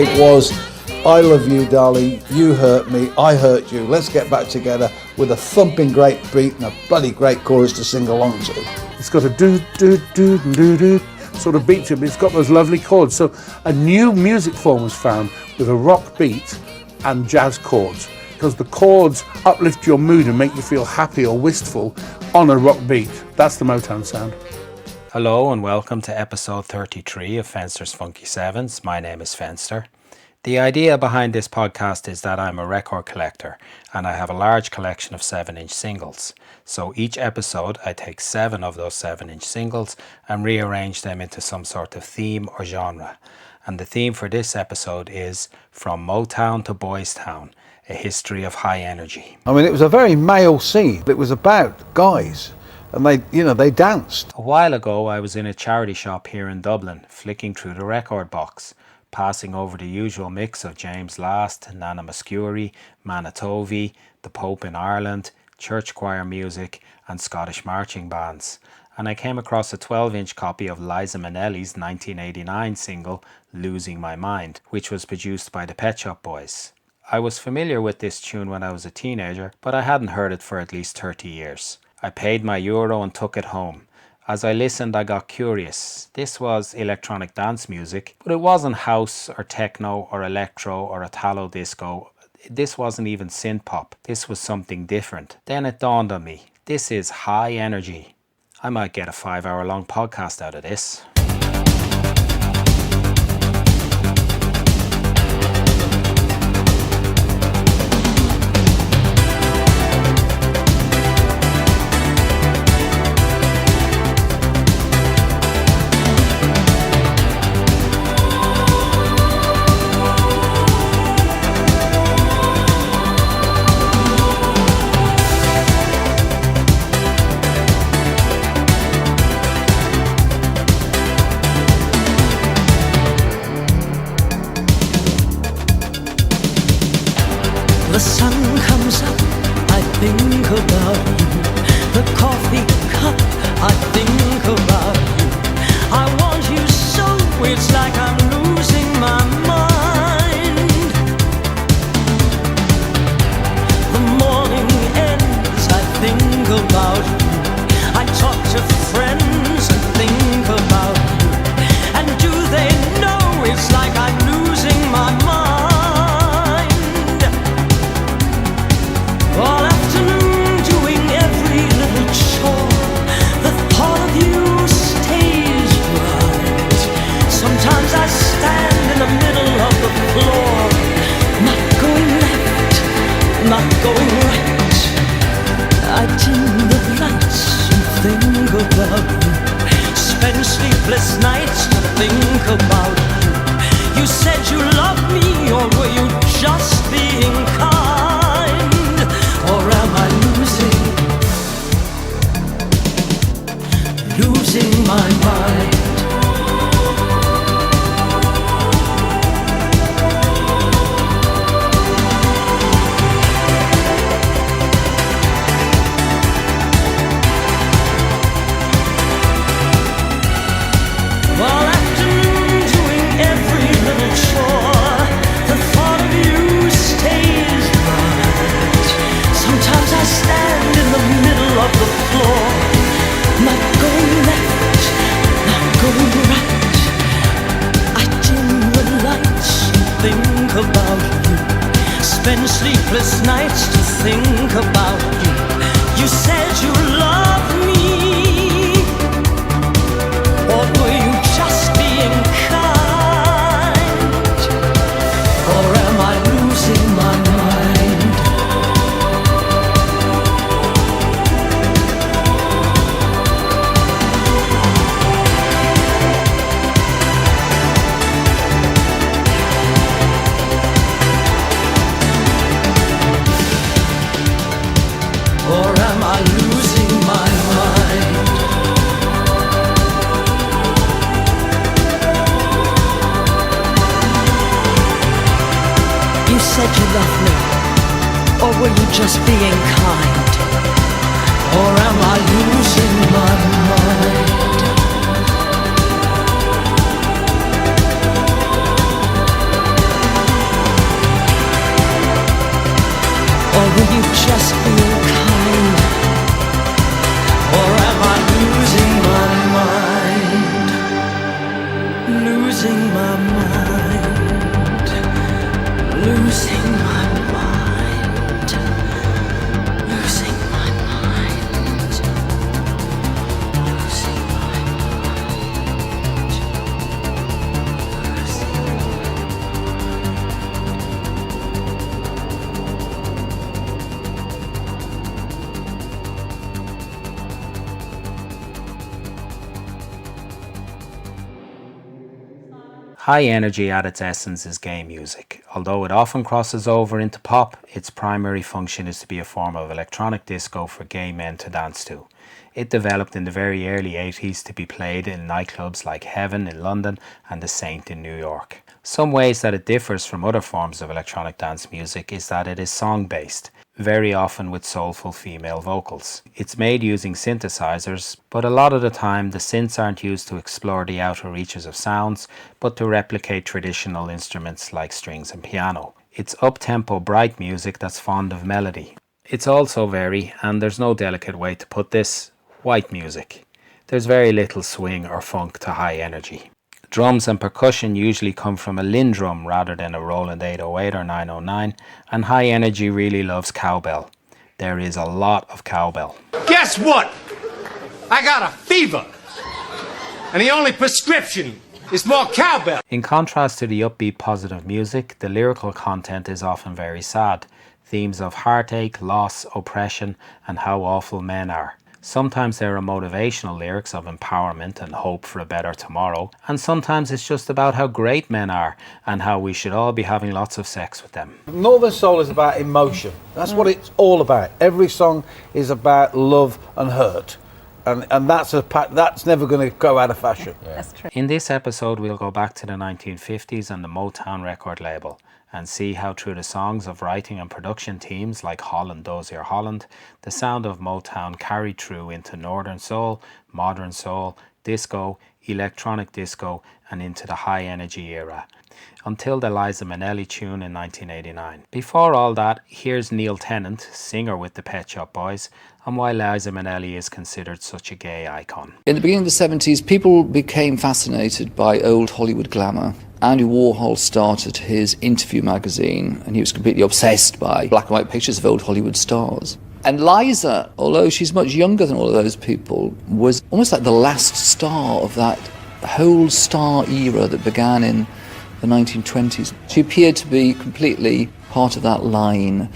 It was I love you, darling, you hurt me, I hurt you, let's get back together, with a thumping great beat and a bloody great chorus to sing along to. It's got a do-do-do-do-do sort of beat to it, but it's got those lovely chords. So a new music form was found with a rock beat and jazz chords, because the chords uplift your mood and make you feel happy or wistful on a rock beat. That's the Motown sound. Hello and welcome to episode 33 of Fenster's FunkySevens. My name is Fenster. The idea behind this podcast is that I'm a record collector and I have a large collection of 7-inch singles. So each episode I take 7 of those 7-inch singles and rearrange them into some sort of theme or genre. And the theme for this episode is From Motown to Boystown, a history of Hi-NRG. I mean, it was a very male scene. It was about guys. And they danced. A while ago I was in a charity shop here in Dublin, flicking through the record box, passing over the usual mix of James Last, Nana Muscuri, Manitovi, the Pope in Ireland, church choir music and Scottish marching bands. And I came across a 12-inch copy of Liza Minnelli's 1989 single, Losing My Mind, which was produced by the Pet Shop Boys. I was familiar with this tune when I was a teenager, but I hadn't heard it for at least 30 years. I paid my euro and took it home. As I listened, I got curious. This was electronic dance music, but it wasn't house or techno or electro or Italo disco. This wasn't even synth pop. This was something different. Then it dawned on me. This is Hi-NRG. I might get a 5-hour-long podcast out of this. The sun comes up, I think about you. The coffee cup, I think about you. I want you so, it's like I'm losing my mind. The morning ends, I think about you. I talk to friends and think about you. And do they know it's like I'm losing my mind? All afternoon doing every little chore. The thought of you stays right. Sometimes I stand in the middle of the floor, not going left, not going right. I dim the lights and think about you. Spend sleepless nights to think about you. You said you loved me, or were you just being kind? Or am I losing my mind? All afternoon doing every little chore, the thought of you stays right. Sometimes I stand in the middle of the floor, not going left, not going right. I dim the lights and think about you. Spend sleepless nights to think about you. You said you loved me, or were you just being kind? Or am I losing my mind? Or am I losing my mind? You said you loved me, or were you just being kind? Or am I losing my mind? High energy at its essence is gay music. Although it often crosses over into pop, its primary function is to be a form of electronic disco for gay men to dance to. It developed in the very early 80s to be played in nightclubs like Heaven in London and The Saint in New York. Some ways that it differs from other forms of electronic dance music is that it is song-based, very often with soulful female vocals. It's made using synthesizers, but a lot of the time the synths aren't used to explore the outer reaches of sounds, but to replicate traditional instruments like strings and piano. It's up-tempo, bright music that's fond of melody. It's also very, and there's no delicate way to put this, white music. There's very little swing or funk to high energy. Drums and percussion usually come from a Lindrum rather than a Roland 808 or 909, and high energy really loves cowbell. There is a lot of cowbell. Guess what? I got a fever, and the only prescription is more cowbell. In contrast to the upbeat positive music, the lyrical content is often very sad. Themes of heartache, loss, oppression, and how awful men are. Sometimes there are motivational lyrics of empowerment and hope for a better tomorrow, and sometimes it's just about how great men are and how we should all be having lots of sex with them. Northern Soul is about emotion. That's what it's all about. Every song is about love and hurt. And that's never going to go out of fashion. Yeah. That's true. In this episode, we'll go back to the 1950s and the Motown record label and see how through the songs of writing and production teams like Holland Dozier Holland, the sound of Motown carried through into Northern Soul, Modern Soul, Disco, Electronic Disco, and into the high energy era, until the Liza Minnelli tune in 1989. Before all that, here's Neil Tennant, singer with the Pet Shop Boys, and why Liza Minnelli is considered such a gay icon. In the beginning of the 70s, people became fascinated by old Hollywood glamour. Andy Warhol started his Interview magazine, and he was completely obsessed by black and white pictures of old Hollywood stars. And Liza, although she's much younger than all of those people, was almost like the last star of that whole star era that began in the 1920s. She appeared to be completely part of that line,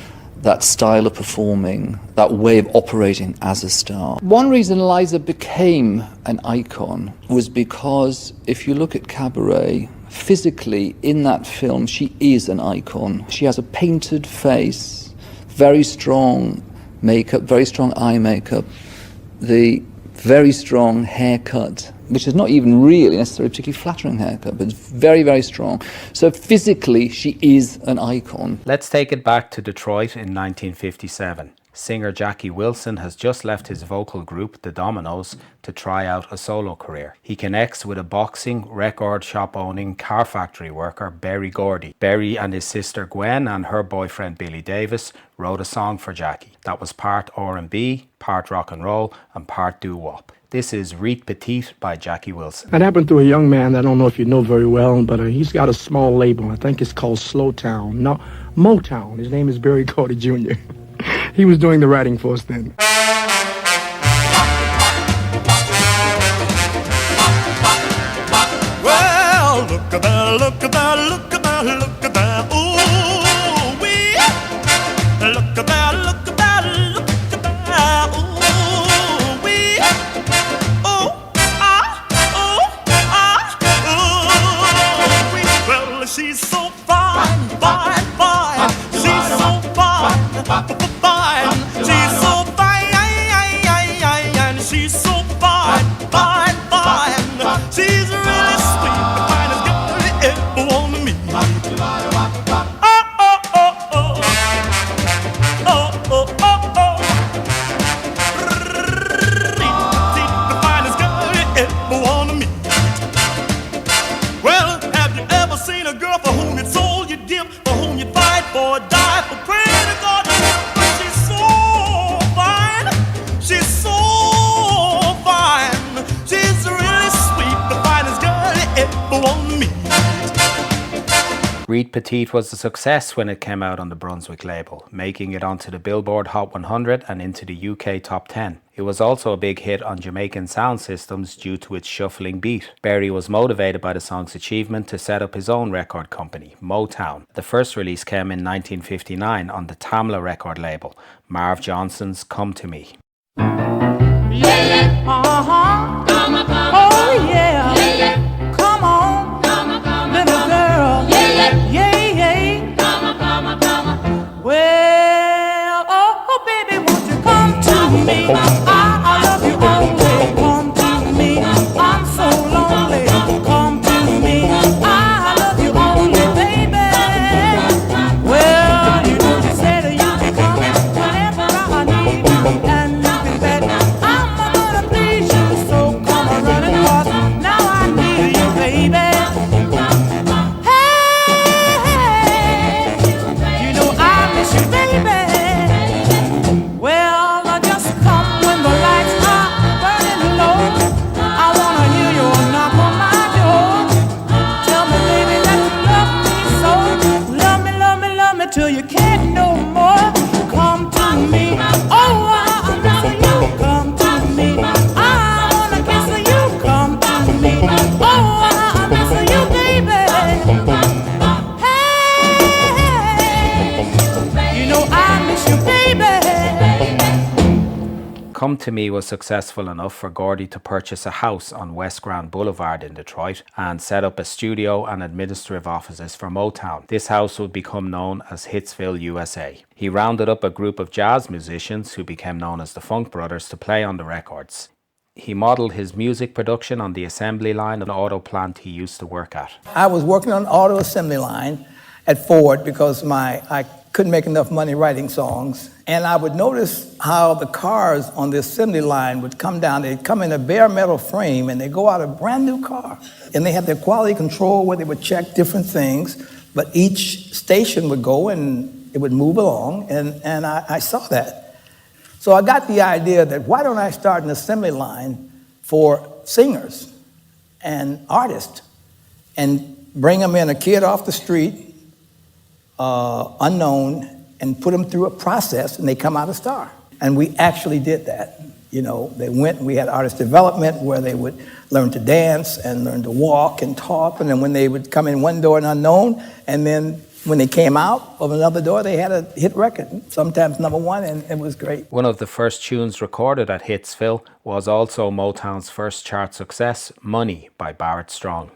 that style of performing, that way of operating as a star. One reason Liza became an icon was because if you look at Cabaret, physically in that film she is an icon. She has a painted face, very strong makeup, very strong eye makeup, the very strong haircut, which is not even really necessarily a particularly flattering haircut, but it's very, very strong. So physically, she is an icon. Let's take it back to Detroit in 1957. Singer Jackie Wilson has just left his vocal group, The Dominoes, to try out a solo career. He connects with a boxing, record shop owning, car factory worker, Berry Gordy. Berry and his sister Gwen and her boyfriend Billy Davis wrote a song for Jackie that was part R&B, part rock and roll, and part doo-wop. This is Reet Petite by Jackie Wilson. That happened to a young man that I don't know if you know very well, but he's got a small label. I think it's called Slowtown. No, Motown. His name is Berry Gordy Jr. He was doing the writing for us then. Well, look at that, look at that, look at that, look at that, ooh, wee. Look at that, look at that, look at that, ooh, wee. Oh, ooh, wee. Well, she's so fine, fine, fine. She's so fine, fine. She's so fine, and she's so fine, fine, fine. She's really sweet, the finest girl you ever want to meet. Oh, oh, oh, oh. Oh, oh, oh, oh. The finest girl you ever want to meet. Well, have you ever seen a girl for whom it's all you give, for whom you fight for, die for, pray to God? She's so fine, she's so fine. She's really sweet, the finest girl you ever want to meet. Reet Petite was a success when it came out on the Brunswick label, making it onto the Billboard Hot 100 and into the UK Top 10. It was also a big hit on Jamaican sound systems due to its shuffling beat. Berry was motivated by the song's achievement to set up his own record company, Motown. The first release came in 1959 on the Tamla record label, Marv Johnson's Come to Me. Yeah, uh-huh. Oh, yeah. Come on. Let me Come To Me was successful enough for Gordy to purchase a house on West Grand Boulevard in Detroit and set up a studio and administrative offices for Motown. This house would become known as Hitsville, USA. He rounded up a group of jazz musicians who became known as the Funk Brothers to play on the records. He modelled his music production on the assembly line of an auto plant he used to work at. I was working on an auto assembly line at Ford because I couldn't make enough money writing songs. And I would notice how the cars on the assembly line would come down. They'd come in a bare metal frame and they go out a brand new car. And they had their quality control where they would check different things, but each station would go and it would move along, and I saw that. So I got the idea that why don't I start an assembly line for singers and artists and bring them in, a kid off the street, unknown, and put them through a process and they come out a star. And we actually did that. You know, they went, we had artist development where they would learn to dance and learn to walk and talk. And then when they would come in one door and unknown, and then when they came out of another door, they had a hit record, sometimes #1, and it was great. One of the first tunes recorded at Hitsville was also Motown's first chart success, Money by Barrett Strong.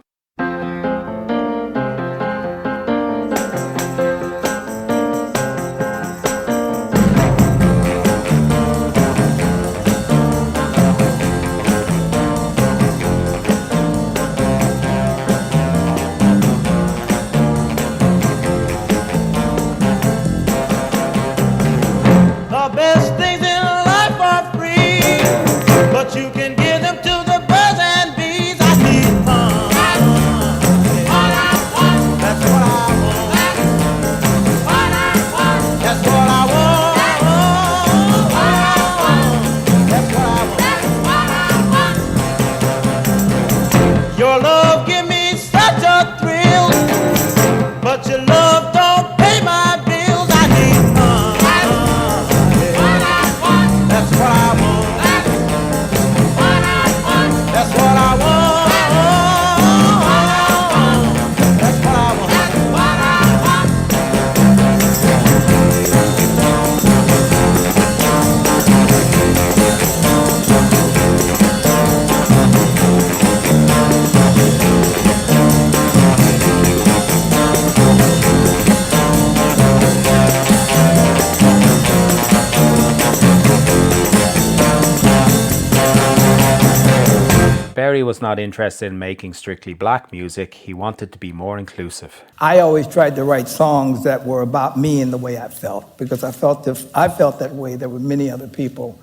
Berry was not interested in making strictly black music. He wanted to be more inclusive. I always tried to write songs that were about me and the way I felt, because I felt if I felt that way, there were many other people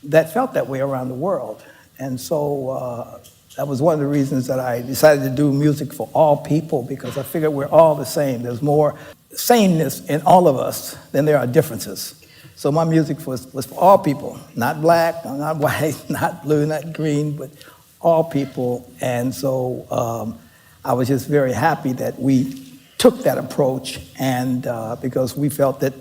that felt that way around the world. And so that was one of the reasons that I decided to do music for all people, because I figured we're all the same. There's more sameness in all of us than there are differences. So my music was for all people, not black, not white, not blue, not green, but all people. And so I was just very happy that we took that approach, and because we felt that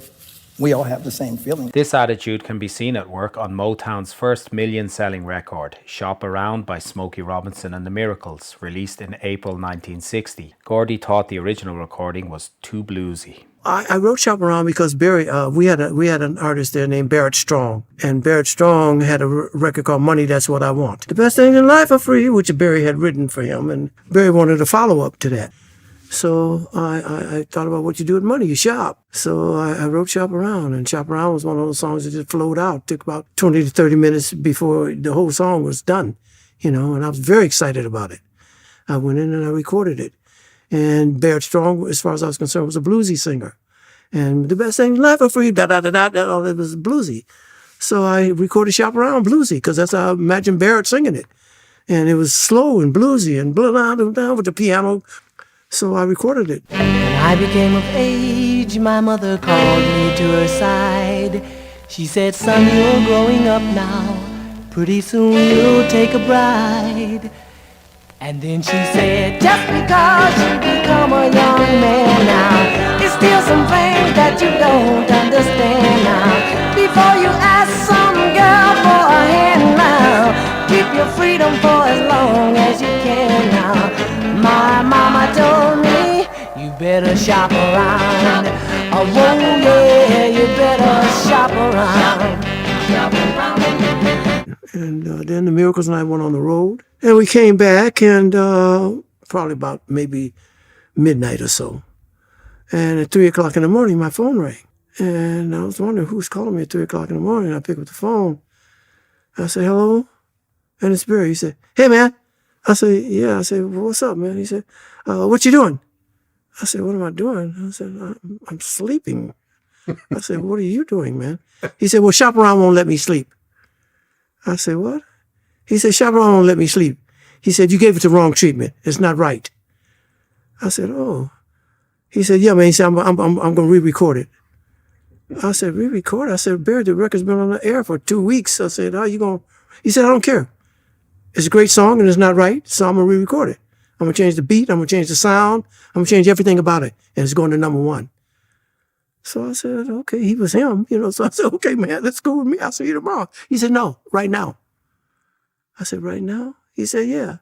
we all have the same feeling. This attitude can be seen at work on Motown's first million-selling record, Shop Around by Smokey Robinson and the Miracles, released in April 1960. Gordy thought the original recording was too bluesy. I wrote Shop Around because Barry, we had an artist there named Barrett Strong, and Barrett Strong had a record called Money, That's What I Want. The best things in life are free, which Barry had written for him, and Barry wanted a follow-up to that. So I thought about what you do with money, you shop. So I wrote Shop Around, and Shop Around was one of those songs that just flowed out. It took about 20 to 30 minutes before the whole song was done, you know, and I was very excited about it. I went in and I recorded it. And Barrett Strong, as far as I was concerned, was a bluesy singer. And the best thing in life are free, da-da-da-da, all it was bluesy. So I recorded Shop Around bluesy, because that's how I imagined Barrett singing it. And it was slow and bluesy and blah-blah-blah with the piano. So I recorded it. When I became of age, my mother called me to her side. She said, son, you're growing up now. Pretty soon you'll take a bride. And then she said, just because you become a young man now, it's still some things that you don't understand now. Before you ask some girl for a hand now, keep your freedom for as long as you can now. My mama told me, you better shop around. Oh, whoa, yeah, you better shop around. Shop around. And then the Miracles and I went on the road. And we came back, and probably about maybe midnight or so. And at 3 o'clock in the morning, my phone rang. And I was wondering who's calling me at 3 o'clock in the morning. I picked up the phone. I said, hello? And it's Barry. He said, hey, man. I said, yeah. I said, well, what's up, man? He said, what you doing? I said, what am I doing? I said, I'm sleeping. I said, what are you doing, man? He said, well, Shop Around won't let me sleep. I said, what? He said, Shop Around won't let me sleep. He said, you gave it the wrong treatment. It's not right. I said, oh. He said, yeah, man. He said, I'm going to re-record it. I said, re-record? I said, Barry, the record's been on the air for 2 weeks. I said, how you going to? He said, I don't care. It's a great song and it's not right, so I'm going to re-record it. I'm going to change the beat. I'm going to change the sound. I'm going to change everything about it. And it's going to #1. So I said, okay, he was him, So I said, okay, man, let's go with me. I'll see you tomorrow. He said, no, right now. I said, right now? He said, yeah.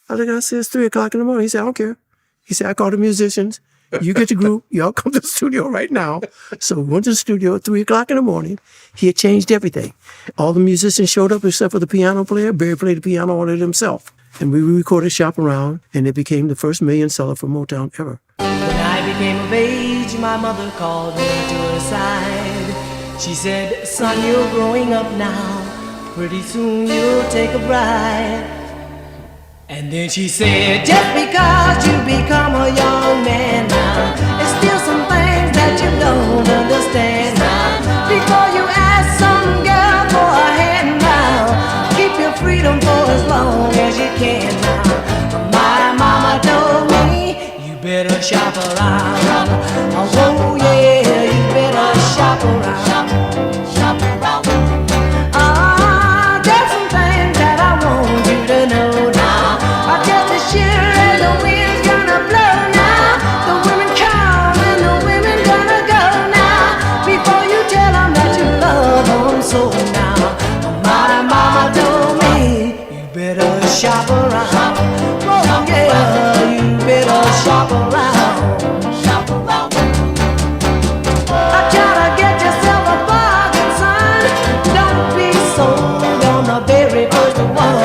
I said, it's 3 o'clock in the morning. He said, I don't care. He said, I called the musicians. You get the group. Y'all come to the studio right now. So we went to the studio at 3 o'clock in the morning. He had changed everything. All the musicians showed up except for the piano player. Barry played the piano on it himself. And we recorded Shop Around, and it became the first million seller for Motown ever. When I became of age, my mother called me to her side. She said, son, you're growing up now. Pretty soon you'll take a bride. And then she said, just because you become a young man now, there's still some things that you don't understand now. Before you ask some girl for a hand now, keep your freedom for as long as you can now. My mama told me, you better shop around. Oh yeah, you better shop around. Shop around. There's some things that I want you to know now. Just as sure as the wind's gonna blow now, the women come and the women gonna go now. Before you tell them that you love them so now. My mama told me, you better shop around. Oh yeah, you better shop around. Shop around. I try to get yourself a bargain, son. Don't be sold on the very first one.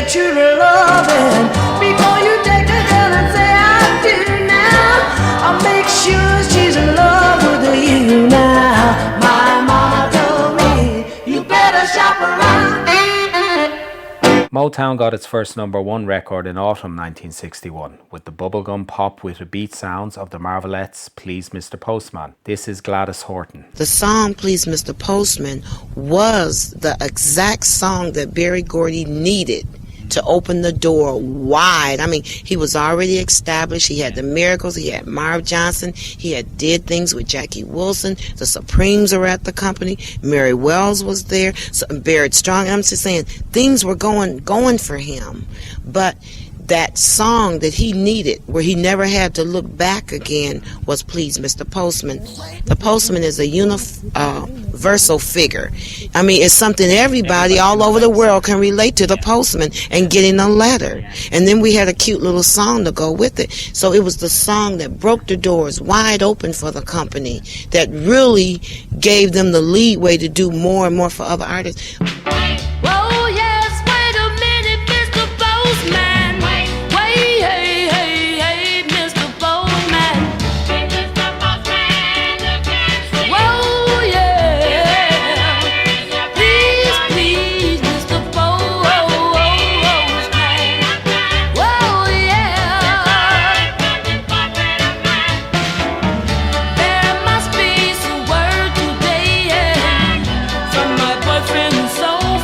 True loving before you take a girl and say I do now. I'll make sure she's in love with you now. My mama told me you better shop around. Motown got its first #1 record in autumn 1961 with the bubblegum pop with the beat sounds of the Marvelettes' Please Mr. Postman. This is Gladys Horton. The song Please Mr. Postman was the exact song that Berry Gordy needed to open the door wide. I mean, he was already established. He had the Miracles. He had Marv Johnson. He had did things with Jackie Wilson. The Supremes were at the company. Mary Wells was there. So, Barrett Strong. I'm just saying, things were going for him. But that song that he needed, where he never had to look back again, was Please Mr. Postman. The Postman is a universal figure. I mean, it's something everybody all over the world can relate to, the postman and getting a letter. And then we had a cute little song to go with it. So it was the song that broke the doors wide open for the company, that really gave them the leeway to do more and more for other artists. Oh yes, wait a minute, Mr. Postman. So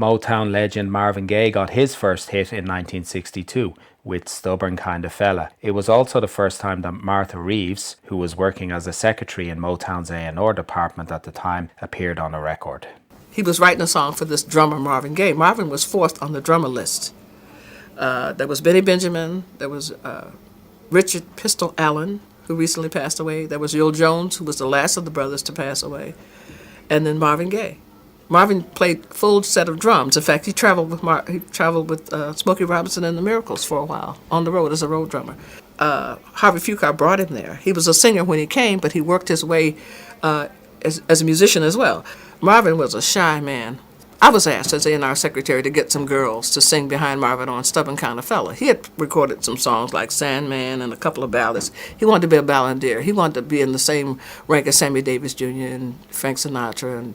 Motown legend Marvin Gaye got his first hit in 1962 with Stubborn Kinda Fella. It was also the first time that Martha Reeves, who was working as a secretary in Motown's A&R department at the time, appeared on a record. He was writing a song for this drummer, Marvin Gaye. Marvin was fourth on the drummer list. There was Benny Benjamin, there was Richard Pistol Allen, who recently passed away. There was Yul Jones, who was the last of the brothers to pass away. And then Marvin Gaye. Marvin played full set of drums. In fact, he traveled with Smokey Robinson and the Miracles for a while on the road as a road drummer. Harvey Fuqua brought him there. He was a singer when he came, but he worked his way as a musician as well. Marvin was a shy man. I was asked as A&R secretary to get some girls to sing behind Marvin on Stubborn Kinda Fella. He had recorded some songs like Sandman and a couple of ballads. He wanted to be a balladeer. He wanted to be in the same rank as Sammy Davis Jr. and Frank Sinatra and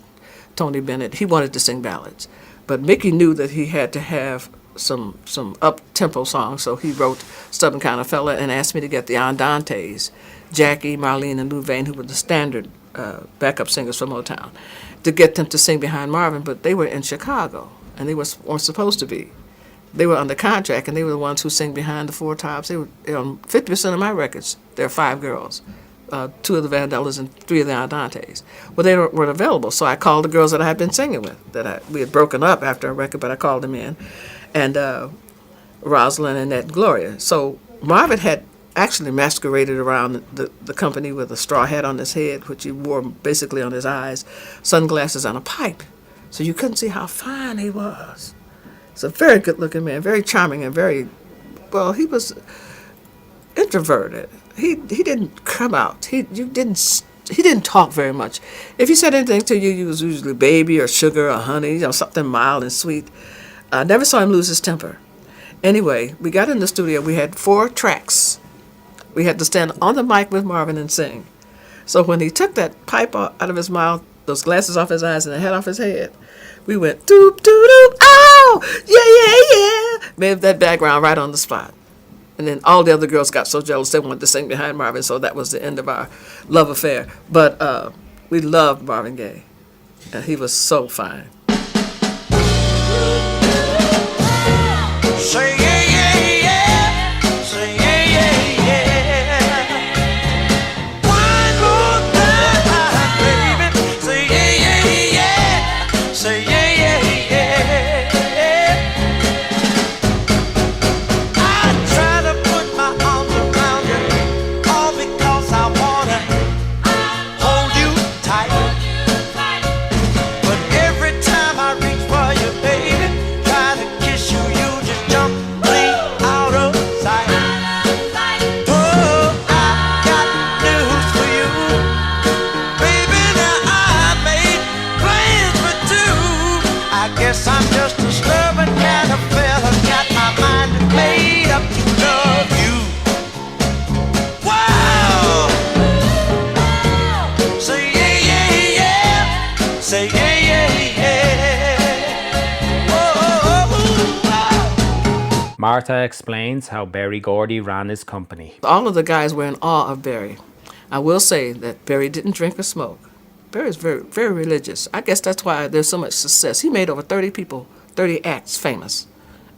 Tony Bennett. He wanted to sing ballads. But Mickey knew that he had to have some up-tempo songs, so he wrote Stubborn Kinda Fella and asked me to get the Andantes, Jackie, Marlene, and Lou Vane, who were the standard backup singers for Motown, to get them to sing behind Marvin, but they were in Chicago, and they weren't supposed to be. They were under contract, and they were the ones who sang behind the Four Tops. They were on 50% of my records. There are 5 girls, 2 of the Vandellas and 3 of the Andantes. Well, they weren't available, so I called the girls that I had been singing with. We had broken up after a record, but I called them in, and Rosalind, Annette, and Gloria. So Marvin had actually masqueraded around the company with a straw hat on his head, which he wore basically on his eyes, sunglasses, and a pipe. So you couldn't see how fine he was. He's a very good-looking man, very charming, and he was introverted. He didn't come out. He didn't talk very much. If he said anything to you, it was usually baby or sugar or honey, something mild and sweet. I never saw him lose his temper. Anyway, we got in the studio. We had 4 tracks. We had to stand on the mic with Marvin and sing. So when he took that pipe out of his mouth, those glasses off his eyes and the hat off his head, we went doop doop doop, oh yeah. Made that background right on the spot. And then all the other girls got so jealous they wanted to sing behind Marvin, so that was the end of our love affair. But we loved Marvin Gaye, and he was so fine. Say yeah, yeah, yeah. Say yeah, yeah, yeah. One more time, baby. Say yeah, yeah, yeah. Say yeah, yeah, yeah. I try to put my arms around you, all because I wanna hold you tight. But every time I reach for you, baby, try to kiss you, you just jump clean out of sight. Oh, I got news for you, baby. Now I made plans for 2. I guess I'm just a stubborn kind of fella, got my mind made up to love you. Wow. Say yeah, yeah, yeah. Say yeah, yeah, yeah. Whoa. Martha explains how Berry Gordy ran his company. All of the guys were in awe of Berry. I will say that Berry didn't drink or smoke. Berry's very, very religious. I guess that's why there's so much success. He made over 30 acts famous.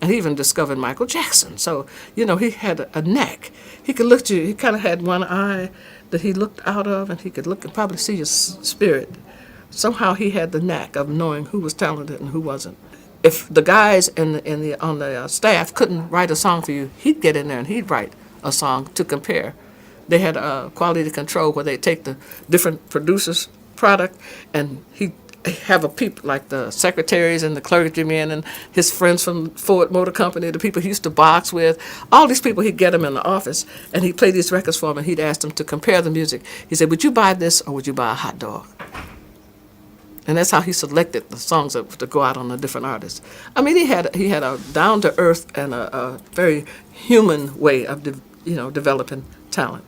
And he even discovered Michael Jackson. So, he had a knack. He could look at you. He kind of had one eye that he looked out of, and he could look and probably see your spirit. Somehow he had the knack of knowing who was talented and who wasn't. If the guys on the staff couldn't write a song for you, he'd get in there and he'd write a song to compare. They had quality control where they take the different producers' product, and he'd have people like the secretaries and the clergymen and his friends from Ford Motor Company, the people he used to box with, all these people, he'd get them in the office, and he'd play these records for them, and he'd ask them to compare the music. He said, would you buy this or would you buy a hot dog? And that's how he selected the songs to go out on the different artists. I mean, he had a down-to-earth and a very human way of developing talent.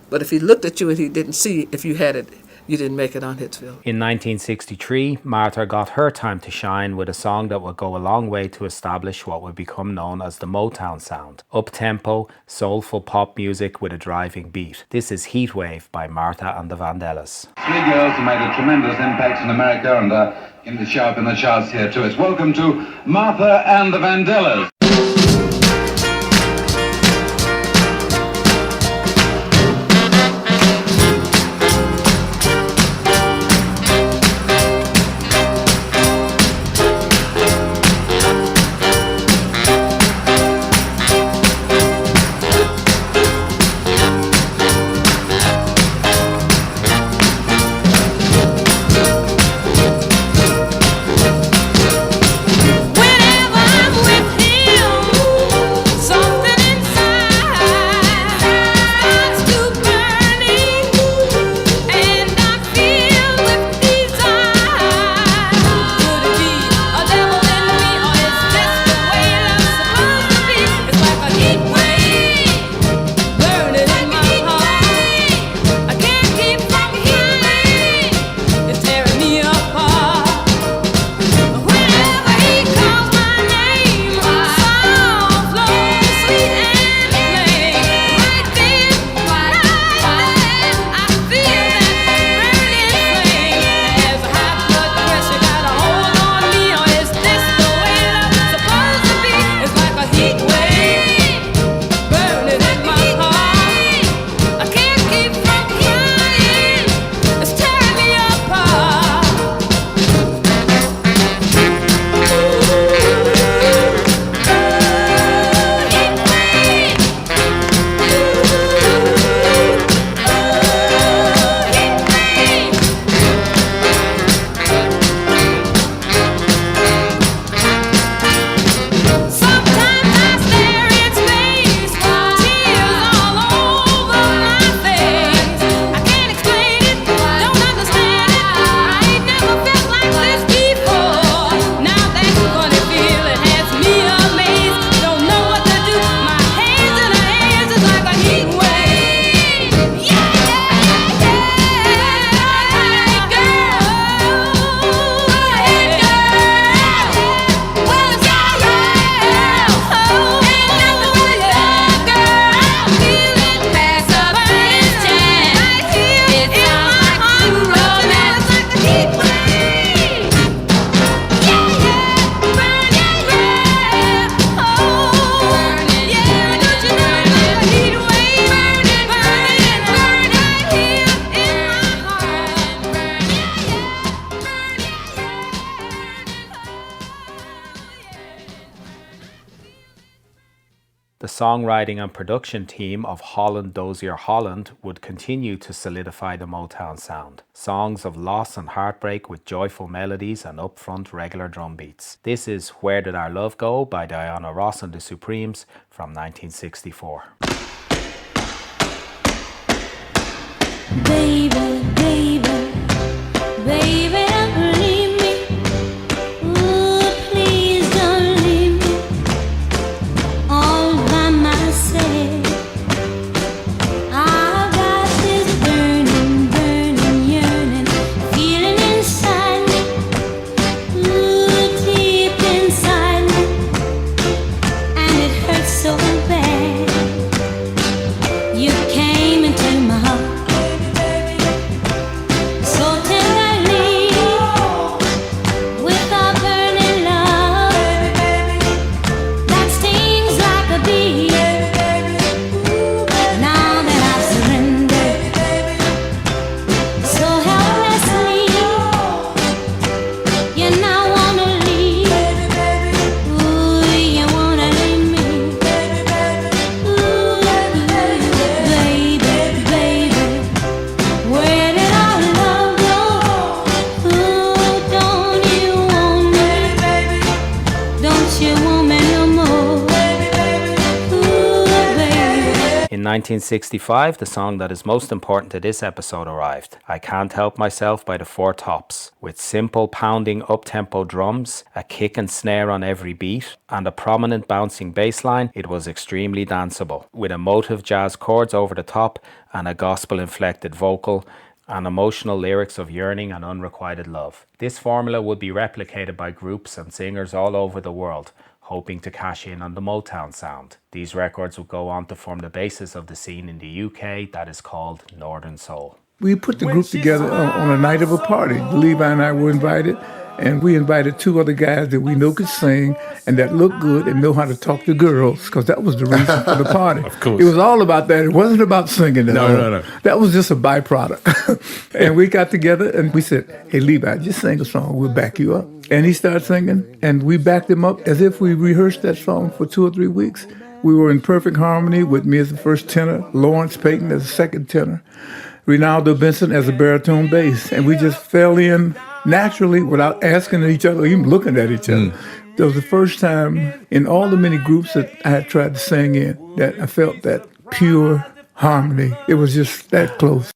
But if he looked at you and he didn't see if you had it you didn't make it on Hitsville. In 1963, Martha got her time to shine with a song that would go a long way to establish what would become known as the Motown sound. Up-tempo, soulful pop music with a driving beat. This is Heatwave by Martha and the Vandellas. Three girls who made a tremendous impact in America and in the show up in the charts here too. It's welcome to Martha and the Vandellas. The songwriting and production team of Holland Dozier Holland would continue to solidify the Motown sound. Songs of loss and heartbreak with joyful melodies and upfront regular drum beats. This is Where Did Our Love Go by Diana Ross and the Supremes from 1964. Baby, baby, baby, don't leave me. Ooh, please don't leave me all by myself. I've got this burning, burning yearning, feeling inside me. Ooh, deep inside me, and it hurts so bad. You came into my heart. In 1965, the song that is most important to this episode arrived. I Can't Help Myself by the Four Tops. With simple pounding up-tempo drums, a kick and snare on every beat, and a prominent bouncing bass line, it was extremely danceable. With emotive jazz chords over the top and a gospel-inflected vocal, and emotional lyrics of yearning and unrequited love. This formula would be replicated by groups and singers all over the world, hoping to cash in on the Motown sound. These records would go on to form the basis of the scene in the UK that is called Northern Soul. We put the group together on a night of a party. Levi and I were invited, and we invited 2 other guys that we know could sing and that looked good and know how to talk to girls, because that was the reason for the party. Of course. It was all about that. It wasn't about singing. No. That was just a byproduct. And we got together and we said, hey, Levi, just sing a song. We'll back you up. And he started singing, and we backed him up as if we rehearsed that song for 2 or 3 weeks. We were in perfect harmony with me as the first tenor, Lawrence Payton as the second tenor, Rinaldo Benson as a baritone bass, and we just fell in naturally without asking each other, even looking at each other. That was the first time in all the many groups that I had tried to sing in that I felt that pure harmony. It was just that close.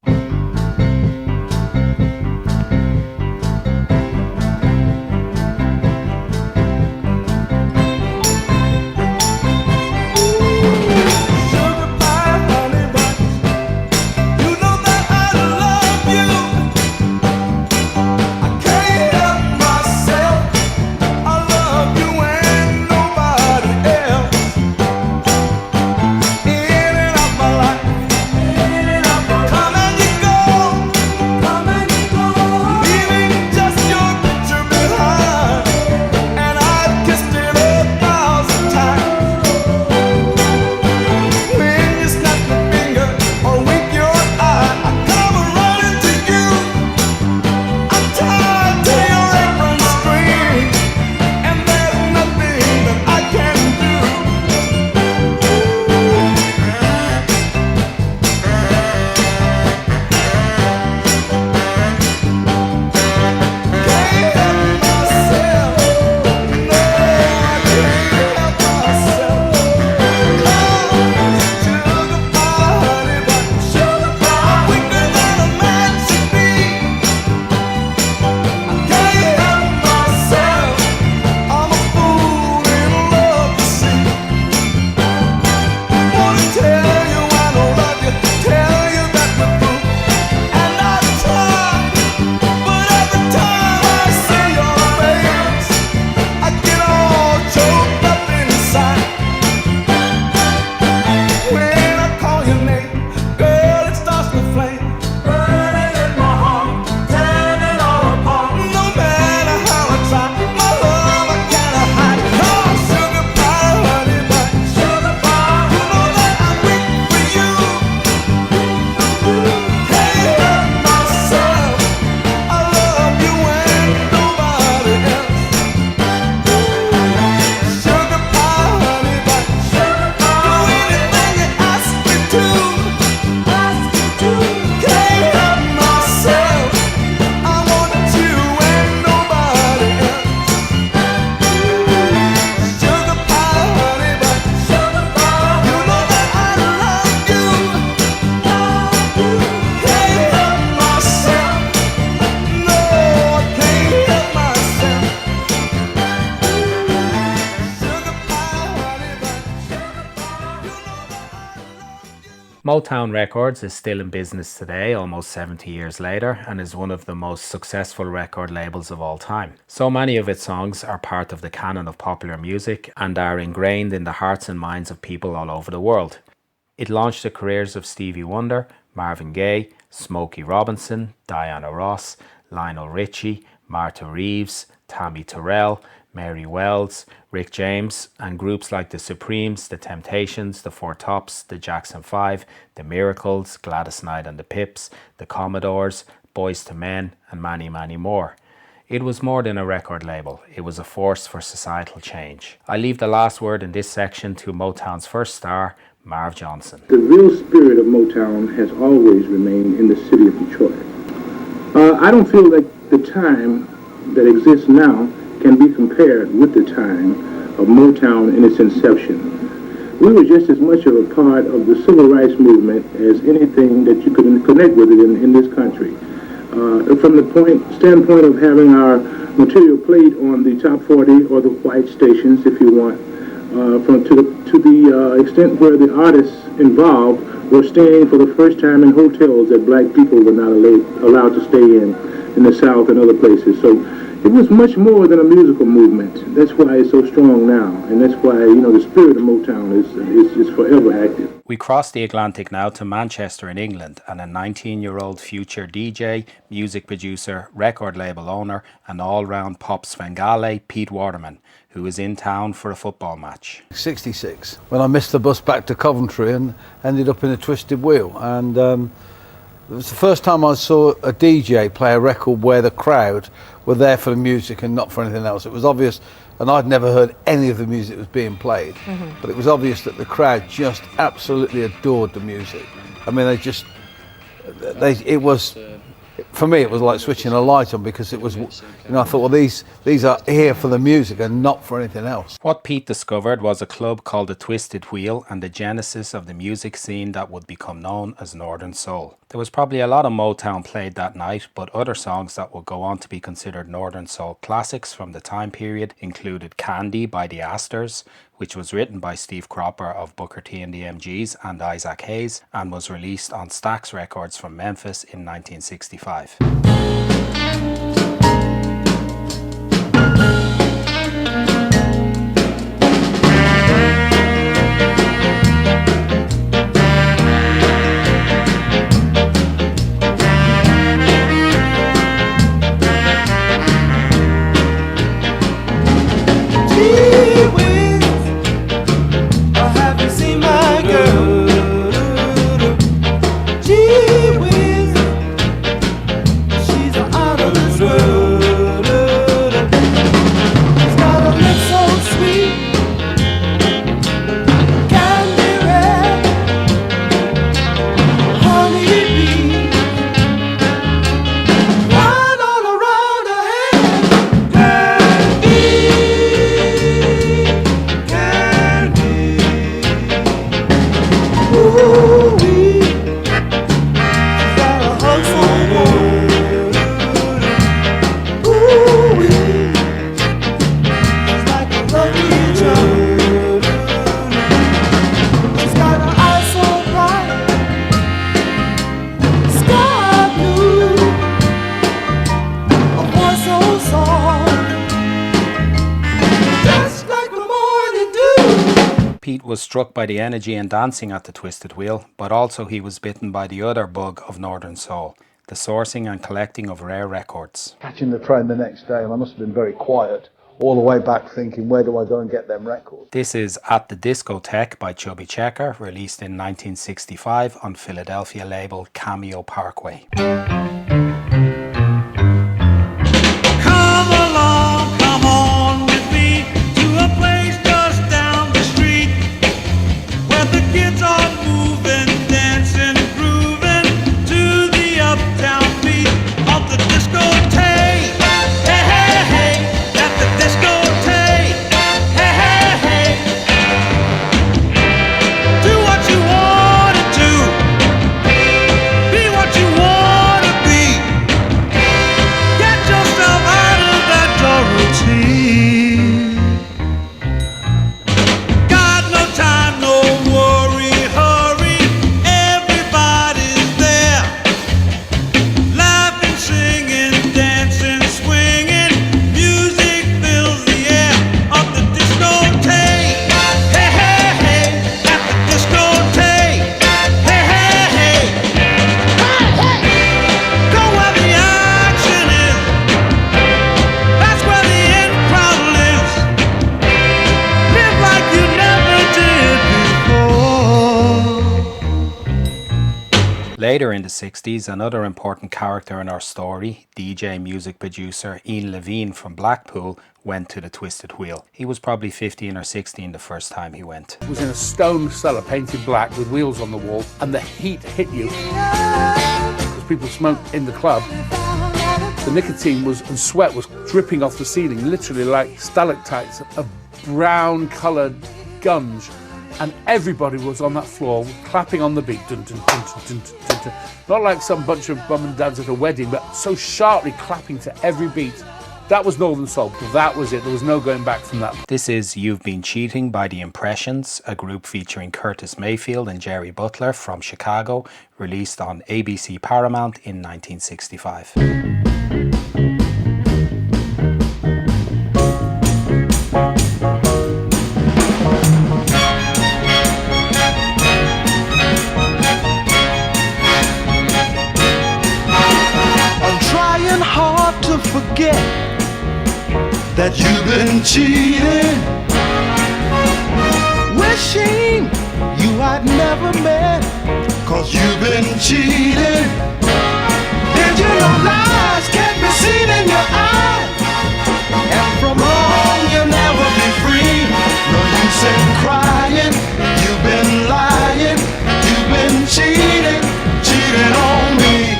Motown Records is still in business today, almost 70 years later, and is one of the most successful record labels of all time. So many of its songs are part of the canon of popular music and are ingrained in the hearts and minds of people all over the world. It launched the careers of Stevie Wonder, Marvin Gaye, Smokey Robinson, Diana Ross, Lionel Richie, Martha Reeves, Tammy Terrell, Mary Wells, Rick James, and groups like the Supremes, the Temptations, the Four Tops, the Jackson 5, the Miracles, Gladys Knight and the Pips, the Commodores, Boys to Men, and many, many more. It was more than a record label, it was a force for societal change. I leave the last word in this section to Motown's first star, Marv Johnson. The real spirit of Motown has always remained in the city of Detroit. I don't feel like the time that exists now can be compared with the time of Motown in its inception. We were just as much of a part of the civil rights movement as anything that you could connect with it in this country. From the standpoint of having our material played on the top 40 or the white stations, if you want, to the extent where the artists involved were staying for the first time in hotels that black people were not allowed to stay in the South and other places. So it was much more than a musical movement. That's why it's so strong now, and that's why, you know, the spirit of Motown is forever active. We cross the Atlantic now to Manchester in England, and a 19-year-old future DJ, music producer, record label owner and all-round pop Svengali, Pete Waterman, who was in town for a football match. 66, when I missed the bus back to Coventry and ended up in a Twisted Wheel. And it was the first time I saw a DJ play a record where the crowd were there for the music and not for anything else. It was obvious, and I'd never heard any of the music that was being played, but it was obvious that the crowd just absolutely adored the music. I mean, it was, for me, it was like switching a light on, because it was, you know, I thought, well, these are here for the music and not for anything else. What Pete discovered was a club called the Twisted Wheel and the genesis of the music scene that would become known as Northern Soul. There was probably a lot of Motown played that night, but other songs that would go on to be considered Northern Soul classics from the time period included Candy by the Astors, which was written by Steve Cropper of Booker T and the MGs and Isaac Hayes, and was released on Stax Records from Memphis in 1965. Was struck by the energy and dancing at the Twisted Wheel, but also he was bitten by the other bug of Northern Soul, the sourcing and collecting of rare records. Catching the train the next day, and I must have been very quiet all the way back, thinking, where do I go and get them records? This is At the Discotheque by Chubby Checker, released in 1965 on Philadelphia label Cameo Parkway. Later in the 60s, another important character in our story, DJ music producer Ian Levine from Blackpool, went to the Twisted Wheel. He was probably 15 or 16 the first time he went. It was in a stone cellar painted black with wheels on the wall, and the heat hit you because people smoked in the club. The nicotine and sweat was dripping off the ceiling, literally like stalactites of brown coloured gunge. And everybody was on that floor clapping on the beat. Dun, dun, dun, dun, dun, dun, dun. Not like some bunch of mum and dads at a wedding, but so sharply clapping to every beat. That was Northern Soul. That was it. There was no going back from that. This is You've Been Cheating by The Impressions, a group featuring Curtis Mayfield and Jerry Butler from Chicago, released on ABC Paramount in 1965. Forget that you've been cheating, wishing you I'd never met, 'cause you've been cheating. Did you know lies can't be seen in your eyes, and from wrong you'll never be free? No use in crying, you've been lying, you've been cheating, cheating on me.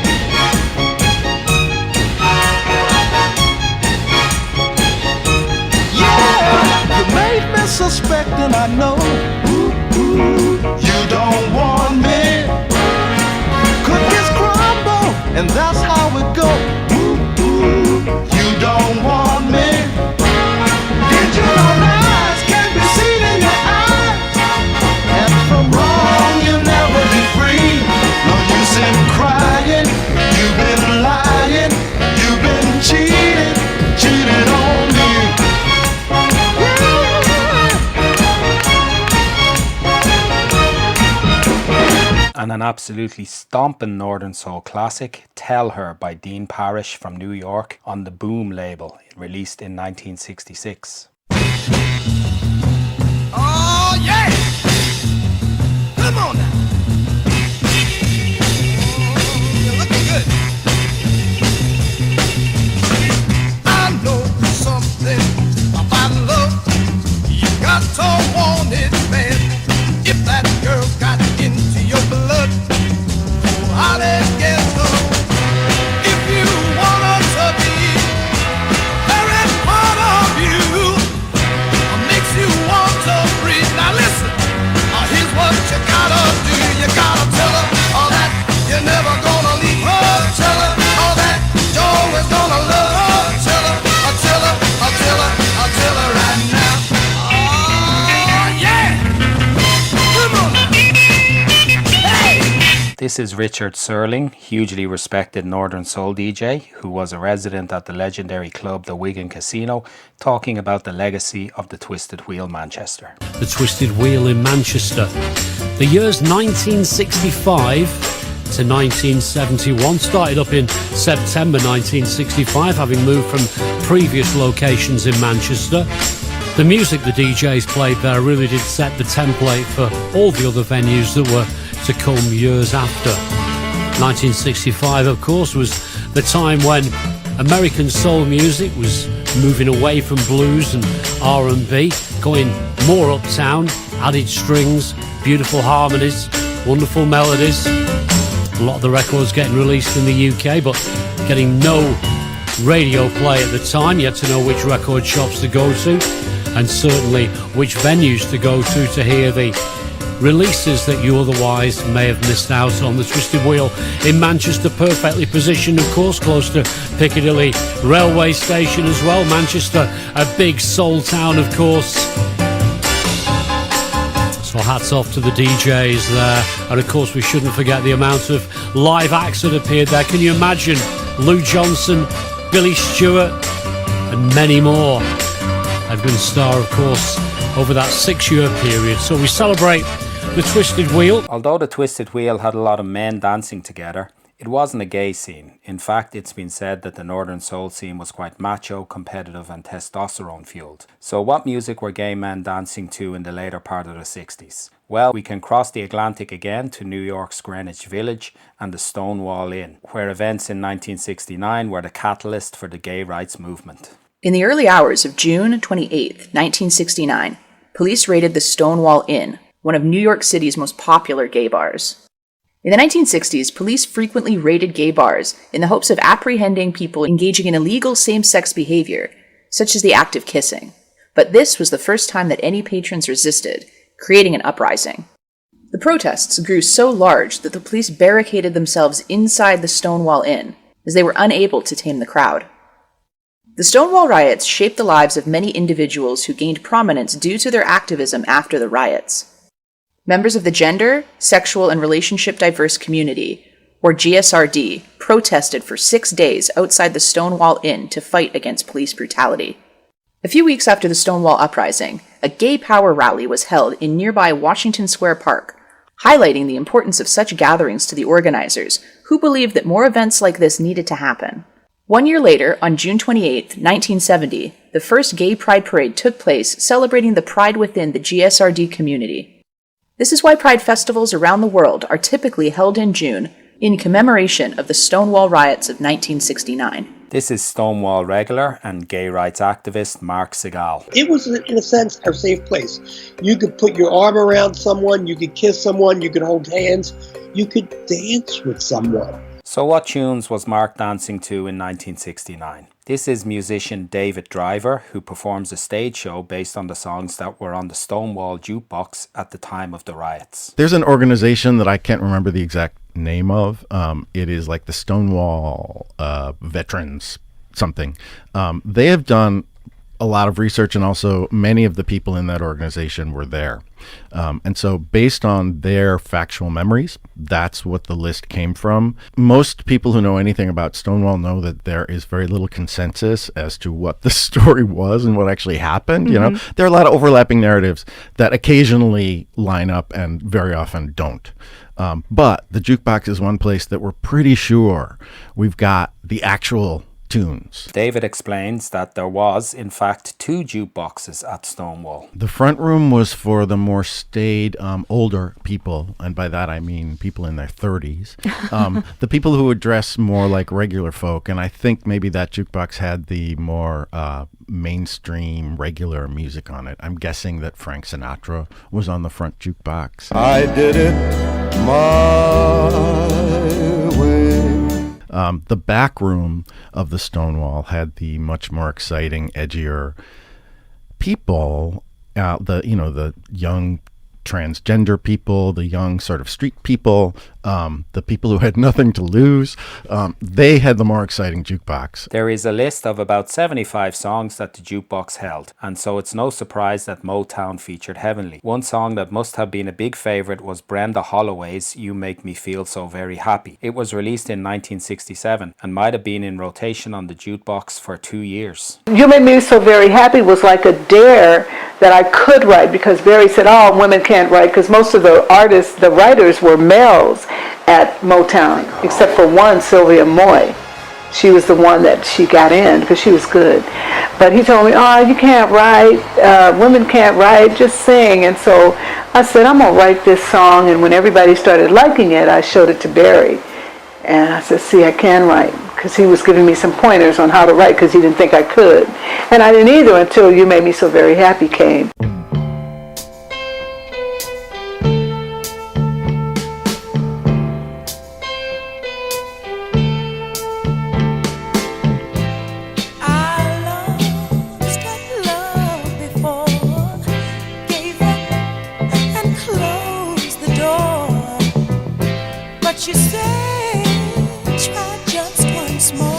Suspecting I know you don't want me. Cookies crumble and that's how it goes. You don't want me. Did you know lies can't be seen in your eyes, and from wrong you'll never be free? No use in crying, you've been lying, you've been cheating, cheating on me. And an absolutely stomping Northern Soul classic, Tell Her by Dean Parrish from New York on the Boom label, released in 1966. Oh yeah! Come on now! You're looking good. I know something about love. You got to want it bad. If that girl got into your blood, I'll get her. If you want her to be very part of you, makes you want to breathe. Now listen, here's what you gotta do. You gotta tell her all that you're never gonna leave her. Tell her all that you're always gonna love her. Tell her, tell her, tell her, tell her right now. This is Richard Serling, hugely respected Northern Soul DJ, who was a resident at the legendary club The Wigan Casino, talking about the legacy of the Twisted Wheel Manchester. The Twisted Wheel in Manchester. The years 1965 to 1971, started up in September 1965, having moved from previous locations in Manchester. The music the DJs played there really did set the template for all the other venues that were to come years after. 1965, of course, was the time when American soul music was moving away from blues and R&B, going more uptown, added strings, beautiful harmonies, wonderful melodies. A lot of the records getting released in the UK, but getting no radio play at the time. You had to know which record shops to go to, and certainly which venues to go to hear the releases that you otherwise may have missed out on. The Twisted Wheel in Manchester, perfectly positioned, of course, close to Piccadilly railway station as well. Manchester, a big soul town, of course. So hats off to the DJs there. And of course we shouldn't forget the amount of live acts that appeared there. Can you imagine? Lou Johnson, Billy Stewart and many more. Edwin Starr, of course, over that 6-year period. So we celebrate the Twisted Wheel. Although the Twisted Wheel had a lot of men dancing together, it wasn't a gay scene. In fact, it's been said that the Northern Soul scene was quite macho, competitive and testosterone fueled. So what music were gay men dancing to in the later part of the 60s? Well, we can cross the Atlantic again to New York's Greenwich Village and the Stonewall Inn, where events in 1969 were the catalyst for the gay rights movement. In the early hours of June 28, 1969, police raided the Stonewall Inn, one of New York City's most popular gay bars. In the 1960s, police frequently raided gay bars in the hopes of apprehending people engaging in illegal same-sex behavior, such as the act of kissing. But this was the first time that any patrons resisted, creating an uprising. The protests grew so large that the police barricaded themselves inside the Stonewall Inn, as they were unable to tame the crowd. The Stonewall riots shaped the lives of many individuals who gained prominence due to their activism after the riots. Members of the gender, sexual, and relationship diverse community, or GSRD, protested for 6 days outside the Stonewall Inn to fight against police brutality. A few weeks after the Stonewall Uprising, a gay power rally was held in nearby Washington Square Park, highlighting the importance of such gatherings to the organizers, who believed that more events like this needed to happen. 1 year later, on June 28, 1970, the first Gay Pride Parade took place, celebrating the pride within the GSRD community. This is why Pride festivals around the world are typically held in June in commemoration of the Stonewall riots of 1969. This is Stonewall regular and gay rights activist Mark Segal. It was, in a sense, a safe place. You could put your arm around someone, you could kiss someone, you could hold hands, you could dance with someone. So what tunes was Mark dancing to in 1969? This is musician David Driver, who performs a stage show based on the songs that were on the Stonewall jukebox at the time of the riots. There's an organization that I can't remember the exact name of. It is like the Stonewall Veterans something. They have done a lot of research, and also many of the people in that organization were there. And so based on their factual memories, that's what the list came from. Most people who know anything about Stonewall know that there is very little consensus as to what the story was and what actually happened. Mm-hmm. You know, there are a lot of overlapping narratives that occasionally line up and very often don't. But the jukebox is one place that we're pretty sure we've got the actual tunes. David explains that there was, in fact, 2 jukeboxes at Stonewall. The front room was for the more staid, older people, and by that I mean people in their 30s. The people who would dress more like regular folk, and I think maybe that jukebox had the more mainstream, regular music on it. I'm guessing that Frank Sinatra was on the front jukebox. I did it my way. The back room of the Stonewall had the much more exciting, edgier people, the young transgender people, the young sort of street people, the people who had nothing to lose. They had the more exciting jukebox. There is a list of about 75 songs that the jukebox held, and so it's no surprise that Motown featured heavily. One song that must have been a big favourite was Brenda Holloway's You Make Me Feel So Very Happy. It was released in 1967 and might have been in rotation on the jukebox for 2 years. You Make Me So Very Happy was like a dare that I could write, because Barry said, oh, women can't write, because most of the artists, the writers, were males at Motown, except for one, Sylvia Moy. She was the one that she got in because she was good. But he told me, oh, you can't write, women can't write, just sing. And so I said, I'm going to write this song. And when everybody started liking it, I showed it to Barry. And I said, see, I can write, because he was giving me some pointers on how to write, because he didn't think I could. And I didn't either until You Made Me So Very Happy came. You say, try just once more.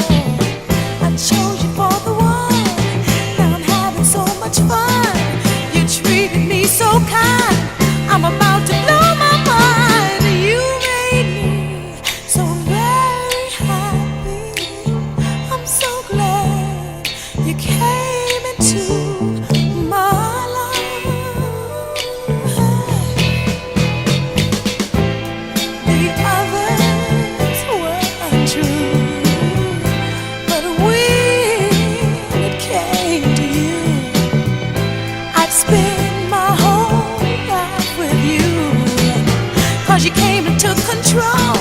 I chose you for the one. Now I'm having so much fun. You treated me so kind. I'm about to blow my mind. You made me so very happy. I'm so glad you came into my life. The others were untrue, but when it came to you, I'd spend my whole life with you. 'Cause you came and took control.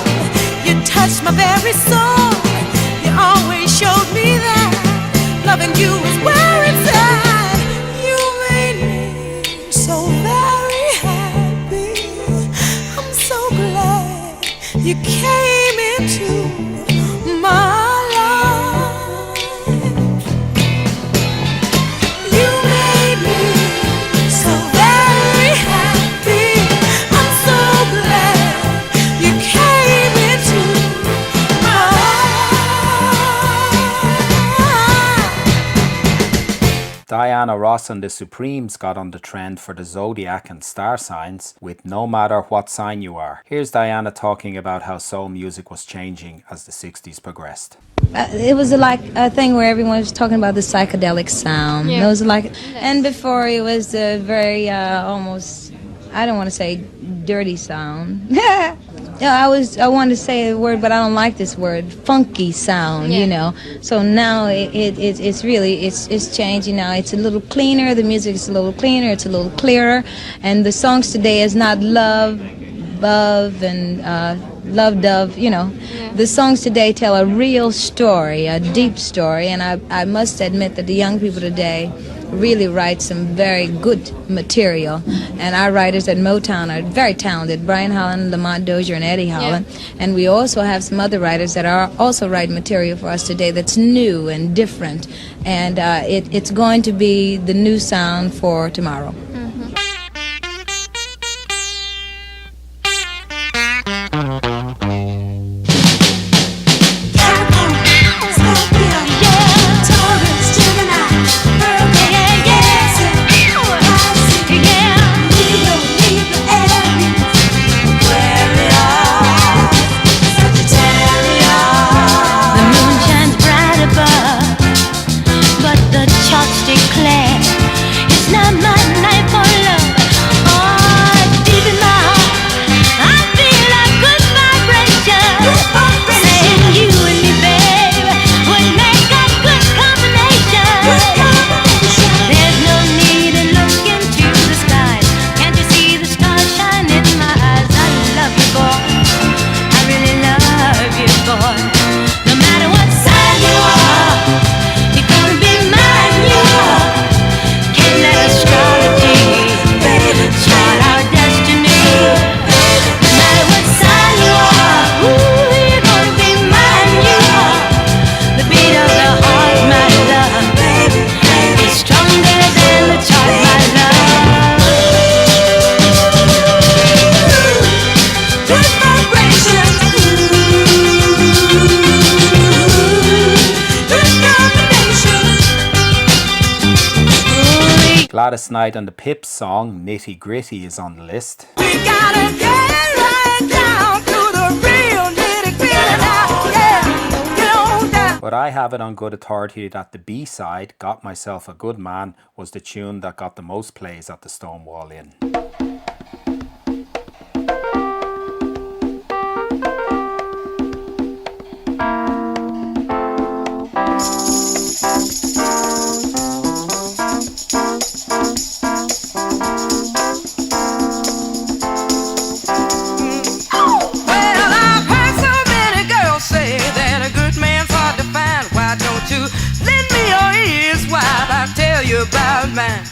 You touched my very soul. You always showed me that loving you is where it's at. You made me so very happy. I'm so glad you came into my life. You made me so very happy. I'm so glad you came into my life. Diana Ross and the Supremes got on the trend for the zodiac and star signs with No Matter What Sign You Are. Here's Diana talking about how soul music was changing as the 60s progressed. It was like a thing where everyone was talking about the psychedelic sound. Yeah. It was like, and before it was a very almost, I don't want to say dirty sound. Yeah, I wanted to say a word, but I don't like this word. Funky sound, Yeah. you know. So now it's really it's changing now. It's a little cleaner. The music is a little cleaner. It's a little clearer, and the songs today is not love, and love dove. You know, the songs today tell a real story, a deep story, and I must admit that the young people today really write some very good material, and our writers at Motown are very talented. Brian Holland, Lamont Dozier, and Eddie Holland. And we also have some other writers that are also writing material for us today that's new and different, and it's going to be the new sound for tomorrow. Gladys Knight and the Pips song Nitty Gritty is on the list. But I have it on good authority that the B-side, Got Myself a Good Man, was the tune that got the most plays at the Stonewall Inn. About man,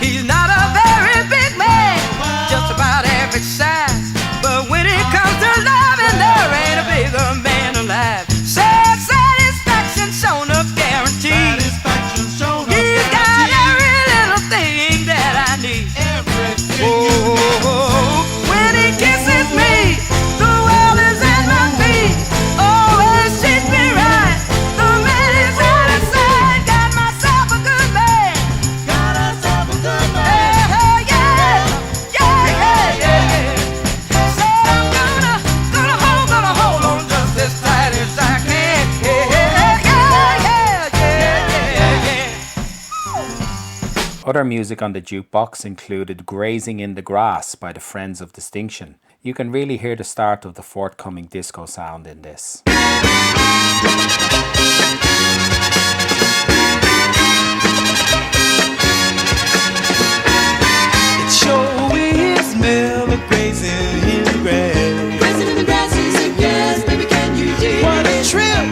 he's not a very big man, just about average size. But when it comes to loving, there ain't a bigger man alive. Satisfaction shown up guaranteed. He's got every little thing that I need. Oh, when he kisses me, the world is at my feet. Always treats me right. The man is satisfied. Got myself a good man. Other music on the jukebox included Grazing in the Grass by the Friends of Distinction. You can really hear the start of the forthcoming disco sound in this. It sure is smell of grazing in the grass. Grazing in the grass is a gas, baby, can you dig? What a trip!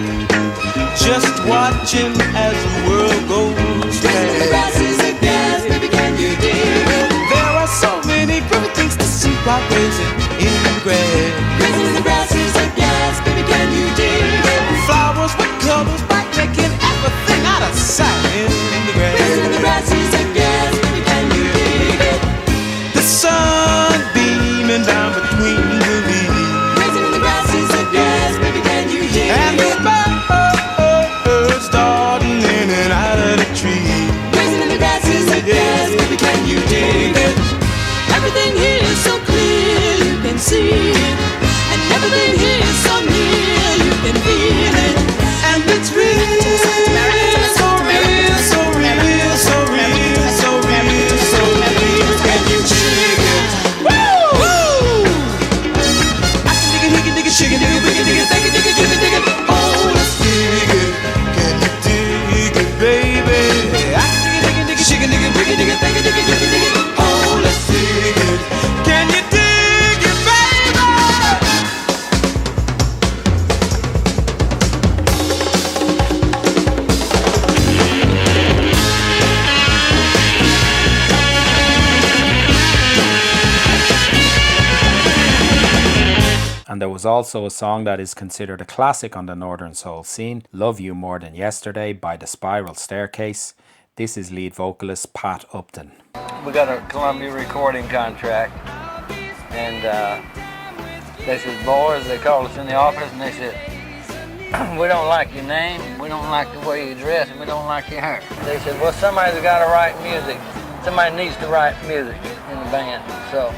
Just watching as the world goes past. Grazing in the grass is a gas, baby, can you dig? There are so many great things to see while grazing in the grass. Grazing in the grass is a gas, baby, can you dig? Flowers with colors bright, making everything out of sight in the grass. Grazing in the grass is a gas, baby, can you dig it? The sun beaming down between the leaves. Grazing in the grass is a gas, baby, can you dig it? And the birds darting in and out of the tree. Grazing in the grass was also a song that is considered a classic on the Northern Soul scene, Love You More Than Yesterday by The Spiral Staircase. This is lead vocalist Pat Upton. We got a Columbia recording contract, and they said, boys, they called us in the office and they said, we don't like your name, we don't like the way you dress, and we don't like your hair. They said, well, somebody's got to write music. Somebody needs to write music in the band. So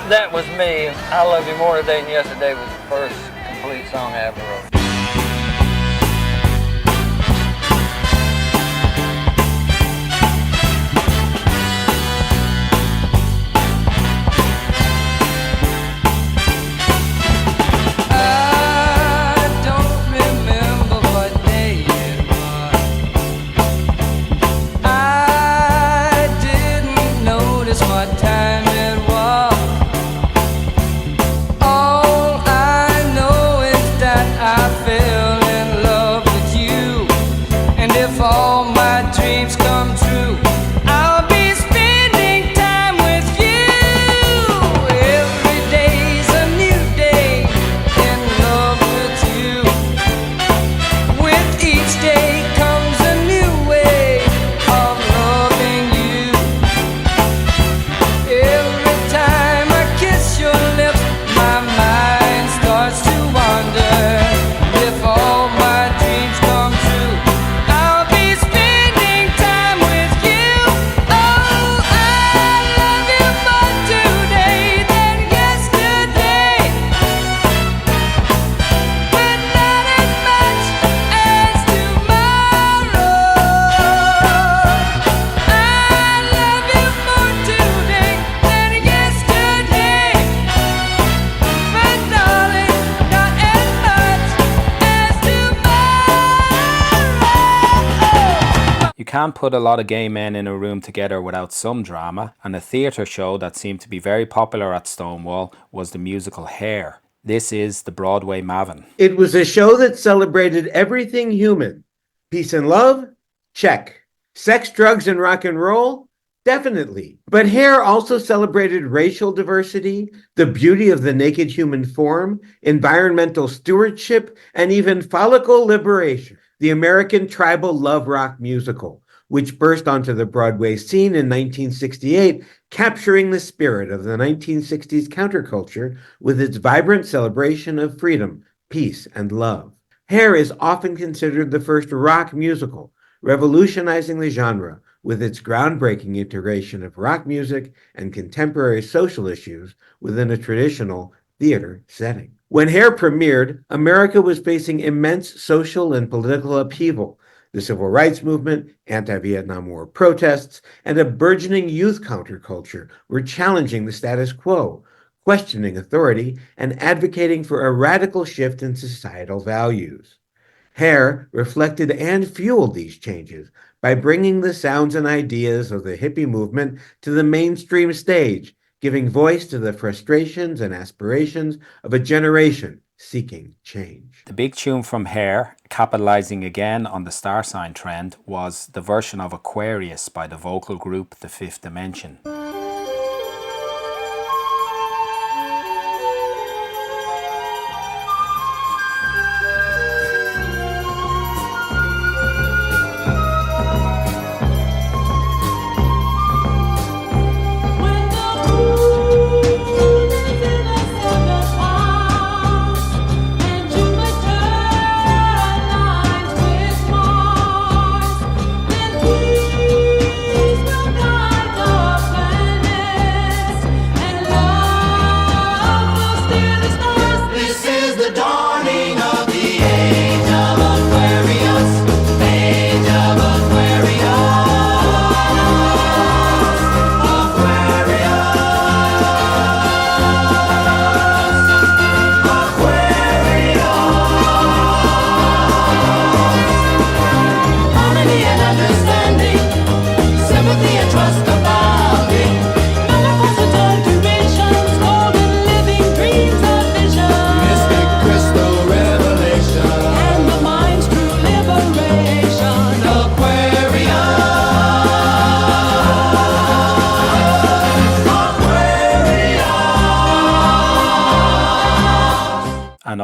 that was me. I Love You More Today Than Yesterday was the first complete song I ever wrote. Can't put a lot of gay men in a room together without some drama, and a theatre show that seemed to be very popular at Stonewall was the musical Hair. This is the Broadway Mavin. It was a show that celebrated everything human. Peace and love? Check. Sex, drugs, and rock and roll? Definitely. But Hair also celebrated racial diversity, the beauty of the naked human form, environmental stewardship, and even follicle liberation. The American tribal love rock musical, which burst onto the Broadway scene in 1968, capturing the spirit of the 1960s counterculture with its vibrant celebration of freedom, peace, and love. Hair is often considered the first rock musical, revolutionizing the genre with its groundbreaking integration of rock music and contemporary social issues within a traditional theater setting. When Hair premiered, America was facing immense social and political upheaval. The civil rights movement, anti-Vietnam War protests, and a burgeoning youth counterculture were challenging the status quo, questioning authority, and advocating for a radical shift in societal values. Hair reflected and fueled these changes by bringing the sounds and ideas of the hippie movement to the mainstream stage, giving voice to the frustrations and aspirations of a generation seeking change. The big tune from Hair, capitalizing again on the star sign trend, was the version of Aquarius by the vocal group The Fifth Dimension. Peace will guide the plan.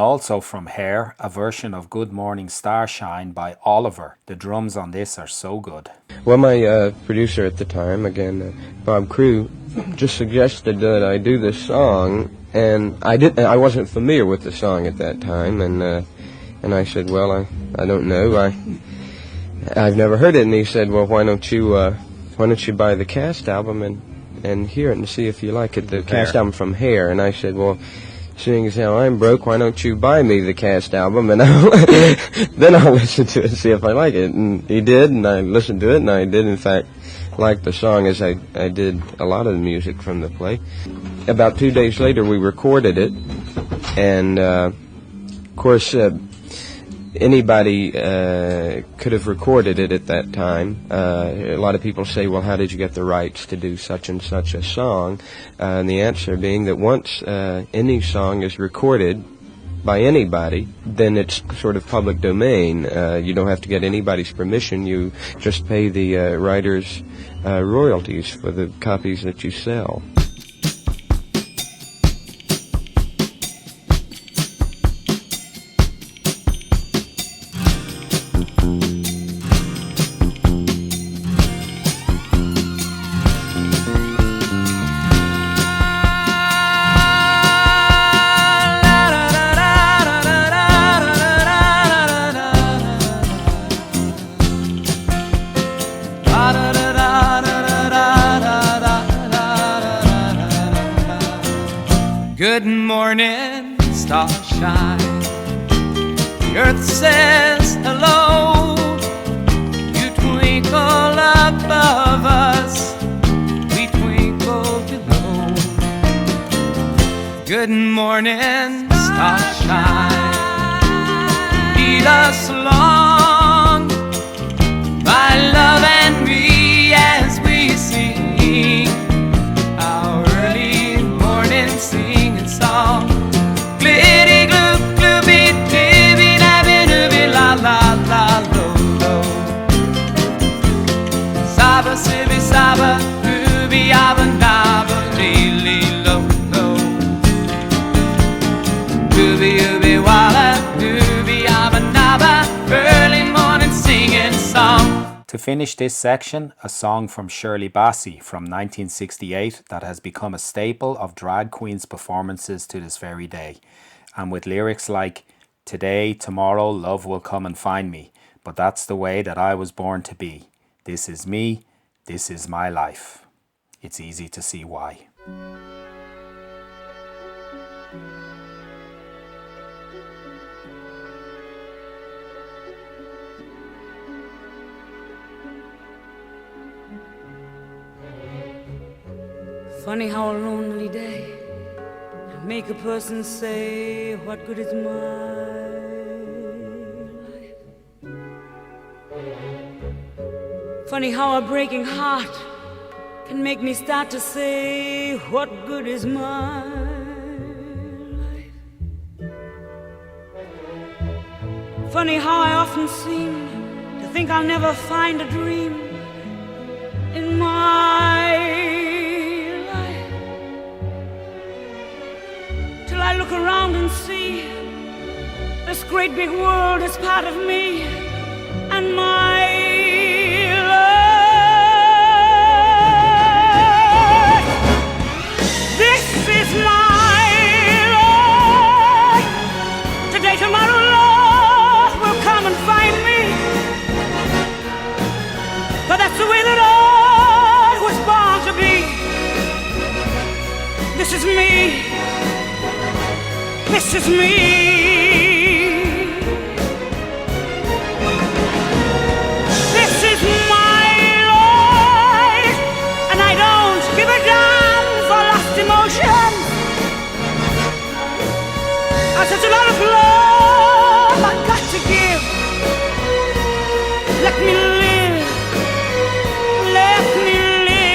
also from Hair, a version of Good Morning Starshine by Oliver. The drums on this are so good. Well, my producer at the time, again, Bob Crew, just suggested that I do this song, and I wasn't familiar with the song at that time, and I said, well, I don't know, I've never heard it, and he said, well, why don't you buy the cast album and hear it and see if you like it, the cast album from Hair. And I said, well, seeing as how I'm broke, why don't you buy me the cast album, and then I'll listen to it and see if I like it. And he did, and I listened to it, and I did, in fact, like the song, as I did a lot of the music from the play. About 2 days later, we recorded it, and of course, anybody could have recorded it at that time. A lot of people say, well, how did you get the rights to do such and such a song? And the answer being that once any song is recorded by anybody, then it's sort of public domain. You don't have to get anybody's permission. You just pay the writers royalties for the copies that you sell. Good morning, starshine. The earth says hello. You twinkle above us, we twinkle below. Good morning, starshine. Lead us along by love and me as we sing our early morning singing song. Glitty gloo glooby dibby dabby dooby la la la lo lo. Saba sibby saba dooby abba nabba lee lee lo lo. Dooby ooby walla dooby abba nabba early morning singing song. To finish this section, a song from Shirley Bassey from 1968 that has become a staple of drag queens' performances to this very day, and with lyrics like, "Today, tomorrow, love will come and find me, but that's the way that I was born to be. This is me, this is my life." It's easy to see why. Funny how a lonely day can make a person say, what good is my life? Funny how a breaking heart can make me start to say, what good is my life? Funny how I often seem to think I'll never find a dream in my I look around and see this great big world is part of me and my life. This is my life. Today, tomorrow, love will come and find me. But that's the way that I was born to be. This is me. This is me. This is my life, and I don't give a damn for lost emotions. I've such a lot of love I've got to give. Let me live. Let me live.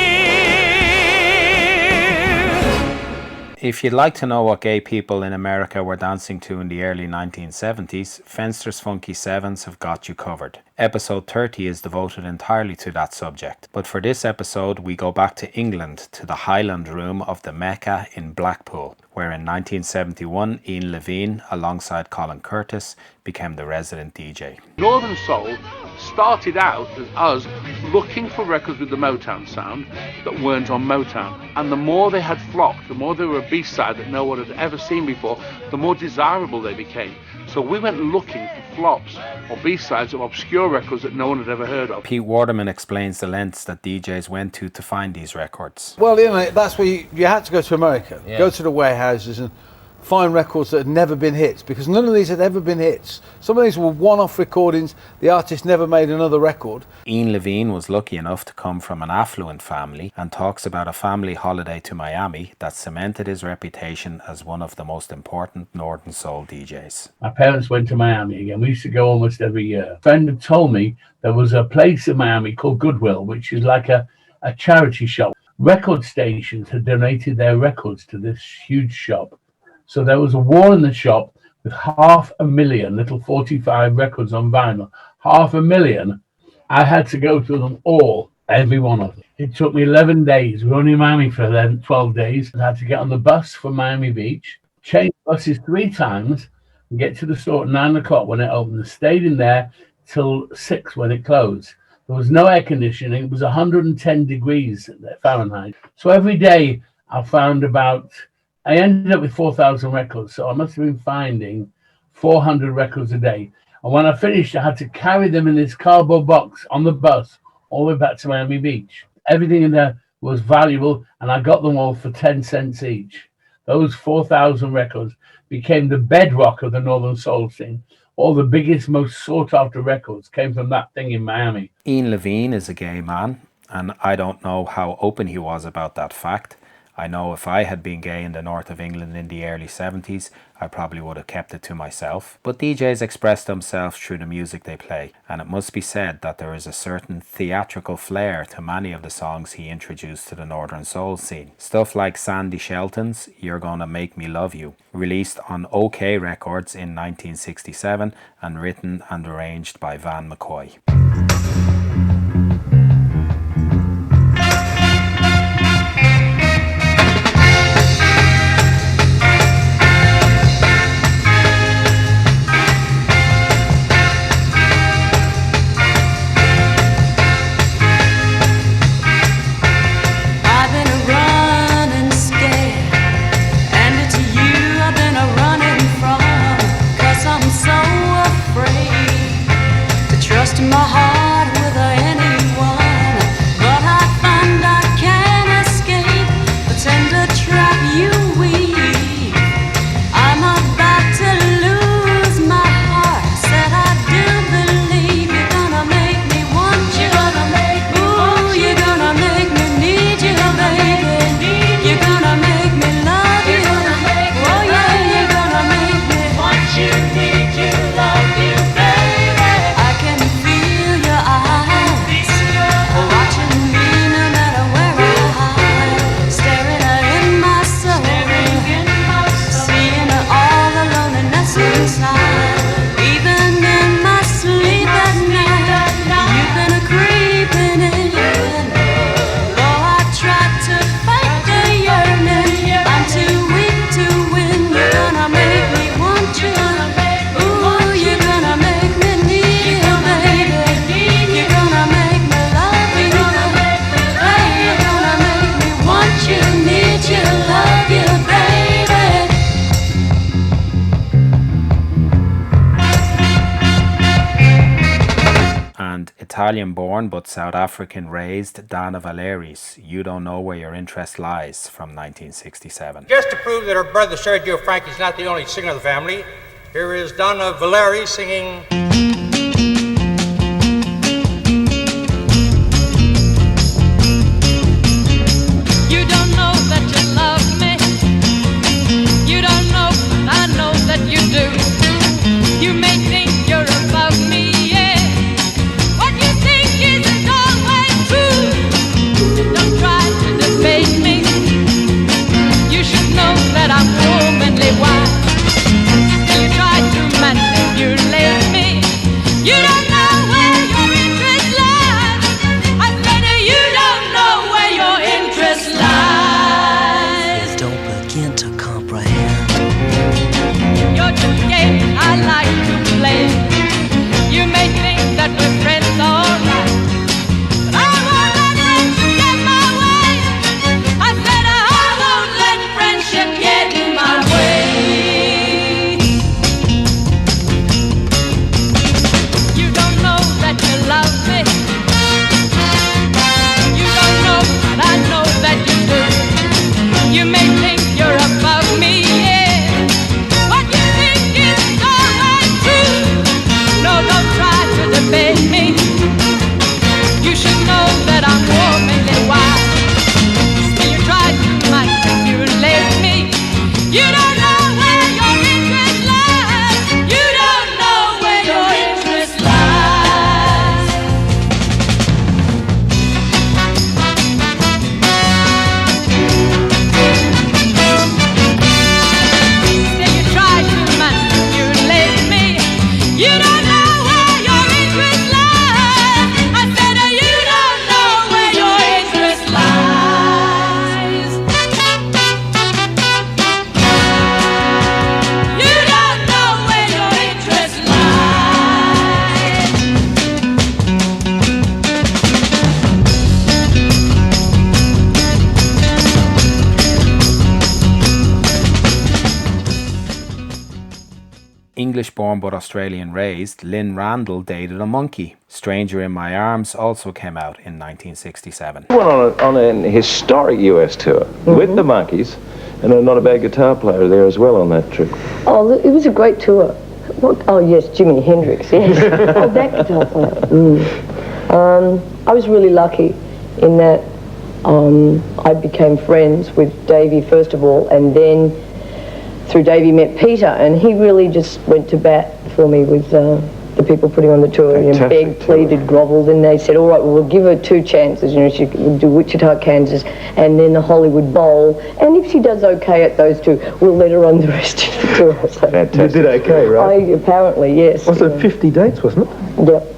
If you'd like to know what gay people in America were dancing to in the early 1970s, Fenster's FunkySevens have got you covered. Episode 30 is devoted entirely to that subject. But for this episode, we go back to England, to the Highland Room of the Mecca in Blackpool, where in 1971 Ian Levine, alongside Colin Curtis, became the resident DJ. Northern Soul started out as us looking for records with the Motown sound that weren't on Motown. And the more they had flopped, the more they were a B-side that no one had ever seen before, the more desirable they became. So we went looking for flops or B-sides of obscure records that no one had ever heard of. Pete Waterman explains the lengths that DJs went to find these records. Well, you know, that's where you had to go to America, go to the warehouses and find records that had never been hits, because none of these had ever been hits. Some of these were one-off recordings. The artist never made another record. Ian Levine was lucky enough to come from an affluent family and talks about a family holiday to Miami that cemented his reputation as one of the most important Northern Soul DJs. My parents went to Miami again. We used to go almost every year. A friend had told me there was a place in Miami called Goodwill, which is like a charity shop. Record stations had donated their records to this huge shop. So there was a wall in the shop with 500,000 little 45 records on vinyl. 500,000. I had to go through them all, every one of them. It took me 11 days. We were only in Miami for 12 days. I had to get on the bus from Miami Beach, change buses 3 times, and get to the store at 9 o'clock when it opened. I stayed in there till 6 when it closed. There was no air conditioning. It was 110 degrees Fahrenheit. So every day I ended up with 4,000 records, so I must have been finding 400 records a day. And when I finished, I had to carry them in this cardboard box on the bus all the way back to Miami Beach. Everything in there was valuable, and I got them all for 10 cents each. Those 4,000 records became the bedrock of the Northern Soul scene. All the biggest, most sought-after records came from that thing in Miami. Ian Levine is a gay man, and I don't know how open he was about that fact. I know if I had been gay in the north of England in the early 70s, I probably would have kept it to myself. But DJs express themselves through the music they play, and it must be said that there is a certain theatrical flair to many of the songs he introduced to the Northern Soul scene. Stuff like Sandy Shelton's You're Gonna Make Me Love You, released on OK Records in 1967 and written and arranged by Van McCoy. Trust in my heart with anyone, but I find I can't escape the tender trap you weave. I'm about to lose my heart. Said I do believe you're gonna make me want you. Ooh, you're gonna make me need you, baby. You're gonna make me love you. Oh yeah, you're gonna make me want you, need you, love you. Italian-born but South African-raised Donna Valeri's You Don't Know Where Your Interest Lies from 1967. Just to prove that her brother Sergio Frank is not the only singer of the family, here is Donna Valeri singing... You don't know that you love me. You don't know, but I know that you do. You may think you're above me, yeah. What you think isn't always true. Don't try to debate me. You should know that I'm womanly wise. You try to manipulate me. You don't know where your interest lies. I said you don't know where your interest lies. You don't know where your interest lies. English-born but Australian-raised, Lynn Randall dated a monkey. Stranger in My Arms also came out in 1967. Went on an historic US tour with the Monkees, and a not a bad guitar player there as well on that trip. Oh, it was a great tour. What? Oh, yes, Jimi Hendrix, yes. Oh, that guitar player. I was really lucky in that I became friends with Davey first of all, and then through Davey met Peter, and he really just went to bat for me with the people putting on the tour. And begged, pleaded, grovelled, and they said, all right, well, we'll give her 2 chances. You know, we'll do Wichita, Kansas, and then the Hollywood Bowl. And if she does okay at those 2, we'll let her on the rest of the tour. So Fantastic. You did okay, right? Apparently, yes. Was it 50 dates, wasn't it? Yep.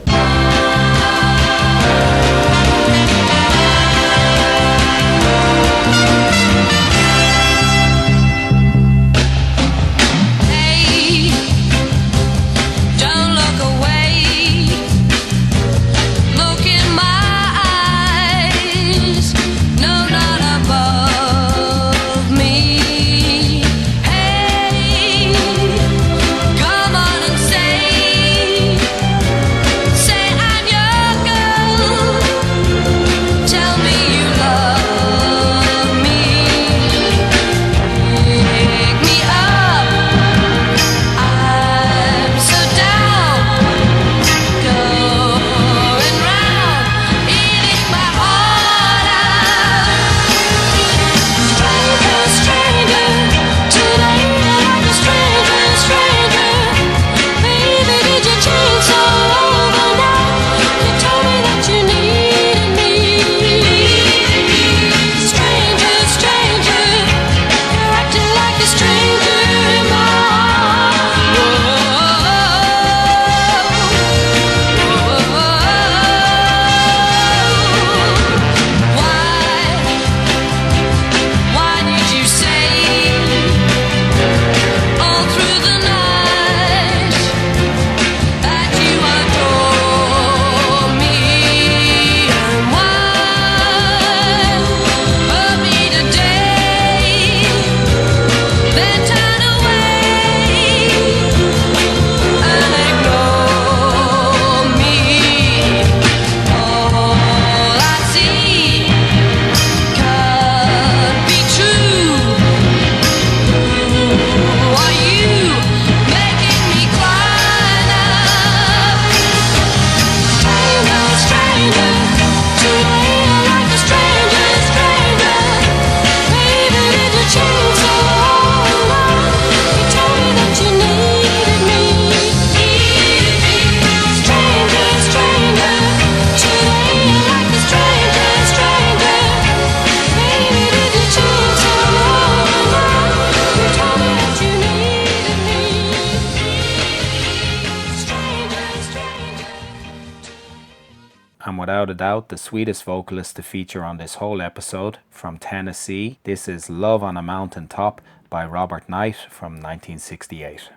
And without a doubt, the sweetest vocalist to feature on this whole episode, from Tennessee, this is Love on a Mountain Top by Robert Knight from 1968.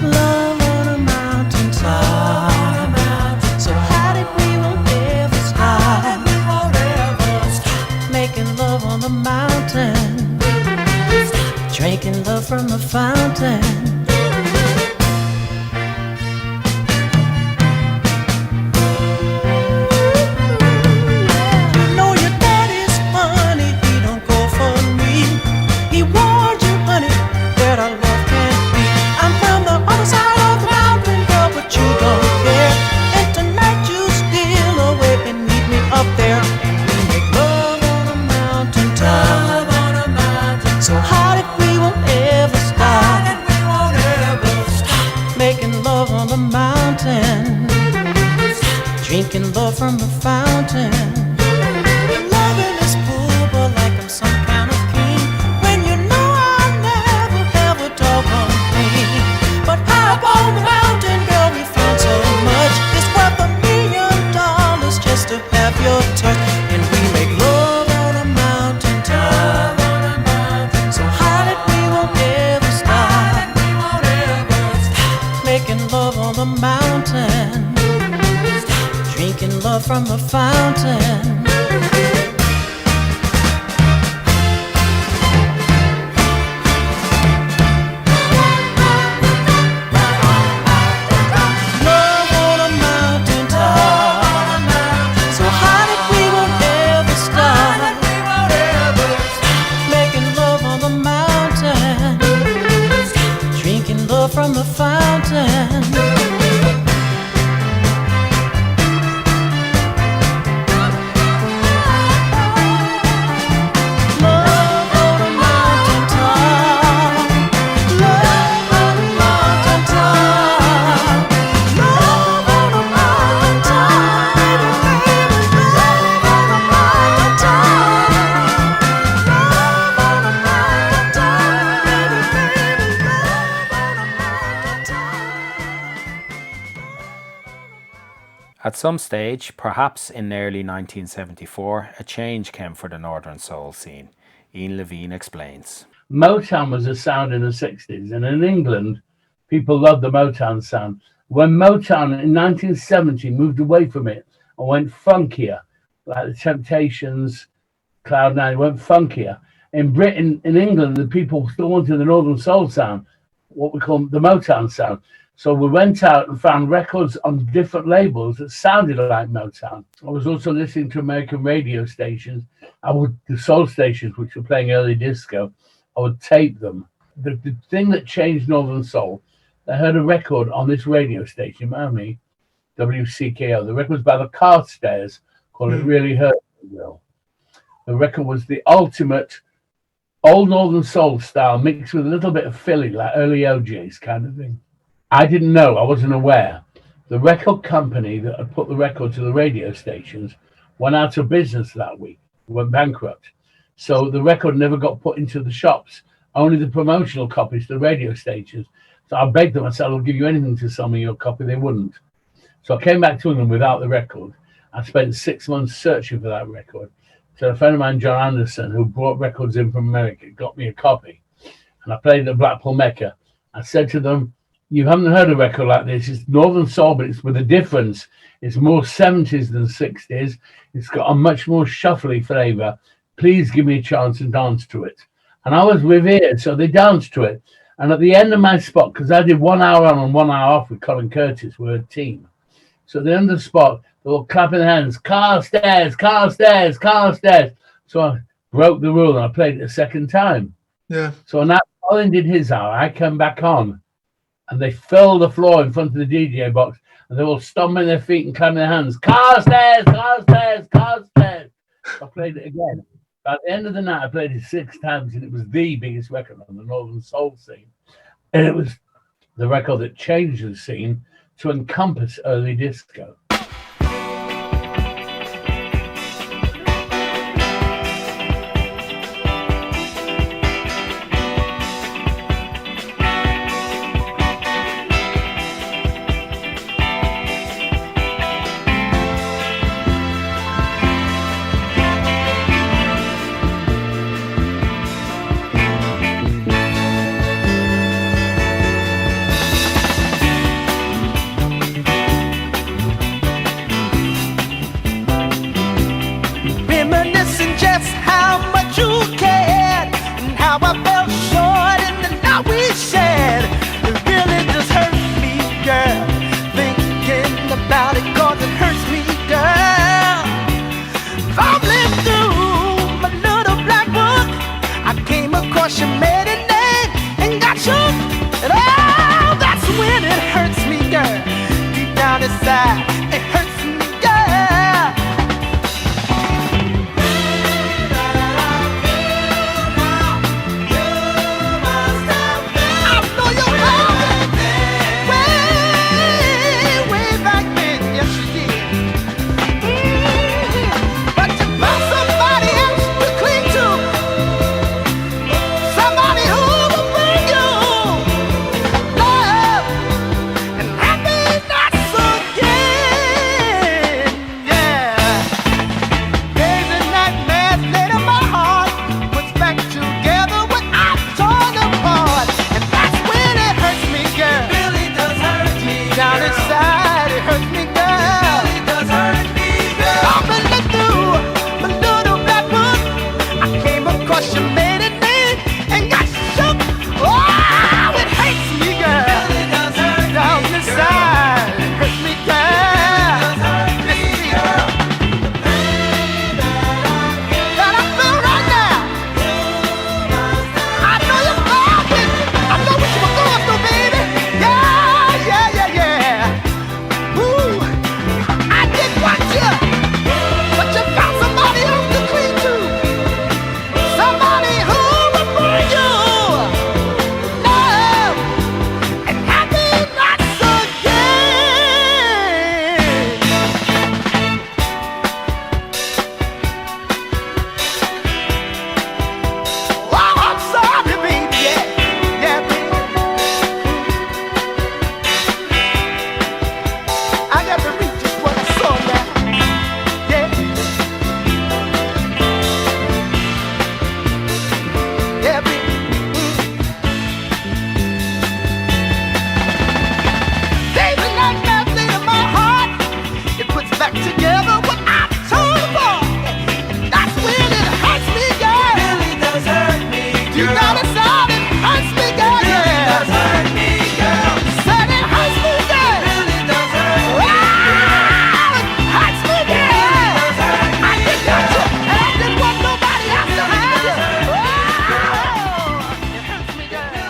Love on a mountain top. So high that we won't ever stop. Making love on the mountain. Drinking love from the fountain. You know your daddy's funny, he don't go for me. He warned you, honey, that our love can't be. I'm from the other side of the mountain, girl, but you don't care. And tonight you steal away and meet me up there. We make love on a mountain top. So high that we won't ever stop. Making love on the mountain. Drinking love from the fountain. Loving this pool, but like I'm some kind of from the fountain. Love on a mountain top. So high that we won't ever stop. Making love on the mountain. Drinking love from the fountain. At some stage, perhaps in early 1974, a change came for the Northern Soul scene. Ian Levine explains. Motown was a sound in the 60s, and in England, people loved the Motown sound. When Motown in 1970 moved away from it and went funkier, like the Temptations, Cloud 9 went funkier. In Britain, in England, the people still wanted the Northern Soul sound, what we call the Motown sound. So we went out and found records on different labels that sounded like Motown. I was also listening to American radio stations. The soul stations, which were playing early disco, I would tape them. The thing that changed Northern Soul, I heard a record on this radio station, Miami, WCKO. The record was by the Carstairs, called It Really Hurt Me Will. The record was the ultimate old Northern Soul style mixed with a little bit of Philly, like early OJs kind of thing. I didn't know, I wasn't aware. The record company that had put the record to the radio stations went out of business that week, went bankrupt. So the record never got put into the shops, only the promotional copies to the radio stations. So I begged them, I said, I'll give you anything to sell me your copy. They wouldn't. So I came back to England without the record. I spent 6 months searching for that record. So a friend of mine, John Anderson, who brought records in from America, got me a copy. And I played at Blackpool Mecca. I said to them, you haven't heard a record like this. It's Northern Soul, but it's with a difference. It's more 70s than 60s. It's got a much more shuffly flavour. Please give me a chance and dance to it. And I was revered, so they danced to it. And at the end of my spot, because I did 1 hour on and 1 hour off with Colin Curtis, we're a team. So at the end of the spot, they were clapping their hands, Carstairs, Carstairs, Carstairs. So I broke the rule and I played it a second time. Yeah. So now Colin did his hour. I came back on. And they filled the floor in front of the DJ box, and they were stomping their feet and clapping their hands. Carstairs, Carstairs, Carstairs. I played it again. At the end of the night, I played it 6 times, and it was the biggest record on the Northern Soul scene. And it was the record that changed the scene to encompass early disco. Somebody girl, it's all it hurts me, girl. Really does hurt me, girl. Said it hurts me, girl. Really does hurt me. Wow, it hurts me, girl. I didn't got you, and I didn't want nobody else to have you. Wow, it hurts me, girl.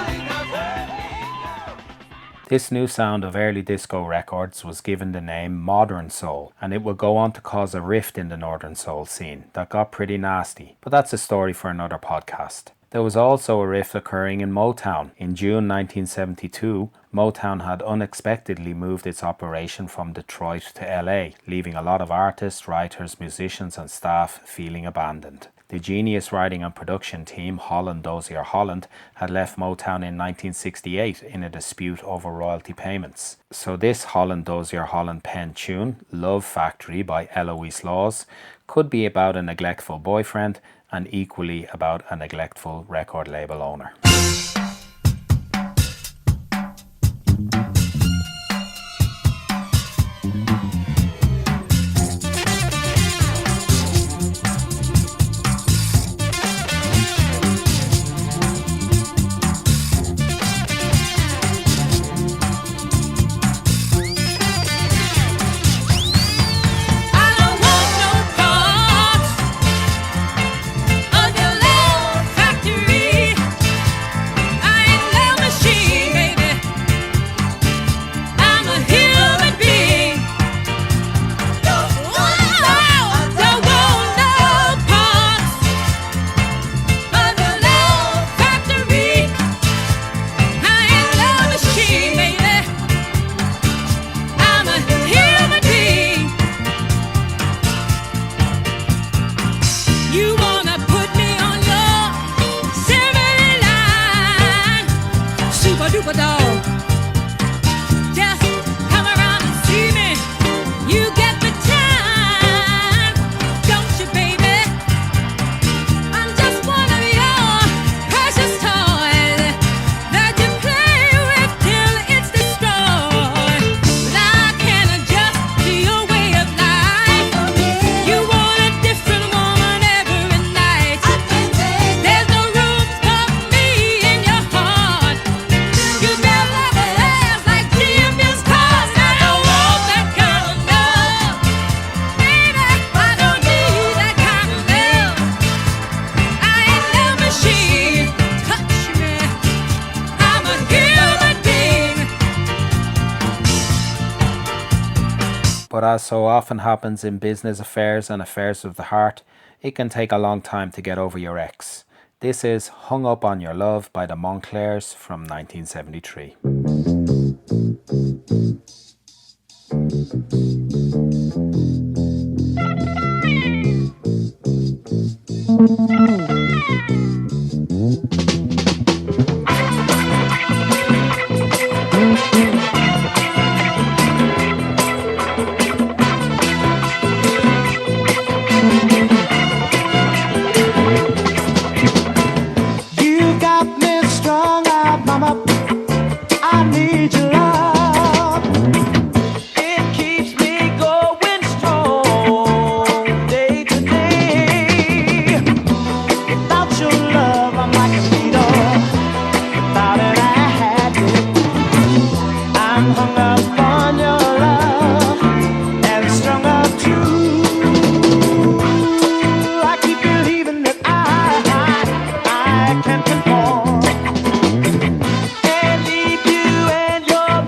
This new sound of early disco records was given the name Modern Soul, and it would go on to cause a rift in the Northern Soul scene that got pretty nasty, but that's a story for another podcast. There was also a rift occurring in Motown. In June 1972, Motown had unexpectedly moved its operation from Detroit to LA, leaving a lot of artists, writers, musicians and staff feeling abandoned. The genius writing and production team, Holland Dozier Holland, had left Motown in 1968 in a dispute over royalty payments. So this Holland Dozier Holland penned tune, Love Factory by Eloise Laws, could be about a neglectful boyfriend and equally about a neglectful record label owner. But as so often happens in business affairs and affairs of the heart, it can take a long time to get over your ex. This is Hung Up on Your Love by the Montclairs from 1973. Can't conform and leave you and your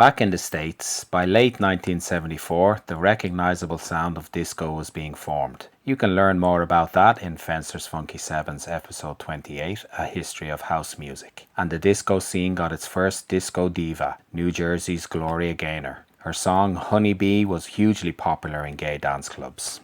Back in the States, by late 1974, the recognizable sound of disco was being formed. You can learn more about that in Fencer's FunkySeven's episode 28, A History of House Music. And the disco scene got its first disco diva, New Jersey's Gloria Gaynor. Her song Honeybee was hugely popular in gay dance clubs.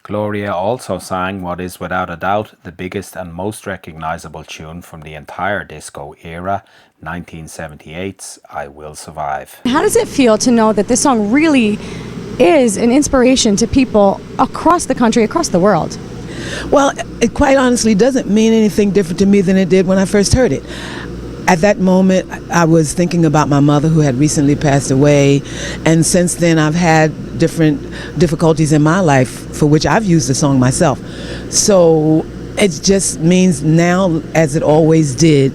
Gloria also sang what is without a doubt the biggest and most recognizable tune from the entire disco era, 1978's I Will Survive. How does it feel to know that this song really is an inspiration to people across the country, across the world? Well, it quite honestly doesn't mean anything different to me than it did when I first heard it. At that moment, I was thinking about my mother who had recently passed away, and since then I've had different difficulties in my life for which I've used the song myself. So it just means now, as it always did,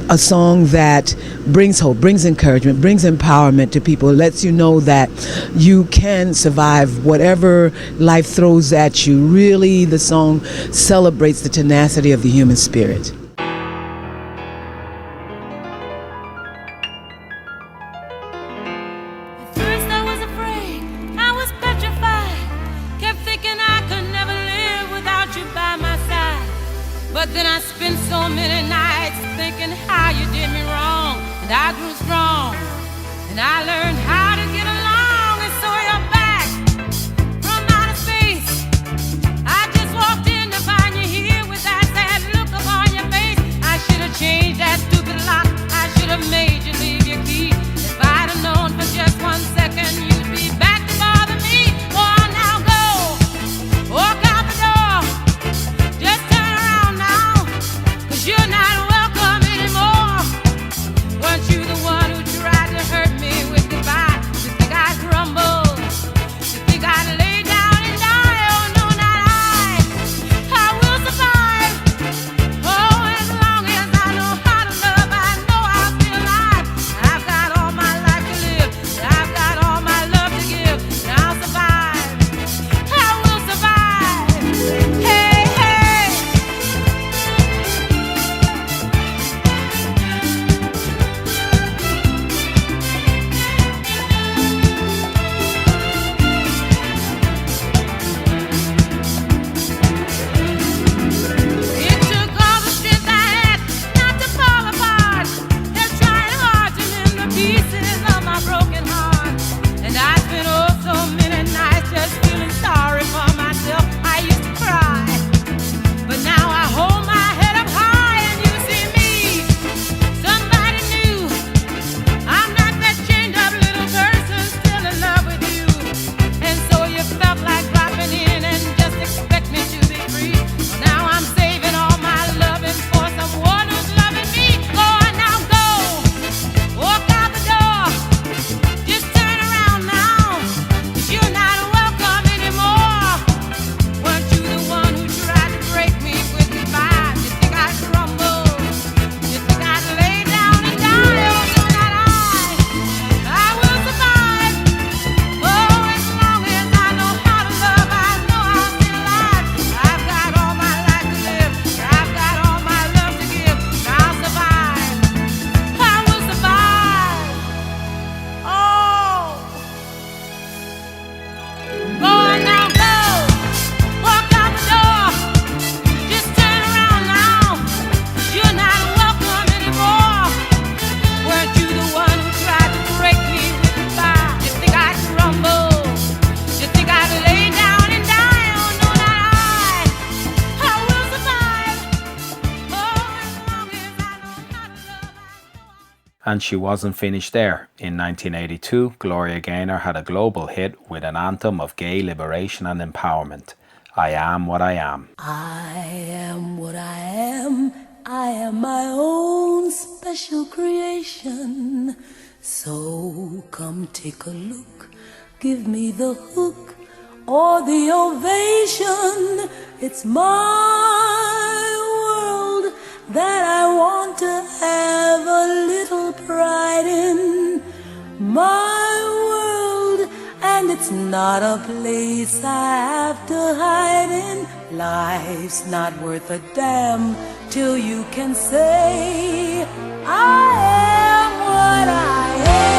a song that brings hope, brings encouragement, brings empowerment to people, lets you know that you can survive whatever life throws at you. Really, the song celebrates the tenacity of the human spirit. But then I spent so many nights thinking how you did me wrong, and I grew strong, and I learned how to get along, and so you're back from outer space. I just walked in to find you here with that sad look upon your face. I should have changed that stupid lock. I should have made you leave your key. If I'd have known for just 1 second you'd be back to bother me. Oh, now go, walk out the door. Just turn around now, 'cause you're not welcome anymore. Weren't you the one who tried to hurt me with goodbye? And she wasn't finished there. In 1982, Gloria Gaynor had a global hit with an anthem of gay liberation and empowerment, I Am What I Am. I am what I am. I am my own special creation. So come take a look. Give me the hook or the ovation. It's my world that I want to have a little pride in. My world, and it's not a place I have to hide in. Life's not worth a damn till you can say I am what I am.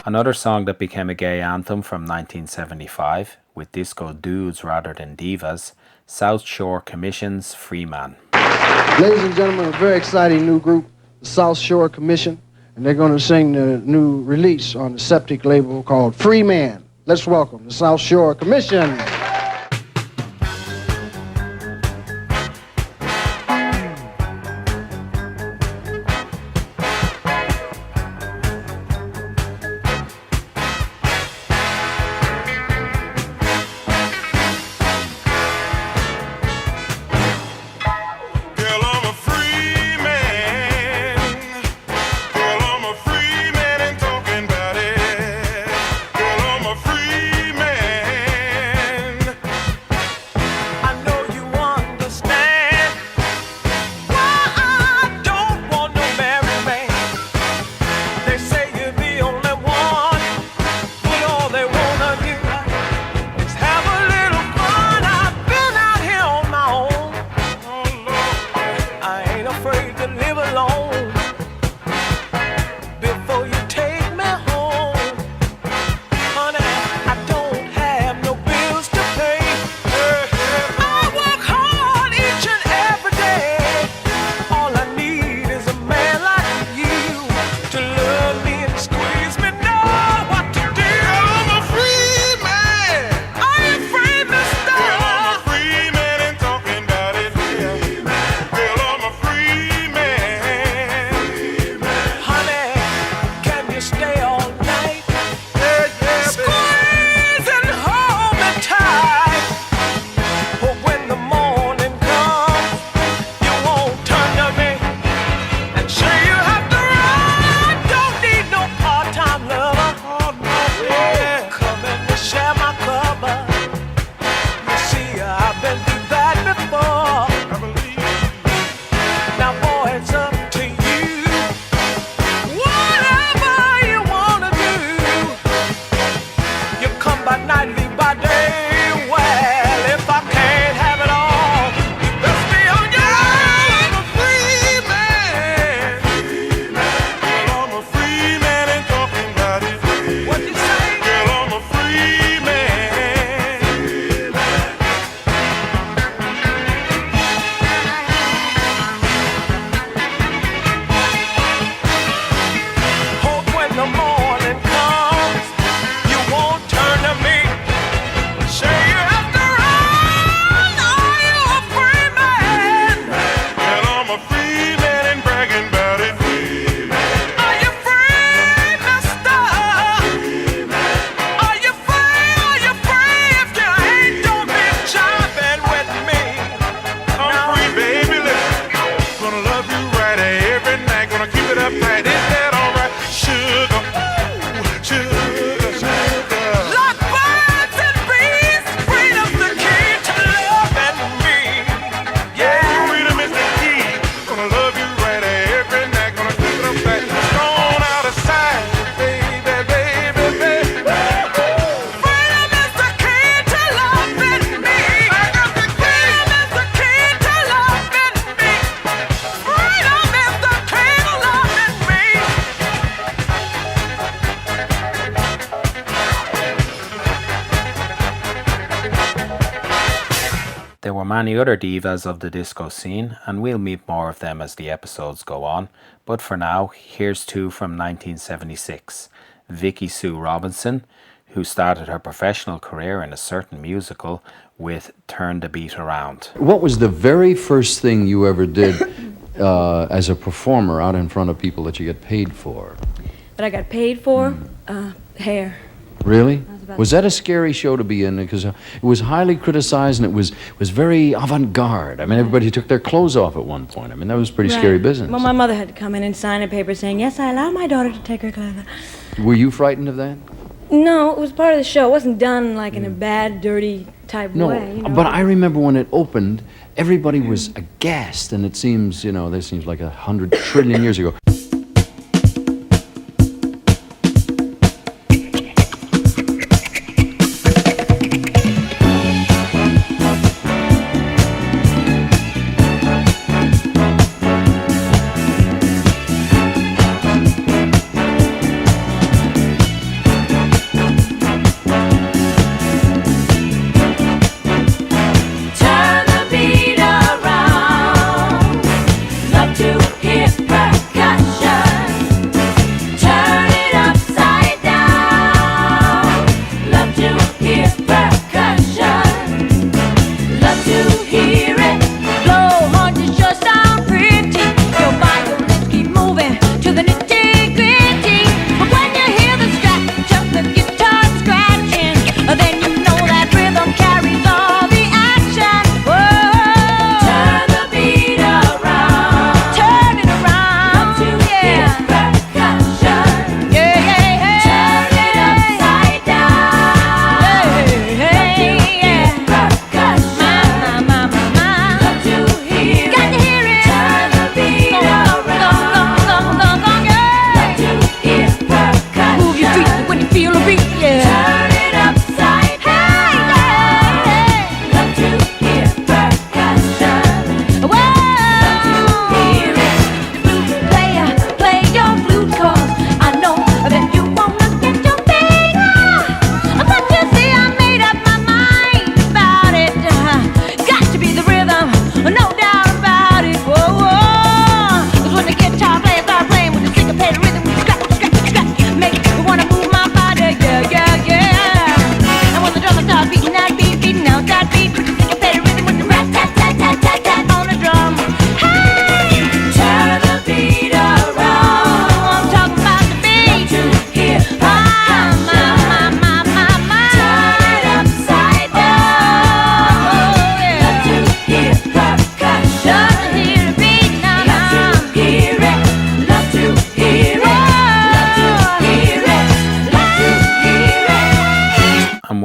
Another song that became a gay anthem from 1975, with disco dudes rather than divas, South Shore Commission's Free Man. Ladies and gentlemen, a very exciting new group, the South Shore Commission, and they're going to sing the new release on the Septic label called Free Man. Let's welcome the South Shore Commission. Free man. There were many other divas of the disco scene, and we'll meet more of them as the episodes go on, but for now, here's two from 1976. Vicky Sue Robinson, who started her professional career in a certain musical with Turn the Beat Around. What was the very first thing you ever did as a performer out in front of people that you get paid for? That I got paid for? Hair. Really? Was that a scary show to be in? Because it was highly criticized and it was very avant-garde. I mean, everybody took their clothes off at one point. I mean, that was pretty scary business. Well, my mother had to come in and sign a paper saying, yes, I allow my daughter to take her clothes off. Were you frightened of that? No, it was part of the show. It wasn't done like in a bad, dirty type way. You know? But I remember when it opened, everybody was aghast, and it seems, this seems like 100 trillion years ago. Turn the beat around. Love to hear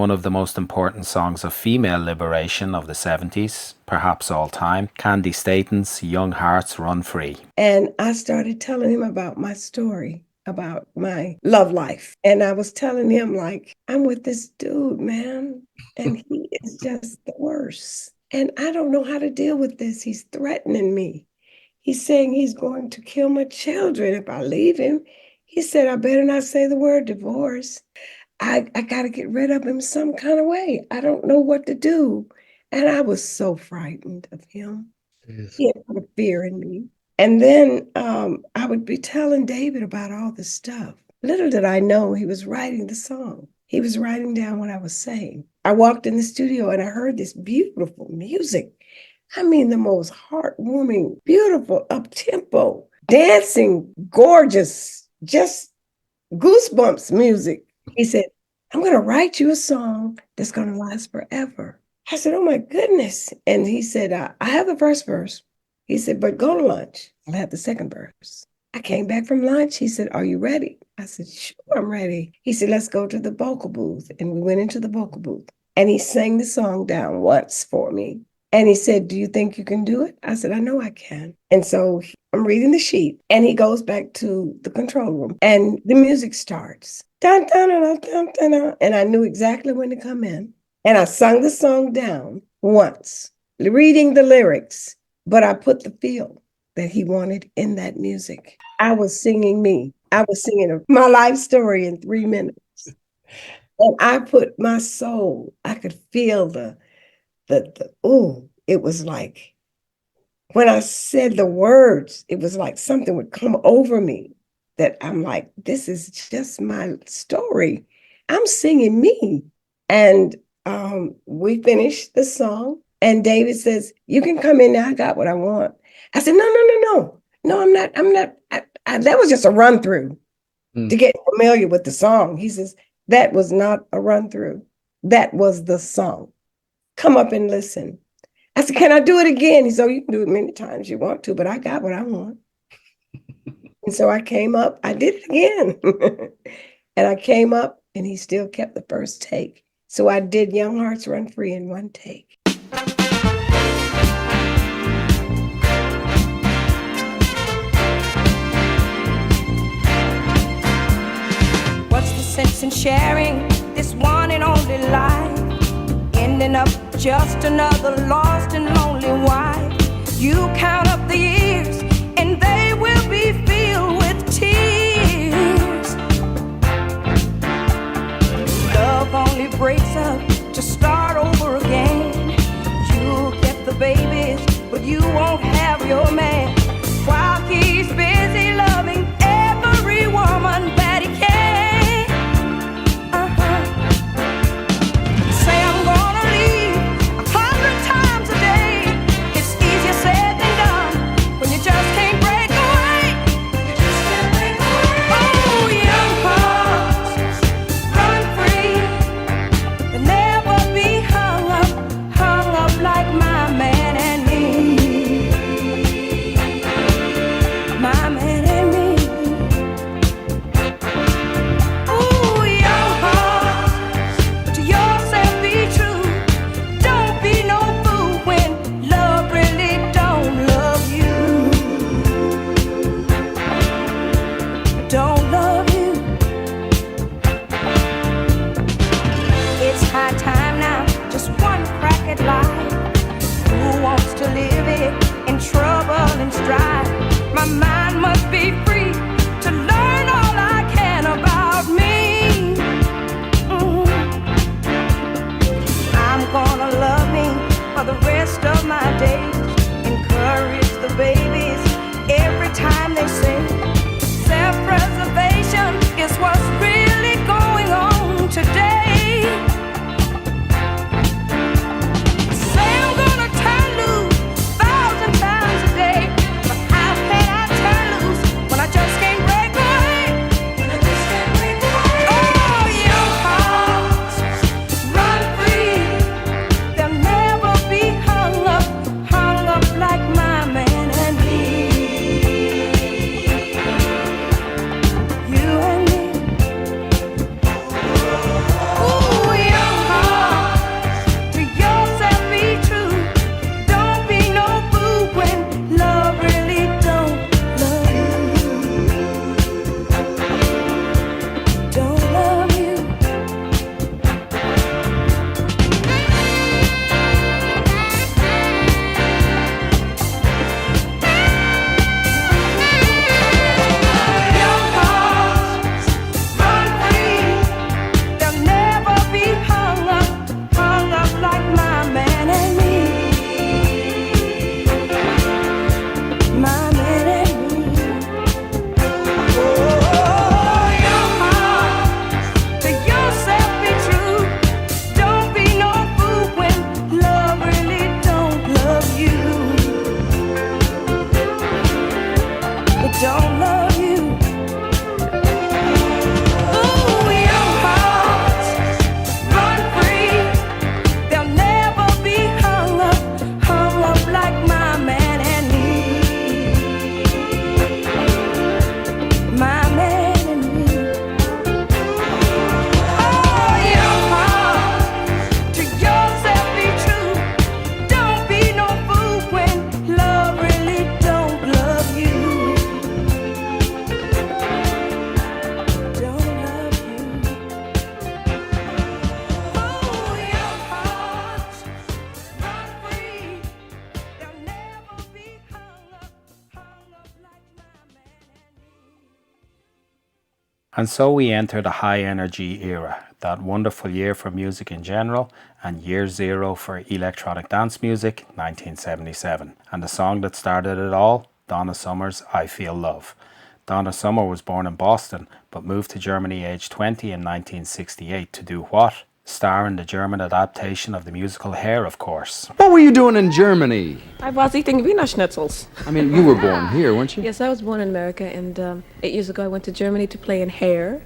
one of the most important songs of female liberation of the 70s, perhaps all time, Candy Staton's Young Hearts Run Free. And I started telling him about my story, about my love life. And I was telling him, like, I'm with this dude, man, and he is just the worst. And I don't know how to deal with this. He's threatening me. He's saying he's going to kill my children if I leave him. He said, I better not say the word divorce. I got to get rid of him some kind of way. I don't know what to do. And I was so frightened of him. Yes. He had put a fear in me. And then I would be telling David about all this stuff. Little did I know he was writing the song. He was writing down what I was saying. I walked in the studio and I heard this beautiful music. I mean, the most heartwarming, beautiful, up-tempo, dancing, gorgeous, just goosebumps music. He said, I'm going to write you a song that's going to last forever. I said, oh my goodness. And he said, I have the first verse. He said, but go to lunch. I'll have the second verse. I came back from lunch. He said, are you ready? I said, sure, I'm ready. He said, let's go to the vocal booth. And we went into the vocal booth. And he sang the song down once for me. And he said, do you think you can do it? I said, I know I can. And so I'm reading the sheet. And he goes back to the control room. And the music starts. Dun, dun, dun, dun, dun, dun, and I knew exactly when to come in. And I sung the song down once, reading the lyrics. But I put the feel that he wanted in that music. I was singing me. I was singing my life story in 3 minutes. And I put my soul, I could feel the it was like, when I said the words, it was like something would come over me that I'm like, this is just my story. I'm singing me. And we finished the song, and David says, you can come in now, I got what I want. I said, no, I'm not, that was just a run through to get familiar with the song. He says, that was not a run through. That was the song. Come up and listen. I said, can I do it again? He said, oh, you can do it many times you want to, but I got what I want. And so I came up, I did it again. And I came up, and he still kept the first take. So I did Young Hearts Run Free in one take. What's the sense in sharing this one and only life? Ending up just another lost and lonely wife. You count up the years and they will be filled with tears. Love only breaks up to start over again. You'll get the babies, but you won't have your man. While he's busy loving every woman that he can. Say I'm gonna leave 100 times a day. It's easier said than done when you just can't break away. Oh, young hearts, run free. They'll never be hung up like my man and me. And so we enter the Hi-NRG era, that wonderful year for music in general, and year zero for electronic dance music, 1977. And the song that started it all, Donna Summer's I Feel Love. Donna Summer was born in Boston, but moved to Germany aged 20 in 1968 to do what? Star in the German adaptation of the musical Hair, of course. What were you doing in Germany? I was eating Wiener Schnitzels. I mean, you were born here, weren't you? Yes, I was born in America, and 8 years ago I went to Germany to play in Hair,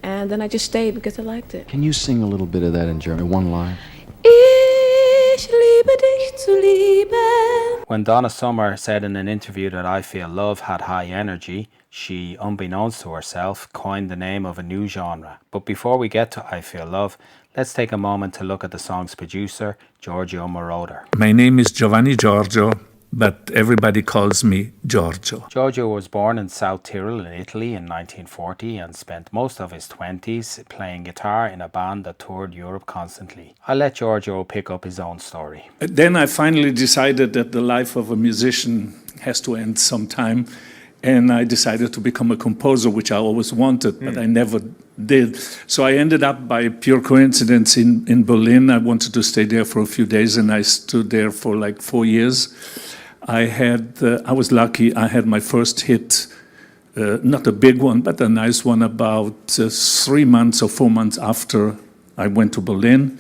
and then I just stayed because I liked it. Can you sing a little bit of that in German, one line? Ich liebe dich zu lieben. When Donna Summer said in an interview that I Feel Love had high energy, she, unbeknownst to herself, coined the name of a new genre. But before we get to I Feel Love, let's take a moment to look at the song's producer, Giorgio Moroder. My name is Giovanni Giorgio, but everybody calls me Giorgio. Giorgio was born in South Tyrol in Italy in 1940 and spent most of his 20s playing guitar in a band that toured Europe constantly. I'll let Giorgio pick up his own story. Then I finally decided that the life of a musician has to end sometime, and I decided to become a composer, which I always wanted, but I never did. So I ended up, by pure coincidence, in Berlin. I wanted to stay there for a few days, and I stood there for like 4 years. I was lucky. I had my first hit, not a big one, but a nice one, about 3 months or 4 months after I went to Berlin.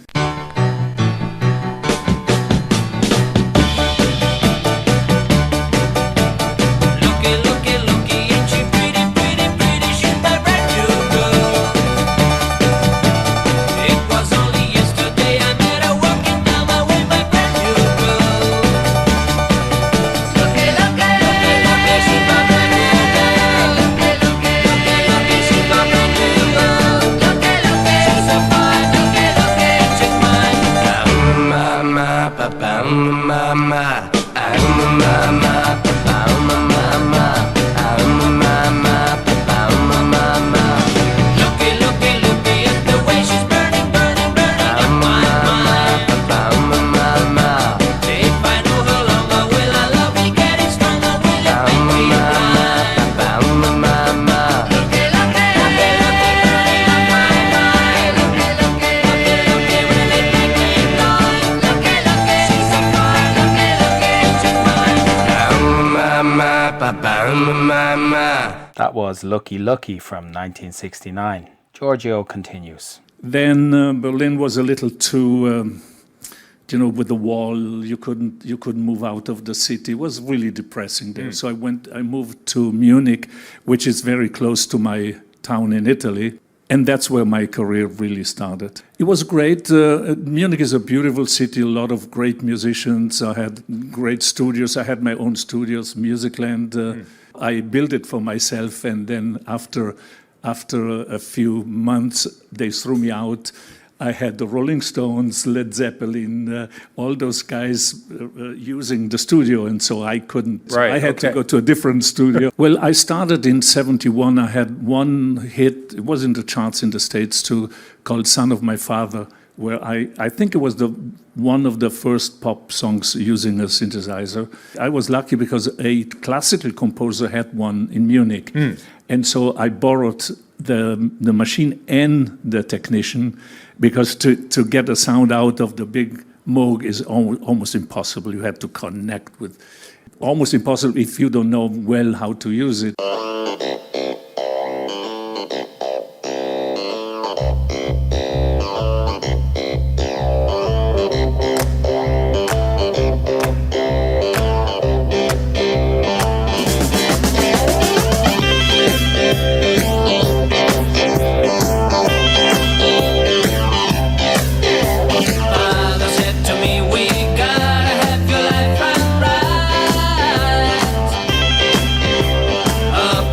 That was Lucky Lucky from 1969. Giorgio continues. Then Berlin was a little too, with the wall, you couldn't move out of the city. It was really depressing there. So I moved to Munich, which is very close to my town in Italy. And that's where my career really started. It was great. Munich is a beautiful city, a lot of great musicians. I had great studios. I had my own studios, Musicland. I built it for myself, and then after a few months, they threw me out. I had the Rolling Stones, Led Zeppelin, all those guys using the studio, and so I couldn't. Right, I had to go to a different studio. Well, I started in '71. I had one hit. It was in the charts in the States too, called "Son of My Father," where I think it was one of the first pop songs using a synthesizer. I was lucky because a classical composer had one in Munich, and so I borrowed the machine and the technician, because to get a sound out of the big Moog is almost impossible. You have to connect with, almost impossible if you don't know well how to use it. Up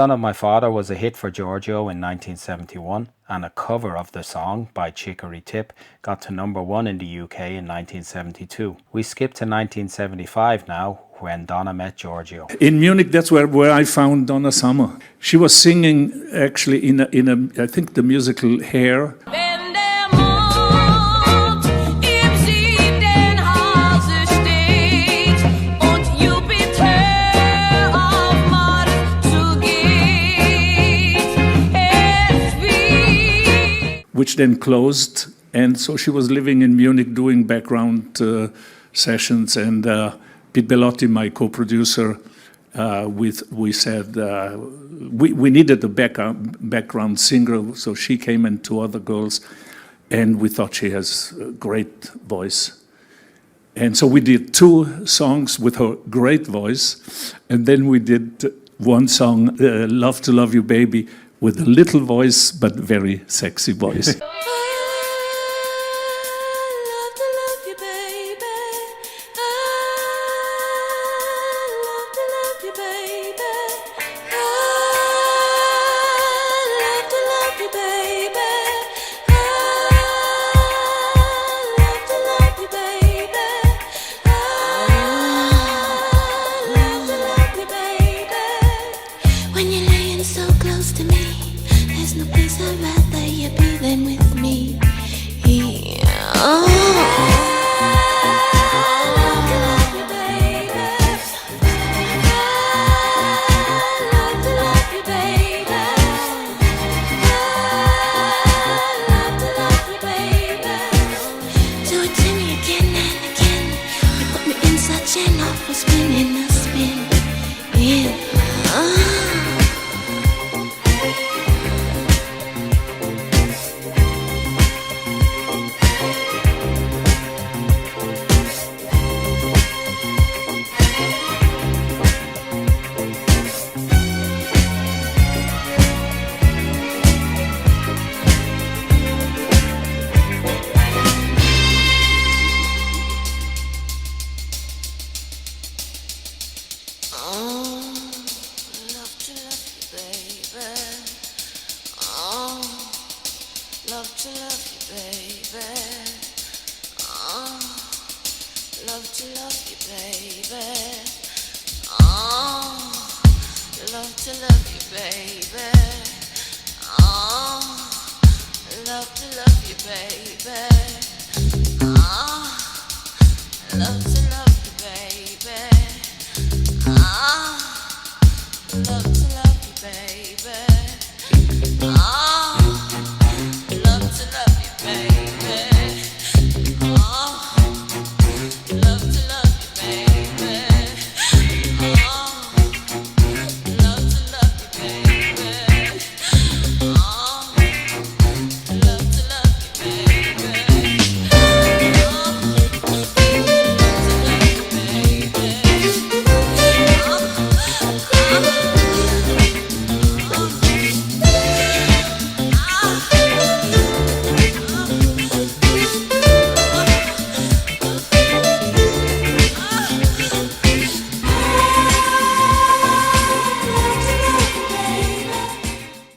Son of My Father was a hit for Giorgio in 1971, and a cover of the song by Chicory Tip got to #1 in the UK in 1972. We skip to 1975 now, when Donna met Giorgio. In Munich, that's where I found Donna Summer. She was singing actually in a I think the musical Hair. Which then closed, and so she was living in Munich doing background sessions, and Pete Bellotti, my co-producer, we said we needed a background singer, so she came and 2 other girls, and we thought she has a great voice. And so we did 2 songs with her great voice, and then we did 1 song, Love to Love You Baby, with a little voice, but very sexy voice.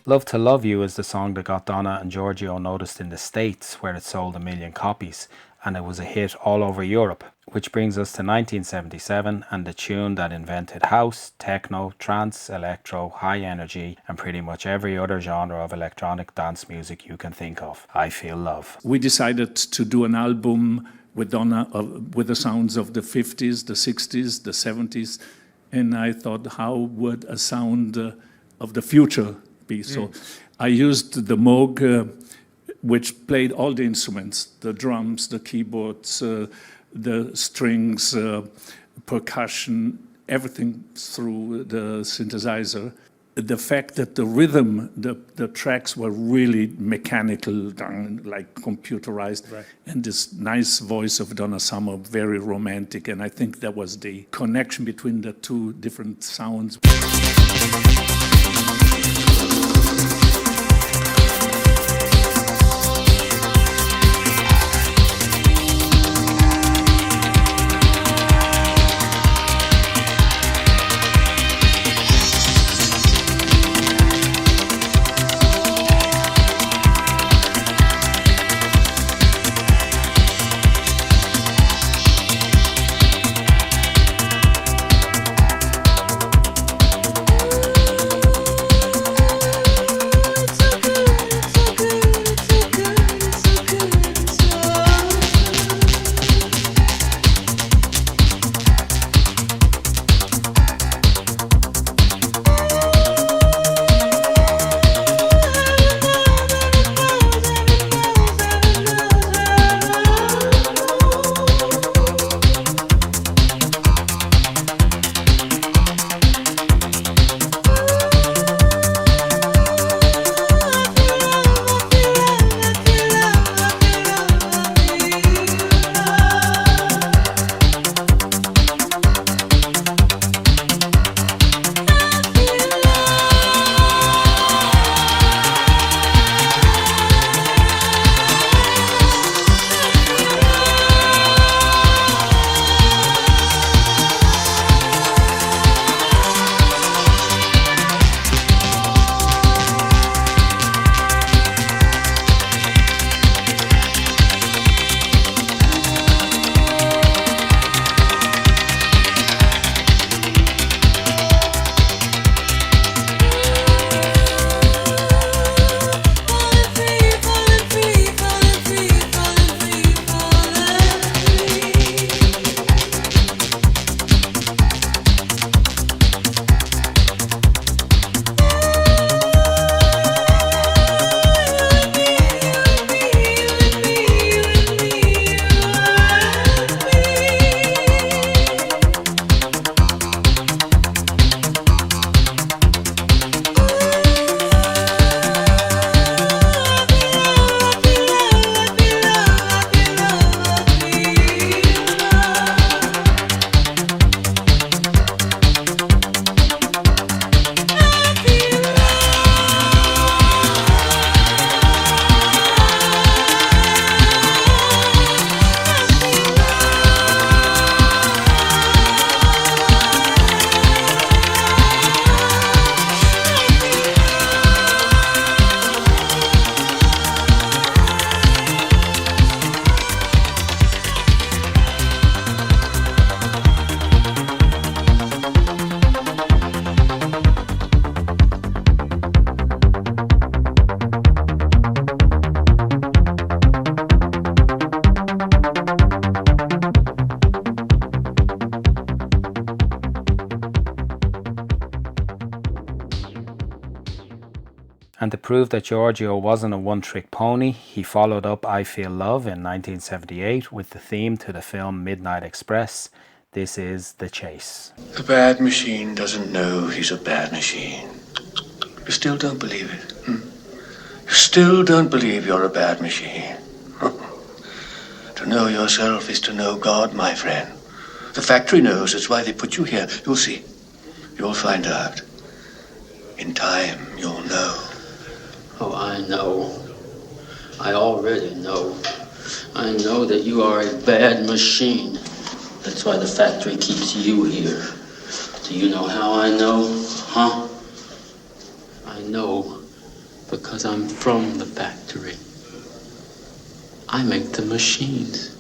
Love to Love You is the song that got Donna and Giorgio noticed in the States, where it sold 1 million copies, and it was a hit all over Europe. Which brings us to 1977 and the tune that invented house, techno, trance, electro, Hi-NRG, and pretty much every other genre of electronic dance music you can think of. I Feel Love. We decided to do an album with Donna with the sounds of the 50s, the 60s, the 70s, and I thought, how would a sound of the future be? So I used the Moog, which played all the instruments, the drums, the keyboards, the strings, percussion, everything through the synthesizer. The fact that the rhythm, the tracks were really mechanical, like computerized, right. And this nice voice of Donna Summer, very romantic, and I think that was the connection between the 2 different sounds. And to prove that Giorgio wasn't a one-trick pony, he followed up I Feel Love in 1978 with the theme to the film Midnight Express. This is The Chase. The bad machine doesn't know he's a bad machine. You still don't believe it? You still don't believe you're a bad machine? To know yourself is to know God, my friend. The factory knows. It's why they put you here. You'll see. You'll find out. In time, you'll know. Oh, I know. I already know. I know that you are a bad machine. That's why the factory keeps you here. Do you know how I know, huh? I know because I'm from the factory. I make the machines.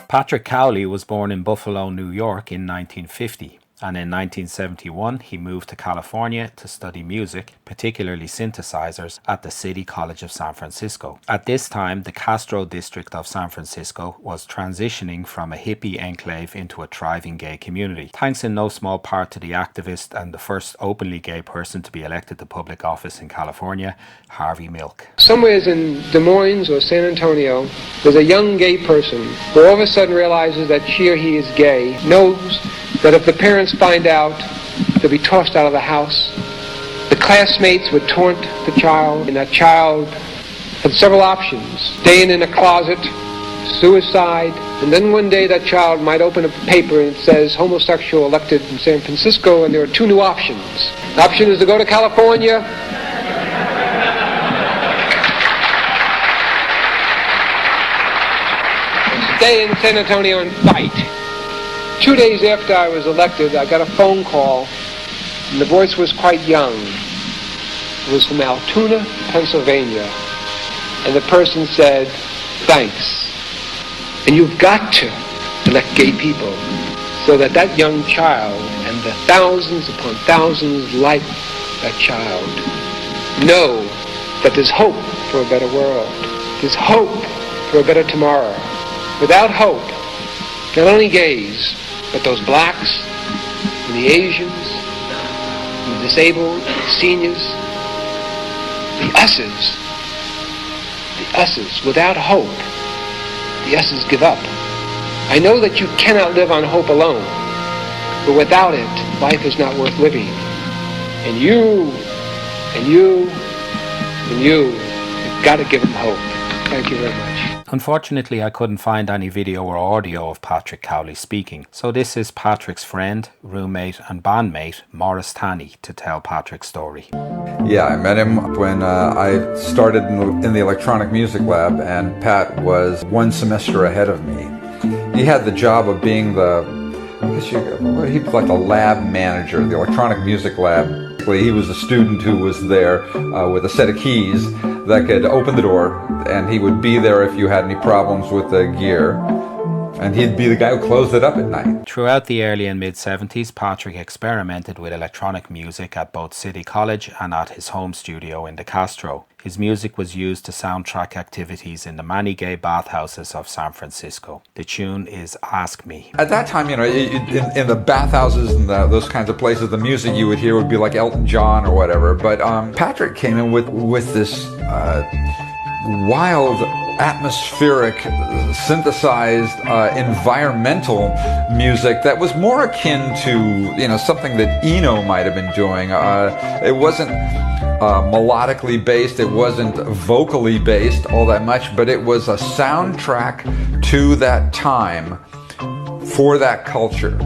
Patrick Cowley was born in Buffalo, New York in 1950, and in 1971 he moved to California to study music, particularly synthesizers, at the City College of San Francisco. At this time, the Castro district of San Francisco was transitioning from a hippie enclave into a thriving gay community, thanks in no small part to the activist and the first openly gay person to be elected to public office in California, Harvey Milk. Somewhere in Des Moines or San Antonio, there's a young gay person who all of a sudden realizes that she or he is gay, knows that if the parents find out, they'll be tossed out of the house. The classmates would taunt the child, and that child had several options: staying in a closet, suicide, and then one day that child might open a paper and it says homosexual elected in San Francisco, and there are two new options. The option is to go to California, stay in San Antonio and fight. 2 days after I was elected, I got a phone call, and the voice was quite young. It was from Altoona, Pennsylvania, and the person said, "Thanks. And you've got to elect gay people so that that young child and the thousands upon thousands like that child know that there's hope for a better world. There's hope for a better tomorrow. Without hope, not only gays, but those blacks and the Asians and the disabled, the seniors, the us's, without hope, the us's give up. I know that you cannot live on hope alone, but without it, life is not worth living. And you've got to give them hope. Thank you very much. Unfortunately, I couldn't find any video or audio of Patrick Cowley speaking, so this is Patrick's friend, roommate and bandmate, Maurice Tanney, to tell Patrick's story. Yeah, I met him when I started in the electronic music lab, and Pat was one semester ahead of me. He had the job of being he was like the lab manager, the electronic music lab. He was a student who was there with a set of keys that could open the door, and he would be there if you had any problems with the gear, and he'd be the guy who closed it up at night. Throughout the early and mid-70s, Patrick experimented with electronic music at both City College and at his home studio in the Castro. His music was used to soundtrack activities in the many gay bathhouses of San Francisco. The tune is Ask Me. At that time, you know, in the bathhouses and those kinds of places, the music you would hear would be like Elton John or whatever. But Patrick came in with this wild, atmospheric, synthesized, environmental music that was more akin to, you know, something that Eno might have been doing. It wasn't melodically based, it wasn't vocally based all that much, but it was a soundtrack to that time for that culture.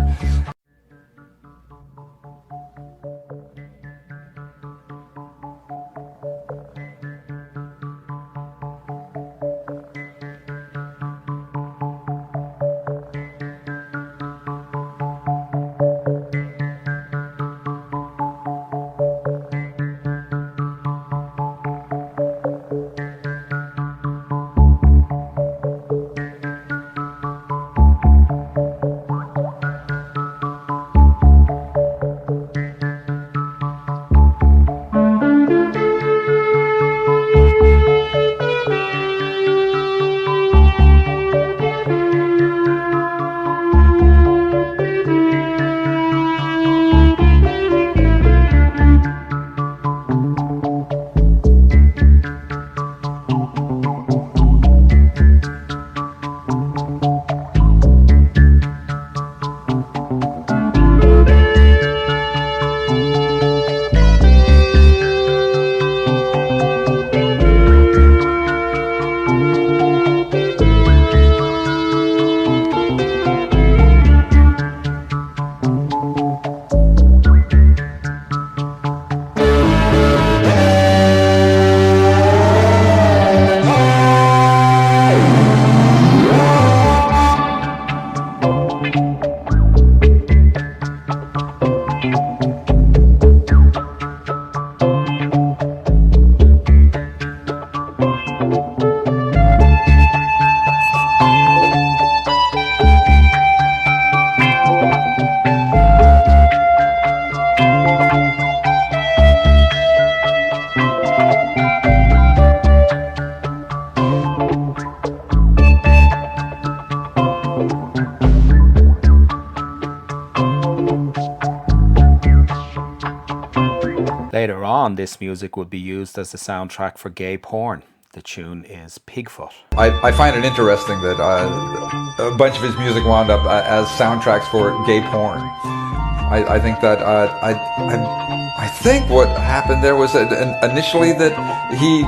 Later on, this music would be used as the soundtrack for gay porn. The tune is Pigfoot. I find it interesting that a bunch of his music wound up as soundtracks for gay porn. I think that I think what happened there was initially that he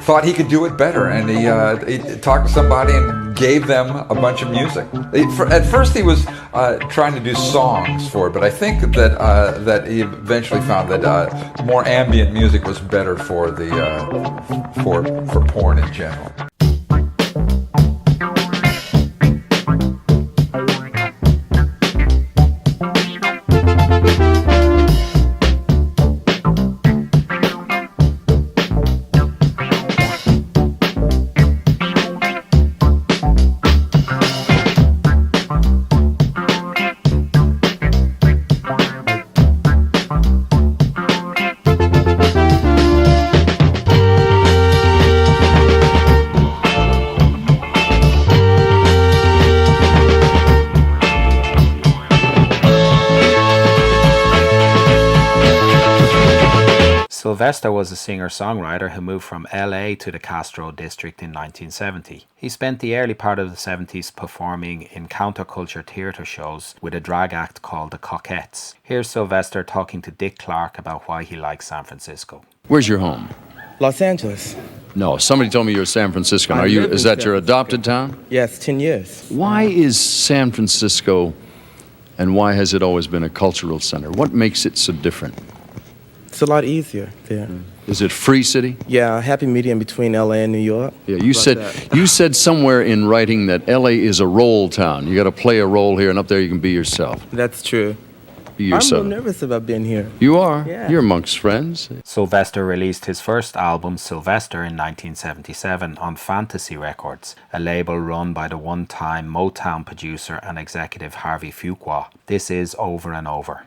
thought he could do it better, and he talked to somebody and gave them a bunch of music. At first he was trying to do songs for it, but I think that he eventually found that more ambient music was better for the for porn in general. Sylvester was a singer-songwriter who moved from LA to the Castro district in 1970. He spent the early part of the 70s performing in counterculture theatre shows with a drag act called the Coquettes. Here's Sylvester talking to Dick Clark about why he likes San Francisco. Where's your home? Los Angeles. No, somebody told me you're San Franciscan. I Are you? live Is in that San your adopted town? Yes, 10 years. Why is San Francisco, and why has it always been a cultural center? What makes it so different? It's a lot easier there. Is it free city? Yeah, happy medium between LA and New York. Yeah, you said somewhere in writing that LA is a role town. You got to play a role here, and up there you can be yourself. That's true. Be I'm a yourself. little nervous about being here. You are. Yeah. You're amongst friends. Sylvester released his first album, Sylvester, in 1977 on Fantasy Records, a label run by the one-time Motown producer and executive Harvey Fuqua. This is Over and Over.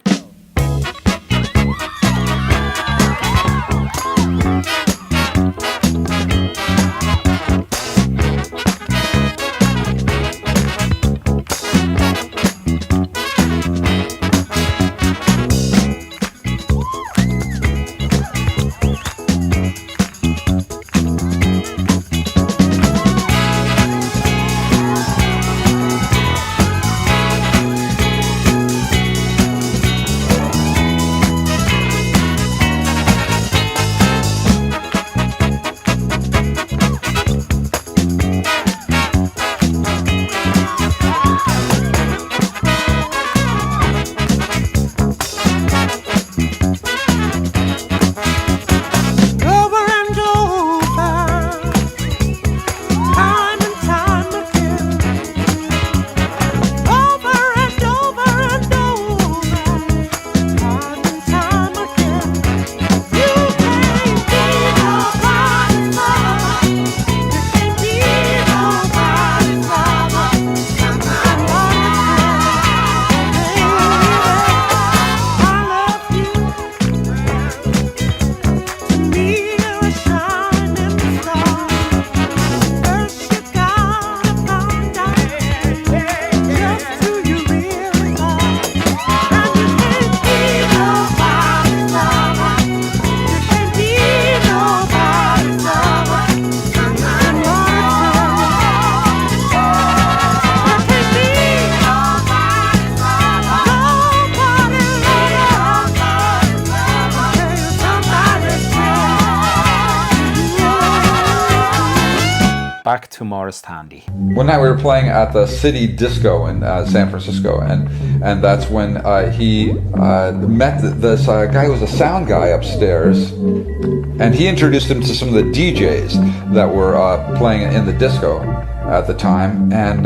Back to Morris Tandy. One night we were playing at the City Disco in San Francisco, and that's when he met this guy who was a sound guy upstairs, and he introduced him to some of the DJs that were playing in the disco at the time, and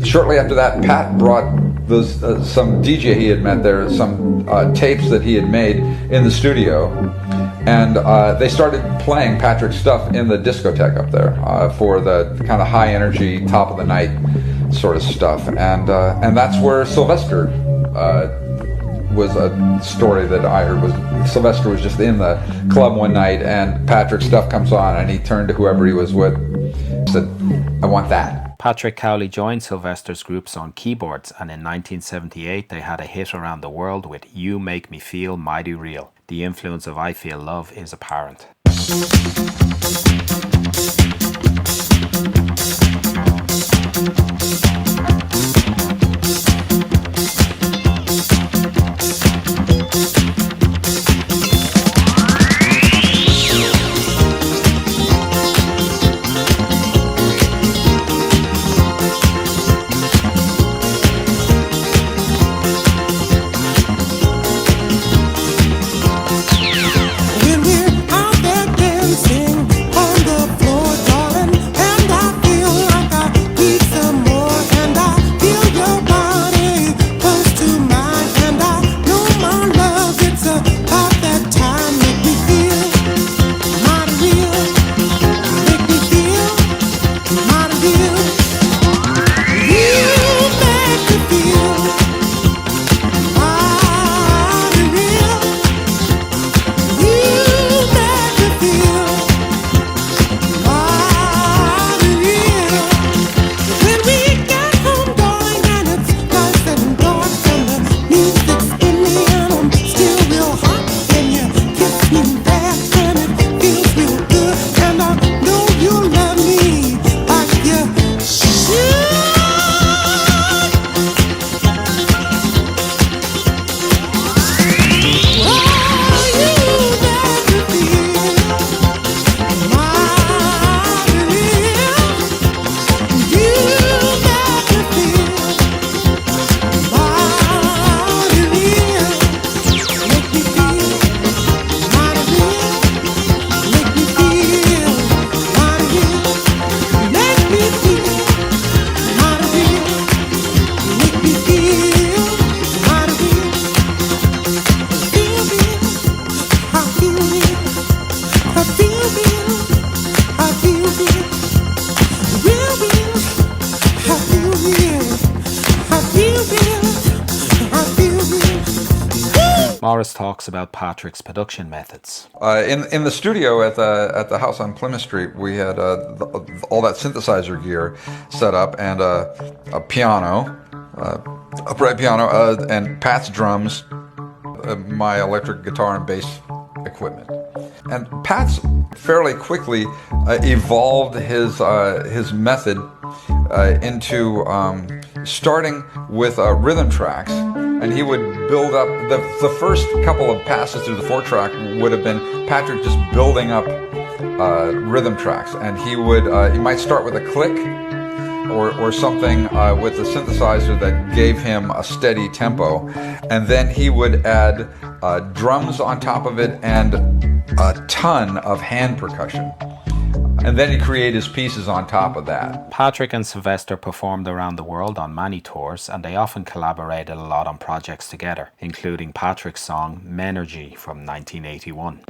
shortly after that, Pat brought those some DJ he had met there, some tapes that he had made in the studio. And they started playing Patrick's stuff in the discotheque up there for the kind of high energy, top of the night sort of stuff. And that's where Sylvester was a story that I heard. Was Sylvester was just in the club one night and Patrick's stuff comes on and he turned to whoever he was with and said, "I want that." Patrick Cowley joined Sylvester's groups on keyboards, and in 1978 they had a hit around the world with You Make Me Feel Mighty Real. The influence of I Feel Love is apparent. When we're out there dancing. Morris talks about Patrick's production methods. In the studio at the house on Plymouth Street, we had all that synthesizer gear set up and a piano, upright piano, and Pat's drums, my electric guitar and bass equipment. And Pat's fairly quickly evolved his method into starting with rhythm tracks, and he would build up the first couple of passes through the 4-track would have been Patrick just building up rhythm tracks, and he might start with a click or something with the synthesizer that gave him a steady tempo, and then he would add drums on top of it and a ton of hand percussion. And then he created his pieces on top of that. Patrick and Sylvester performed around the world on many tours, and they often collaborated a lot on projects together, including Patrick's song Hi-NRG from 1981.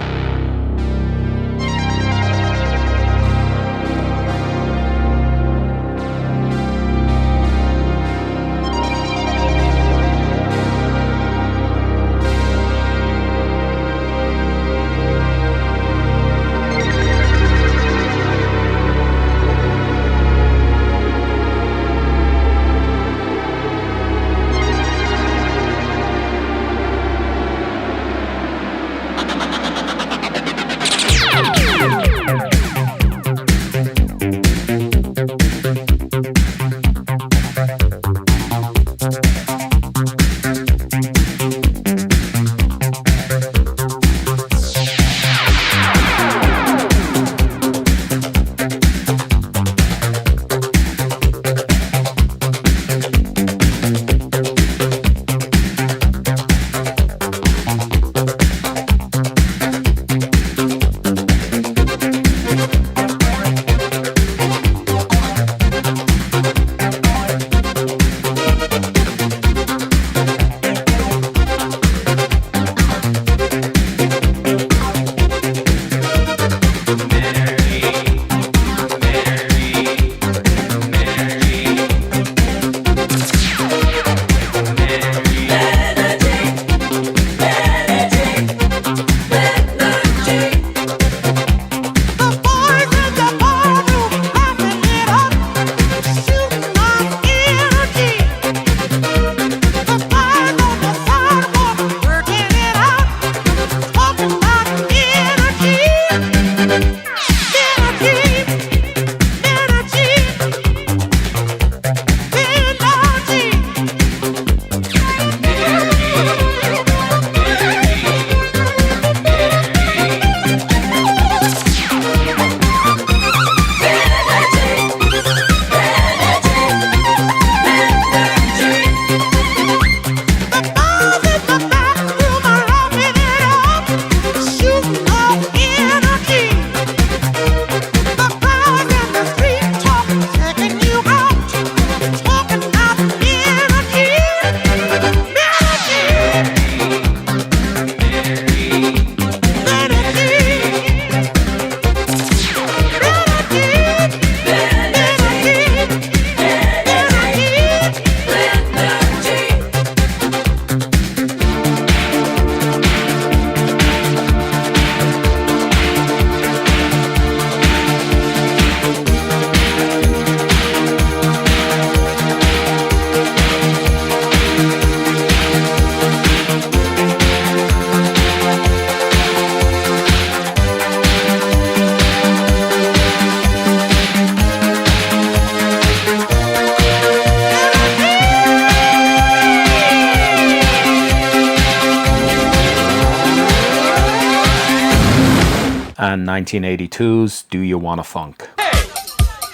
and 1982's Do You Wanna Funk. Hey,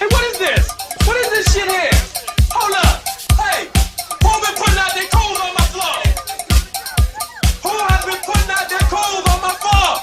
what is this? What is this shit here? Hold up. Hey, who been putting out their clothes on my floor? Who has been putting out their clothes on my floor?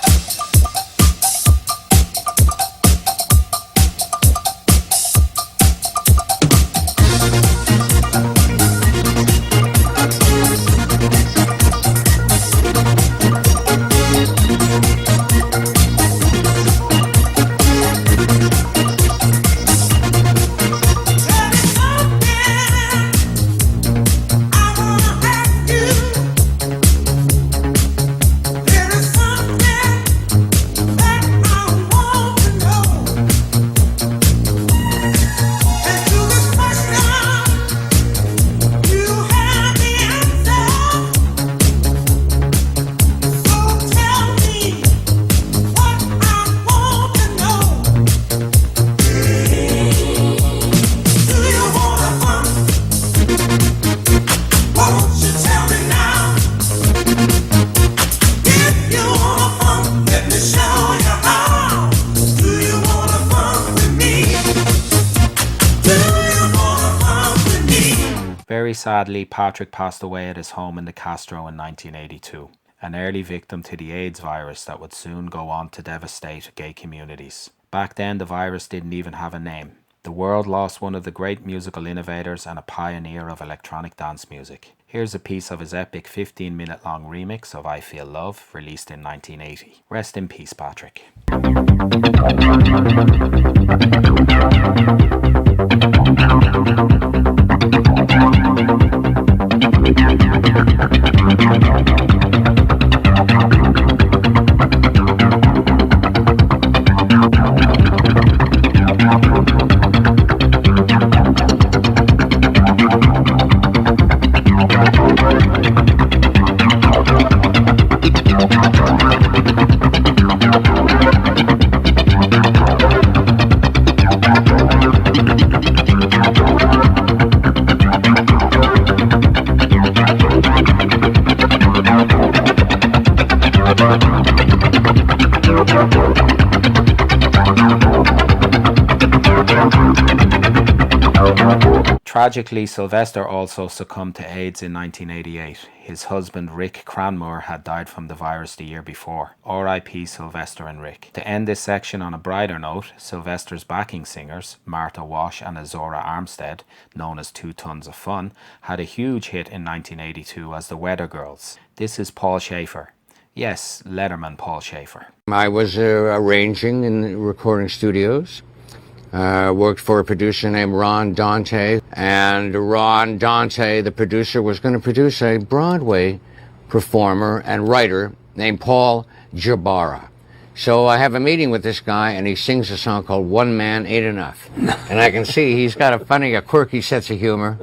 show you how. Do you wanna funk with me? Do you wanna funk with me? Very sadly, Patrick passed away at his home in the Castro in 1982, an early victim to the AIDS virus that would soon go on to devastate gay communities. Back then, the virus didn't even have a name. The world lost one of the great musical innovators and a pioneer of electronic dance music. Here's a piece of his epic 15-minute long remix of I Feel Love, released in 1980. Rest in peace, Patrick. Tragically, Sylvester also succumbed to AIDS in 1988. His husband, Rick Cranmore, had died from the virus the year before. R.I.P. Sylvester and Rick. To end this section on a brighter note, Sylvester's backing singers, Martha Wash and Azora Armstead, known as 2 Tons of Fun, had a huge hit in 1982 as the Weather Girls. This is Paul Schaefer. Yes, Letterman Paul Schaefer. I was arranging in recording studios. Worked for a producer named Ron Dante, and Ron Dante, the producer, was going to produce a Broadway performer and writer named Paul Jabara. So I have a meeting with this guy, and he sings a song called One Man Ain't Enough. And I can see he's got a quirky sense of humor,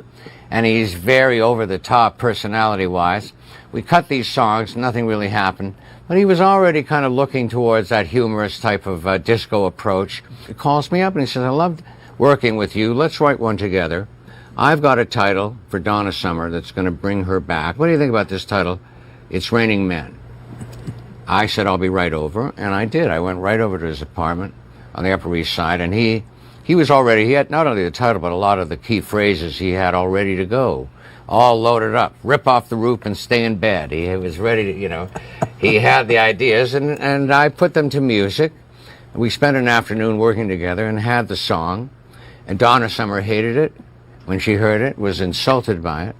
and he's very over-the-top personality-wise. We cut these songs, nothing really happened. But he was already kind of looking towards that humorous type of disco approach. He calls me up and he says, I loved working with you. Let's write one together. I've got a title for Donna Summer that's going to bring her back. What do you think about this title? It's Raining Men. I said, I'll be right over. And I did. I went right over to his apartment on the Upper East Side. And he had not only the title, but a lot of the key phrases he had all ready to go. All loaded up. Rip off the roof and stay in bed. He was ready to, he had the ideas, and I put them to music. We spent an afternoon working together and had the song. And Donna Summer hated it when she heard it, was insulted by it,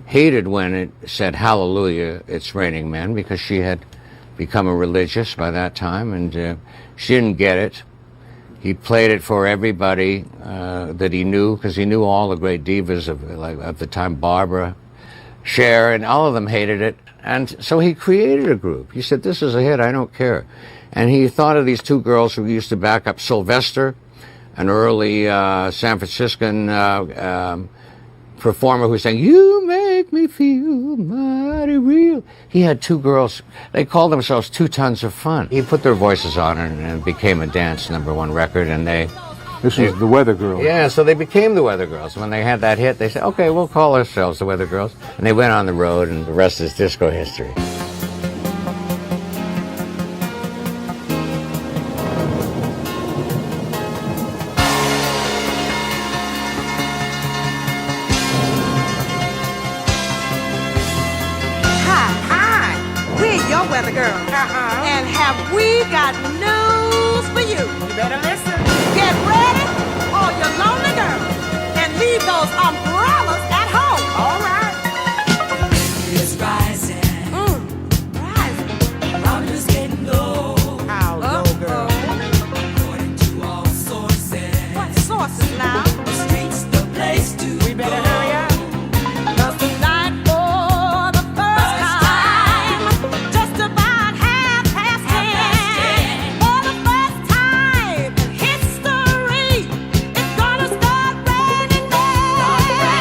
hated when it said, hallelujah, it's raining men, because she had become a religious by that time, and she didn't get it. He played it for everybody that he knew, because he knew all the great divas of the time, Barbara, Cher, and all of them hated it. And so he created a group. He said, this is a hit, I don't care. And he thought of these 2 girls who used to back up Sylvester, an early San Franciscan performer who sang, you make me feel mighty real. He had 2 girls, they called themselves 2 Tons of Fun. He put their voices on it, and it became a dance #1 record, and This is the Weather Girls. Yeah, so they became the Weather Girls. When they had that hit, they said, okay, we'll call ourselves the Weather Girls. And they went on the road, and the rest is disco history. Hi, we're your Weather Girls. And have we got news for you? You better listen. Get ready, all you lonely girls, and leave those umbrellas at home. All right. It's rising. Rising. I'm just getting low. How low, girl? According to all sources. What sources now? The street's the place to We better hurry up. 'Cause tonight for the first time, just about 10:30, for the first time in history, it's gonna start raining men.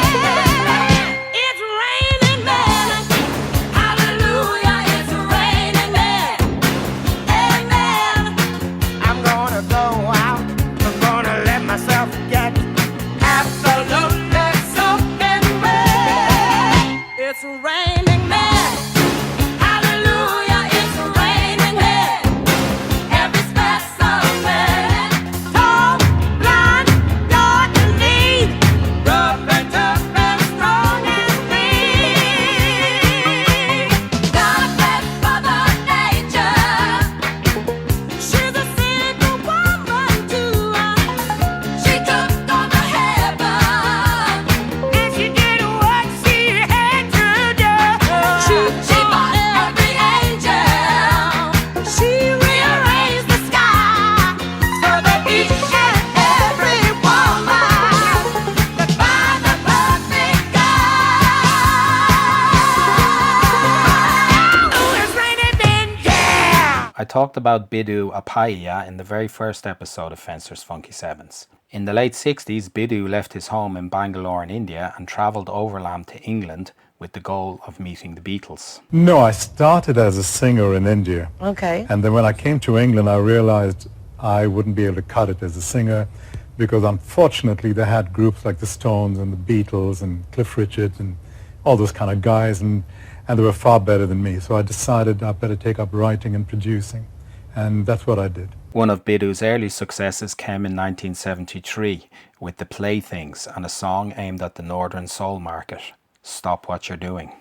talked about Biddu Apaya in the very first episode of Fencers Funky Sevens. In the late 60s, Biddu left his home in Bangalore in India and travelled overland to England with the goal of meeting the Beatles. No, I started as a singer in India. Okay. And then when I came to England, I realized I wouldn't be able to cut it as a singer because unfortunately they had groups like the Stones and the Beatles and Cliff Richard and all those kind of guys, and they were far better than me. So I decided I better take up writing and producing, and that's what I did. One of Biddu's early successes came in 1973 with The Playthings and a song aimed at the Northern Soul market, Stop What You're Doing.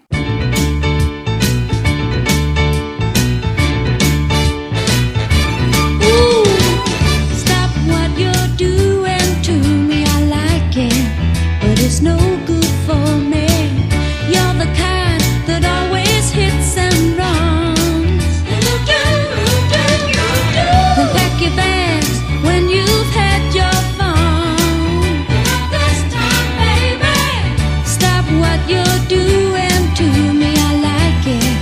Stop what you're doing to me, I like it, but it's no good for me. You're the kind that always hits and runs. Then pack your bags when you've had your fun. This time, baby, stop what you're doing to me, I like it.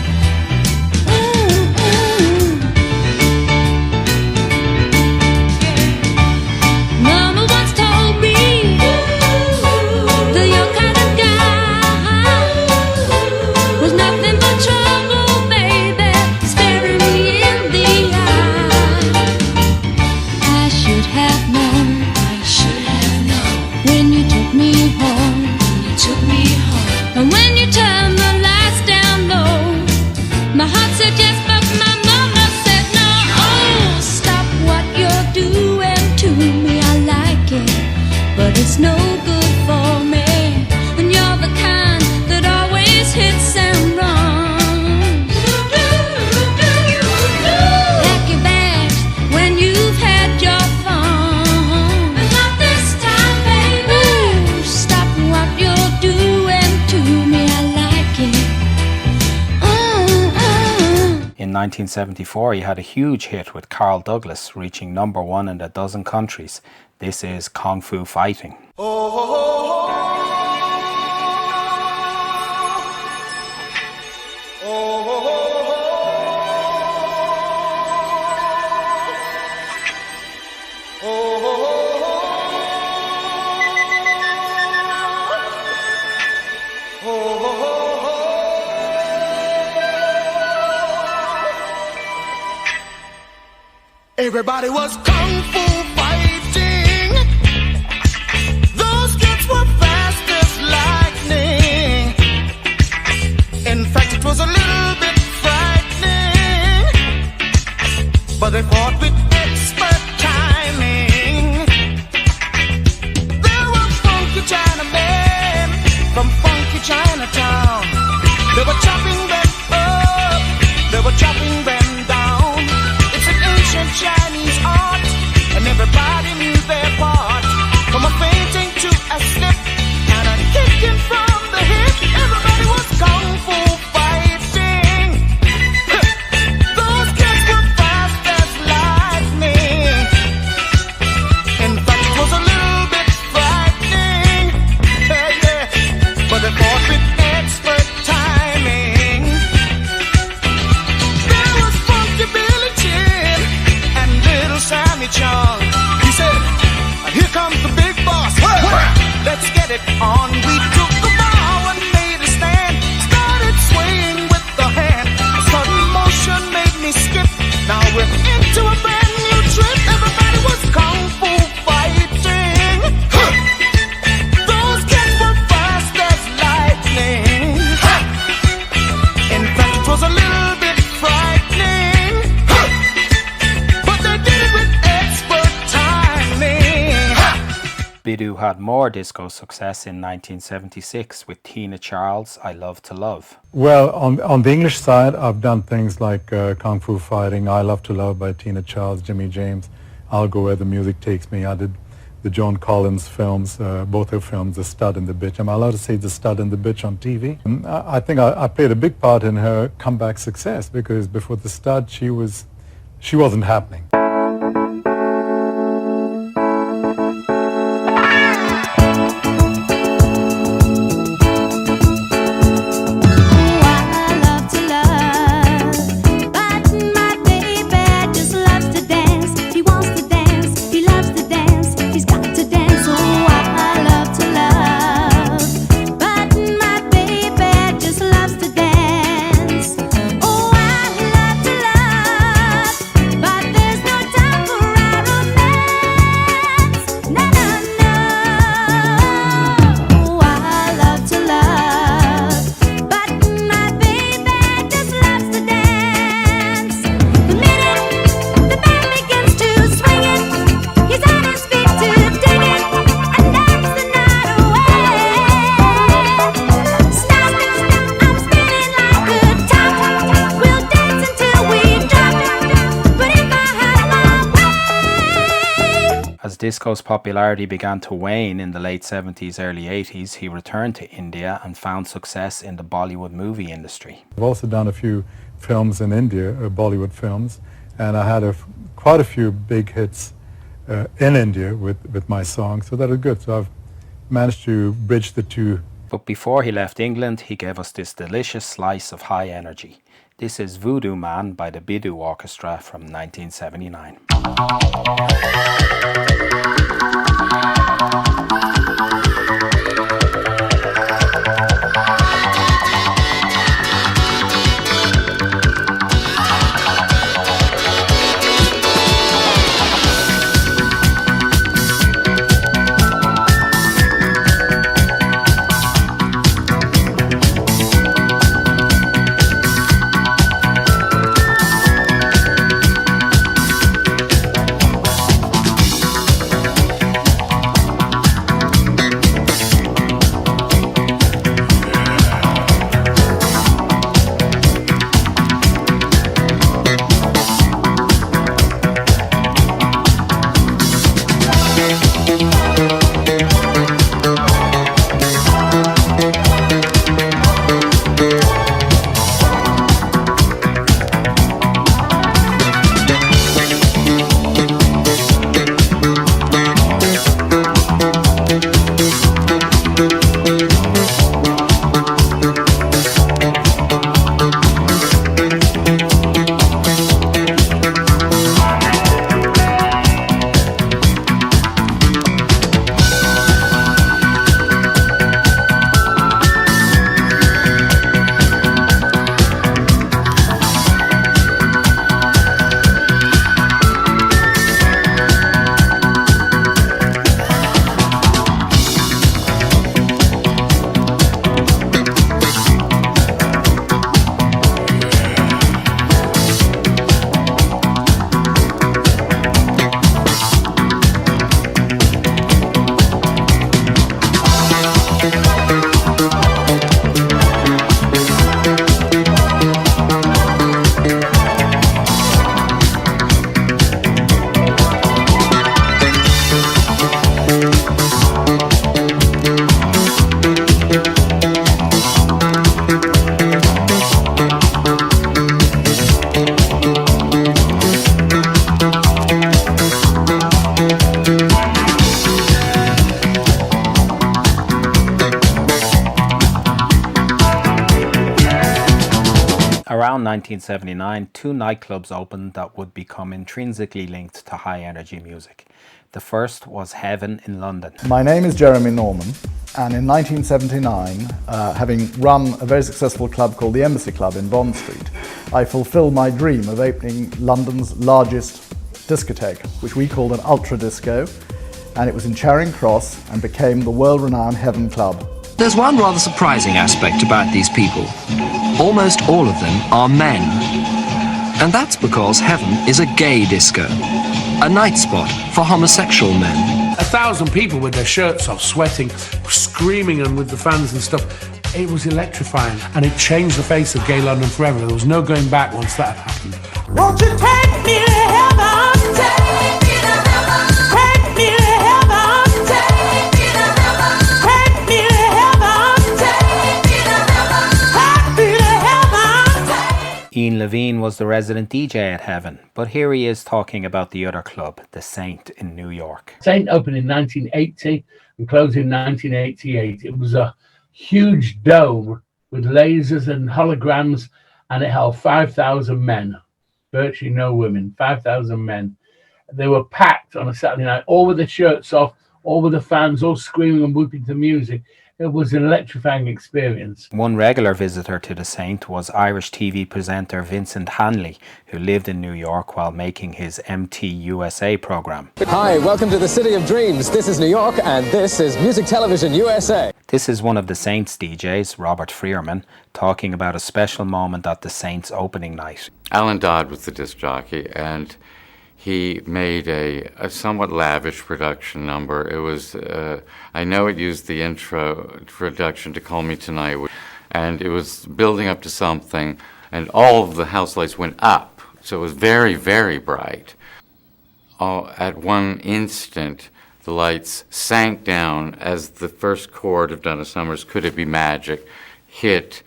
Mama once told me that your kind of guy was nothing but trouble, baby, staring me in the eye. I should have known when you took me home, and when you turned the lights down low. My heart said yes, but my mama said no. Oh, stop what you're doing to me, I like it, but it's no good for me. And you're the kind that always hits and runs. Pack your bags when you've had your fun. But not this time, baby. Stop what you're doing to me, I like it. In 1974, he had a huge hit with Carl Douglas, reaching #1 in a dozen countries. This is Kung Fu Fighting. Everybody was kung fu fighting. Those kids were fast as lightning. In fact, it was a little bit frightening, but they fought with expert timing. There were funky Chinamen from funky Chinatown. They were chopping them up, they were chopping them down. It's an ancient Chinese art, and everybody knew their part. From a fainting to a slip and a kicking from the hip, everybody was kung fu fighting. Those kids were fast as lightning. In fact, it was a little bit frightening, yeah, but they fought with expert timing. There was Funky Billy Chin and Little Sammy Chung. He said, "Here comes the big boss. Let's get it on." We took the bow and made a stand. Started swaying with the hand. A sudden motion made me skip. Now we're into a brand new trip. Everybody was kung fu fighting. Those kids were fast as lightning. In fact, it was a little bit frightening, but they did it with expert timing. Biddu had more disco success in 1976 with Tina Charles' I Love to Love. Well, on the English side, I've done things like Kung Fu Fighting, I Love to Love by Tina Charles, Jimmy James, I'll Go Where the Music Takes Me. I did the Joan Collins films, both her films, The Stud and the Bitch. Am I allowed to say The Stud and the Bitch on TV? I think I played a big part in her comeback success, because before The Stud, she wasn't happening. I love to love, but my baby As disco's popularity began to wane in the late 70s, early 80s, he returned to India and found success in the Bollywood movie industry. I've also done a few films in India, Bollywood films, and I had quite a few big hits in India with my songs, so that was good. So I've managed to bridge the two. But before he left England, he gave us this delicious slice of Hi-NRG. This is Voodoo Man by the Bidu Orchestra from 1979. Around 1979, two nightclubs opened that would become intrinsically linked to Hi-NRG music. The first was Heaven in London. My name is Jeremy Norman, and in 1979, having run a very successful club called the Embassy Club in Bond Street, I fulfilled my dream of opening London's largest discotheque, which we called an ultra disco, and it was in Charing Cross and became the world-renowned Heaven Club. There's one rather surprising aspect about these people. Almost all of them are men. And that's because Heaven is a gay disco, a night spot for homosexual men. 1,000 people with their shirts off, sweating, screaming, and with the fans and stuff. It was electrifying, and it changed the face of gay London forever. There was no going back once that happened. Won't you take me to heaven? Take me to heaven. Take me to heaven. Take me to heaven. Take me to heaven. Take me to heaven. Take me to heaven. Ian Levine was the resident DJ at Heaven, but here he is talking about the other club, the Saint in New York. Saint opened in 1980 and closed in 1988. It was a huge dome with lasers and holograms, and it held 5,000 men, virtually no women, 5,000 men. They were packed on a Saturday night, all with their shirts off, all with the fans, all screaming and whooping to music. It was an electrifying experience. One regular visitor to the Saint was Irish TV presenter Vincent Hanley, who lived in New York while making his MT USA program. Hi, welcome to the City of Dreams. This is New York and this is Music Television USA. This is one of the Saints DJs, Robert Freerman, talking about a special moment at the Saints opening night. Alan Dodd was the disc jockey, and he made a somewhat lavish production number. It was, I know it used the introduction to Call Me Tonight, and it was building up to something, and all of the house lights went up, so it was very, very bright. at one instant, the lights sank down as the first chord of Donna Summer's "Could It Be Magic" hit,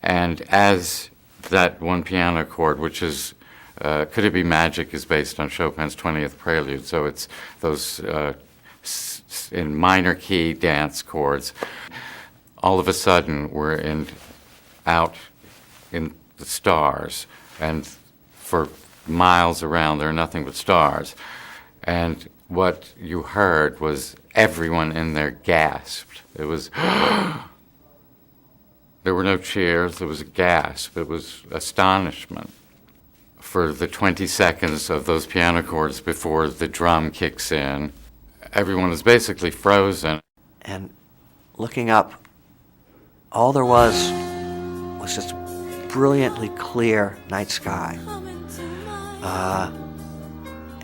and as that one piano chord, which is "Could It Be Magic" is based on Chopin's 20th Prelude, so it's those in minor key dance chords. All of a sudden, we're out in the stars, and for miles around, there are nothing but stars. And what you heard was everyone in there gasped. It was, there were no cheers, there was a gasp, it was astonishment. For the 20 seconds of those piano chords before the drum kicks in, everyone is basically frozen. And looking up, all there was just brilliantly clear night sky.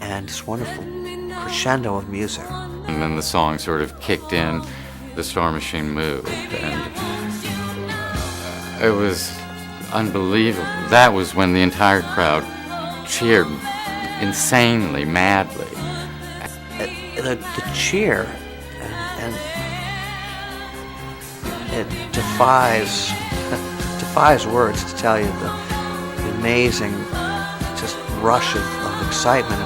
And this wonderful crescendo of music. And then the song sort of kicked in, the Star Machine moved, and it was unbelievable. That was when the entire crowd cheered insanely, madly. The cheer, and it defies words to tell you the amazing just rush of excitement.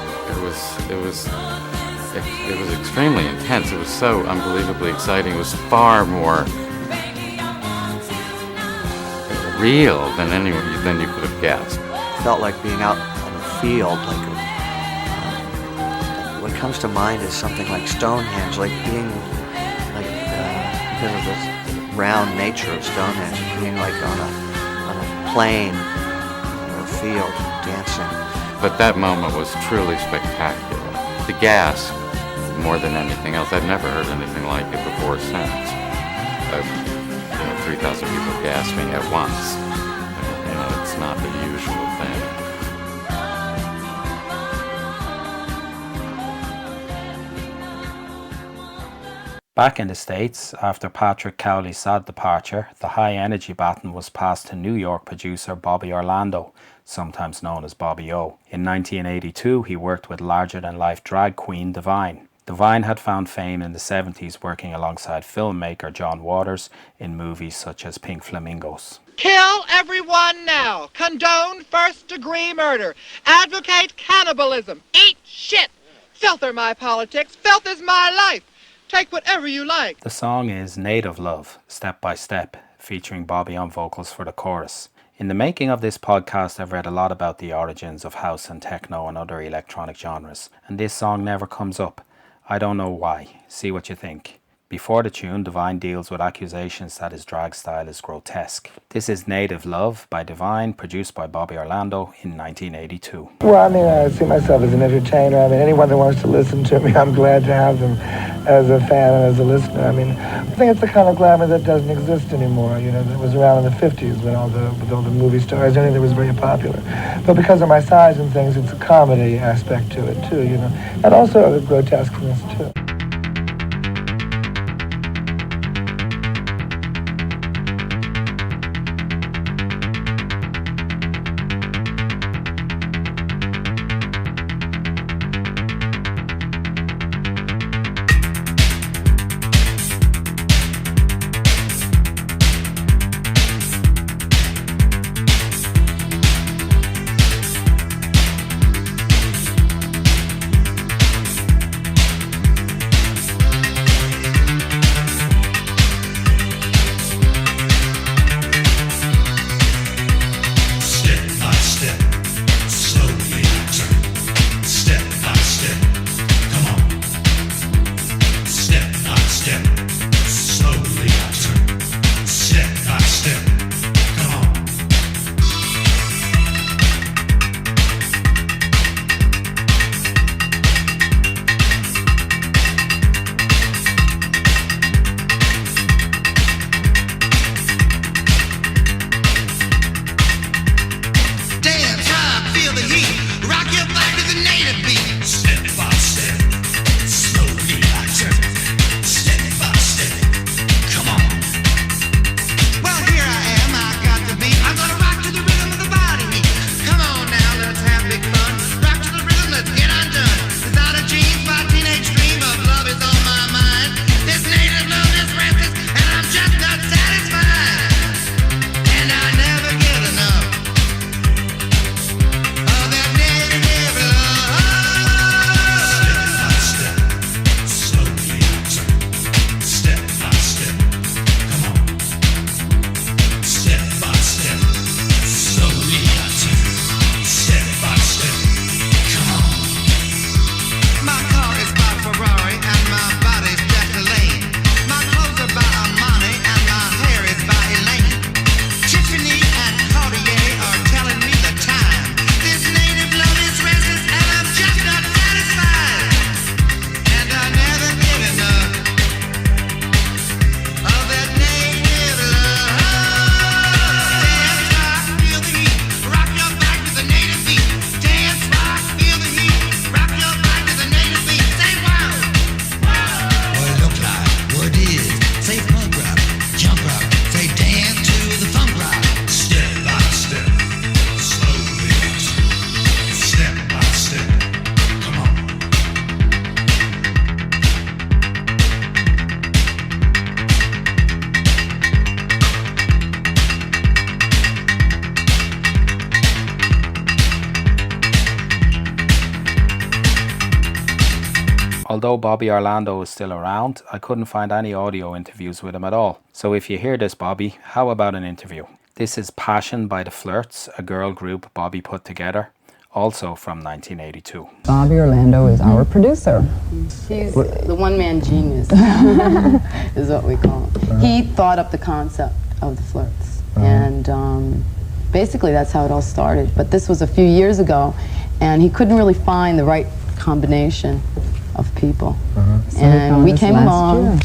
It was extremely intense. It was so unbelievably exciting. It was far more real than you could have guessed. Felt like being out on the field. What comes to mind is something like Stonehenge, like being because of the round nature of Stonehenge, being like on a plain or a field dancing. But that moment was truly spectacular. The gasp, more than anything else. I've never heard anything like it before or since. 3,000 people gasping at once. It's not the usual thing. Back in the States, after Patrick Cowley's sad departure, the Hi-NRG baton was passed to New York producer Bobby Orlando, sometimes known as Bobby O. In 1982, he worked with larger-than-life drag queen Levine. Levine had found fame in the 70s working alongside filmmaker John Waters in movies such as Pink Flamingos. Kill everyone now. Condone first-degree murder. Advocate cannibalism. Eat shit. Filth are my politics. Filth is my life. Take whatever you like. The song is Native Love, Step by Step, featuring Bobby on vocals for the chorus. In the making of this podcast, I've read a lot about the origins of house and techno and other electronic genres, and this song never comes up. I don't know why. See what you think. Before the tune, Divine deals with accusations that his drag style is grotesque. This is Native Love by Divine, produced by Bobby Orlando in 1982. Well, I mean, I see myself as an entertainer. I mean, anyone that wants to listen to me, I'm glad to have them as a fan and as a listener. I mean, I think it's the kind of glamour that doesn't exist anymore, that was around in the 50s with all the movie stars, anything that was very popular. But because of my size and things, it's a comedy aspect to it, too, and also a grotesqueness, too. Although Bobby Orlando is still around, I couldn't find any audio interviews with him at all. So if you hear this, Bobby, how about an interview? This is Passion by the Flirts, a girl group Bobby put together, also from 1982. Bobby Orlando is our producer. He's the one-man genius, is what we call him. He thought up the concept of the Flirts, and basically that's how it all started. But this was a few years ago, and he couldn't really find the right combination of people. So And we came along. Year.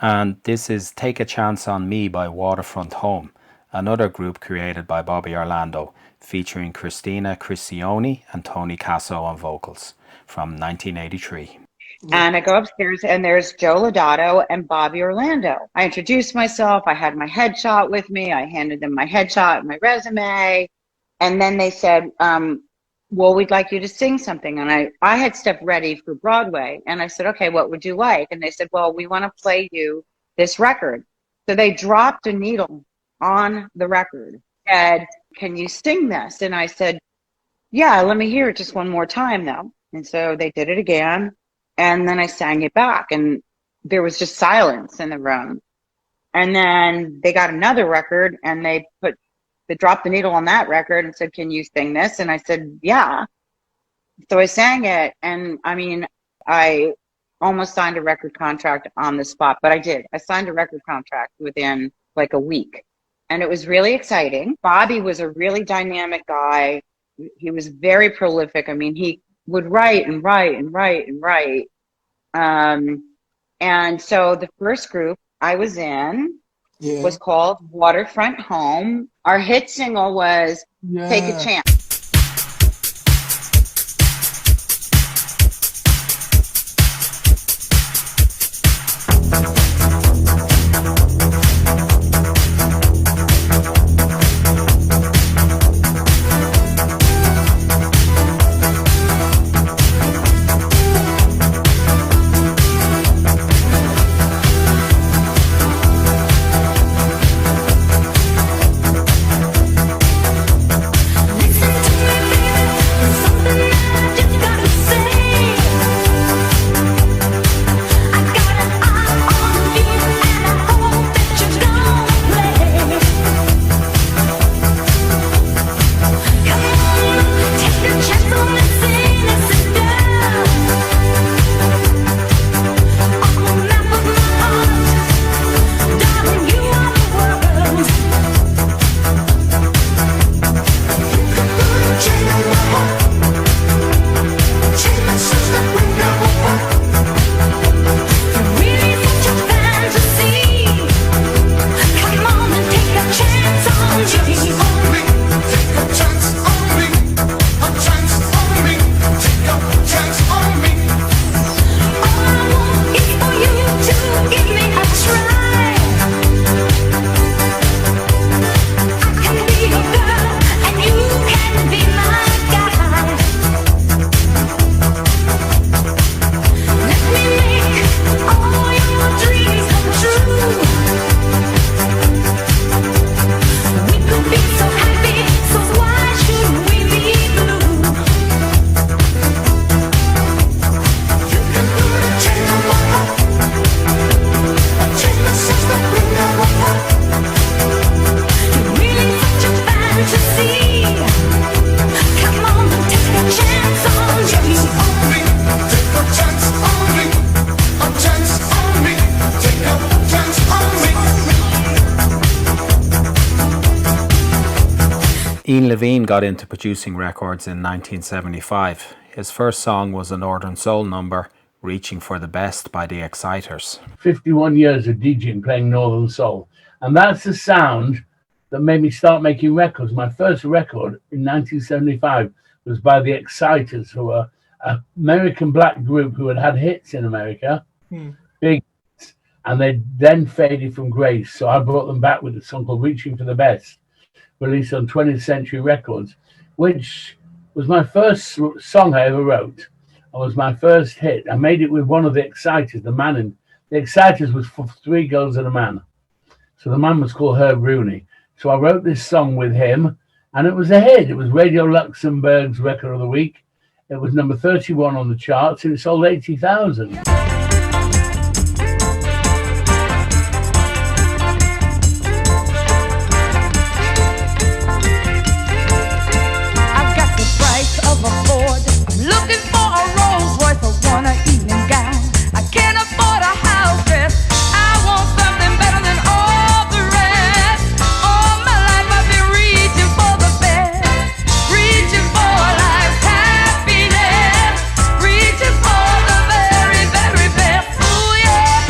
And this is Take a Chance on Me by Waterfront Home, another group created by Bobby Orlando, featuring Christina Cristioni and Tony Casso on vocals, from 1983. And I go upstairs and there's Joe Lodato and Bobby Orlando. I introduced myself. I had my headshot with me. I handed them my headshot and my resume. And then they said, well, we'd like you to sing something. And I had stuff ready for Broadway. And I said, okay, what would you like? And they said, well, we want to play you this record. So they dropped a needle on the record, said, can you sing this? And I said, yeah, let me hear it just one more time though. And so they did it again. And then I sang it back and there was just silence in the room. And then they got another record and they dropped the needle on that record and said, can you sing this? And I said, yeah. So I sang it. And I mean, I almost signed a record contract on the spot, but I did. I signed a record contract within like a week. And it was really exciting. Bobby was a really dynamic guy. He was very prolific. I mean, he would write and write and write and write. And so the first group I was in was called Waterfront Home. Our hit single was Take a Chance. Listen Ian Levine got into producing records in 1975. His first song was a Northern Soul number, Reaching for the Best by the Exciters. 51 years of DJing, playing Northern Soul. And that's the sound that made me start making records. My first record in 1975 was by the Exciters, who were an American black group who had hits in America, big hits, and they then faded from grace. So I brought them back with a song called Reaching for the Best, released on 20th Century Records, which was my first song I ever wrote. It was my first hit. I made it with one of the Exciters, the man in the Exciters was for 3 girls and a man. So the man was called Herb Rooney. So I wrote this song with him, and it was a hit. It was Radio Luxembourg's Record of the Week. It was number 31 on the charts, and it sold 80,000. Looking for a Rolls Royce, I want an evening gown. I can't afford a house dress. I want something better than all the rest. All my life I've been reaching for the best, reaching for life's happiness, reaching for the very, very best. Ooh yeah.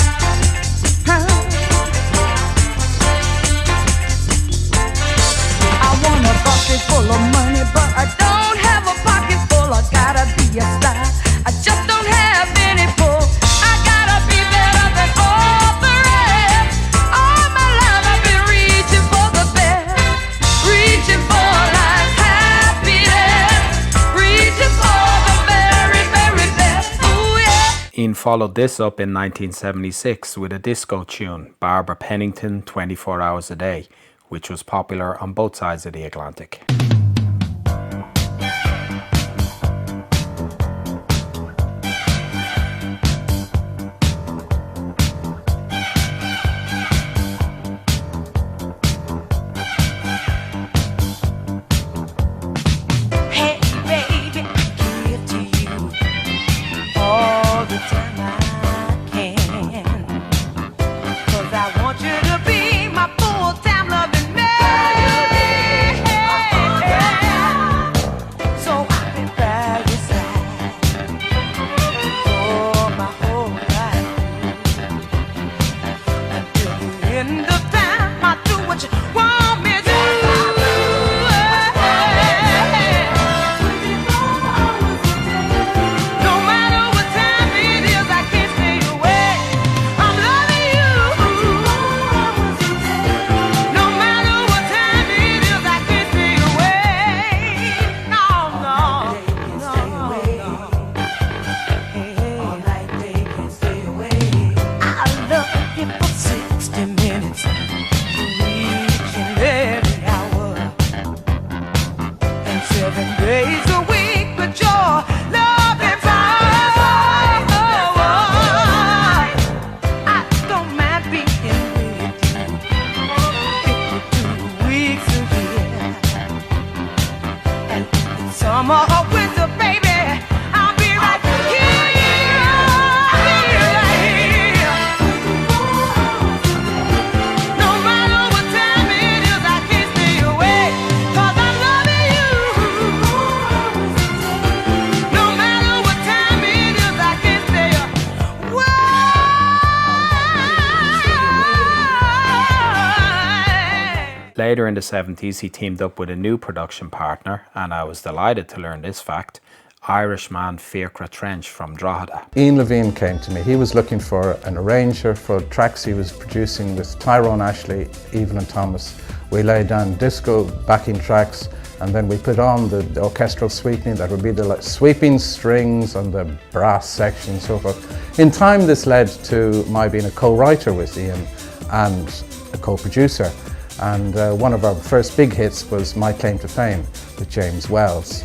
I want a bucket full of money, but I don't have a pocket full. I gotta be a star. I just don't have any pull. I gotta be better than all the rest. All my life I've been reaching for the best, reaching for life's happiness, reaching for the very, very best. Ooh yeah. Ian followed this up in 1976 with a disco tune, Barbara Pennington, 24 Hours a Day, which was popular on both sides of the Atlantic. Hey baby, I give to you all the time I can, 'cause I want you to be my full-time loving man. So I've been by your side for my whole life. Until the end of time, I do what you want me to do. No matter what time it is, I can't stay away. I'm loving you. No matter what time it is, I can't stay away. No, no, no, no. All night they can't stay away. I love you for 60 minutes, each and every hour, and 7 days a week with your loving power. I don't mind being with you 52 weeks a year, and in summer or winter, baby, I'll be right here. I'll be right here. No matter what time it is, I can't stay away, 'cause I'm loving you. No matter what time it is, I can't stay away. Later in the 70s, he teamed up with a new production partner, and I was delighted to learn this fact, Irishman Fiachra Trench from Drogheda. Ian Levine came to me. He was looking for an arranger for tracks he was producing with Tyrone Ashley, Evelyn Thomas. We laid down disco backing tracks, and then we put on the orchestral sweetening that would be the sweeping strings and the brass section and so forth. In time, this led to my being a co-writer with Ian and a co-producer. And one of our first big hits was My Claim to Fame with James Wells.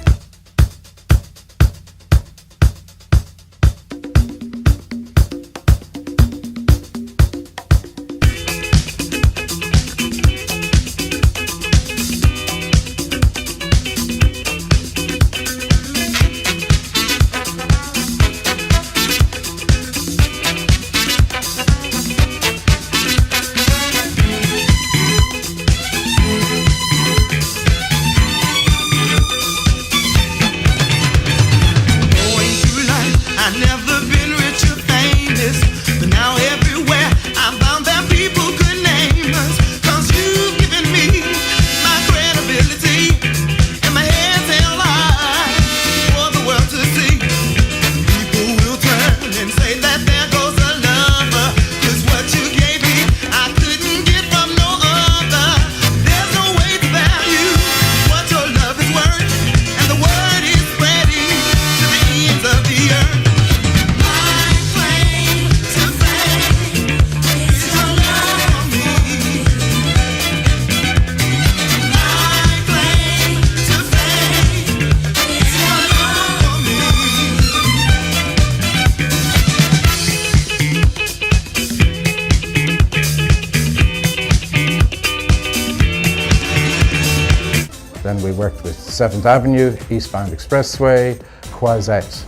Then we worked with 7th Avenue, Eastbound Expressway, Croisette.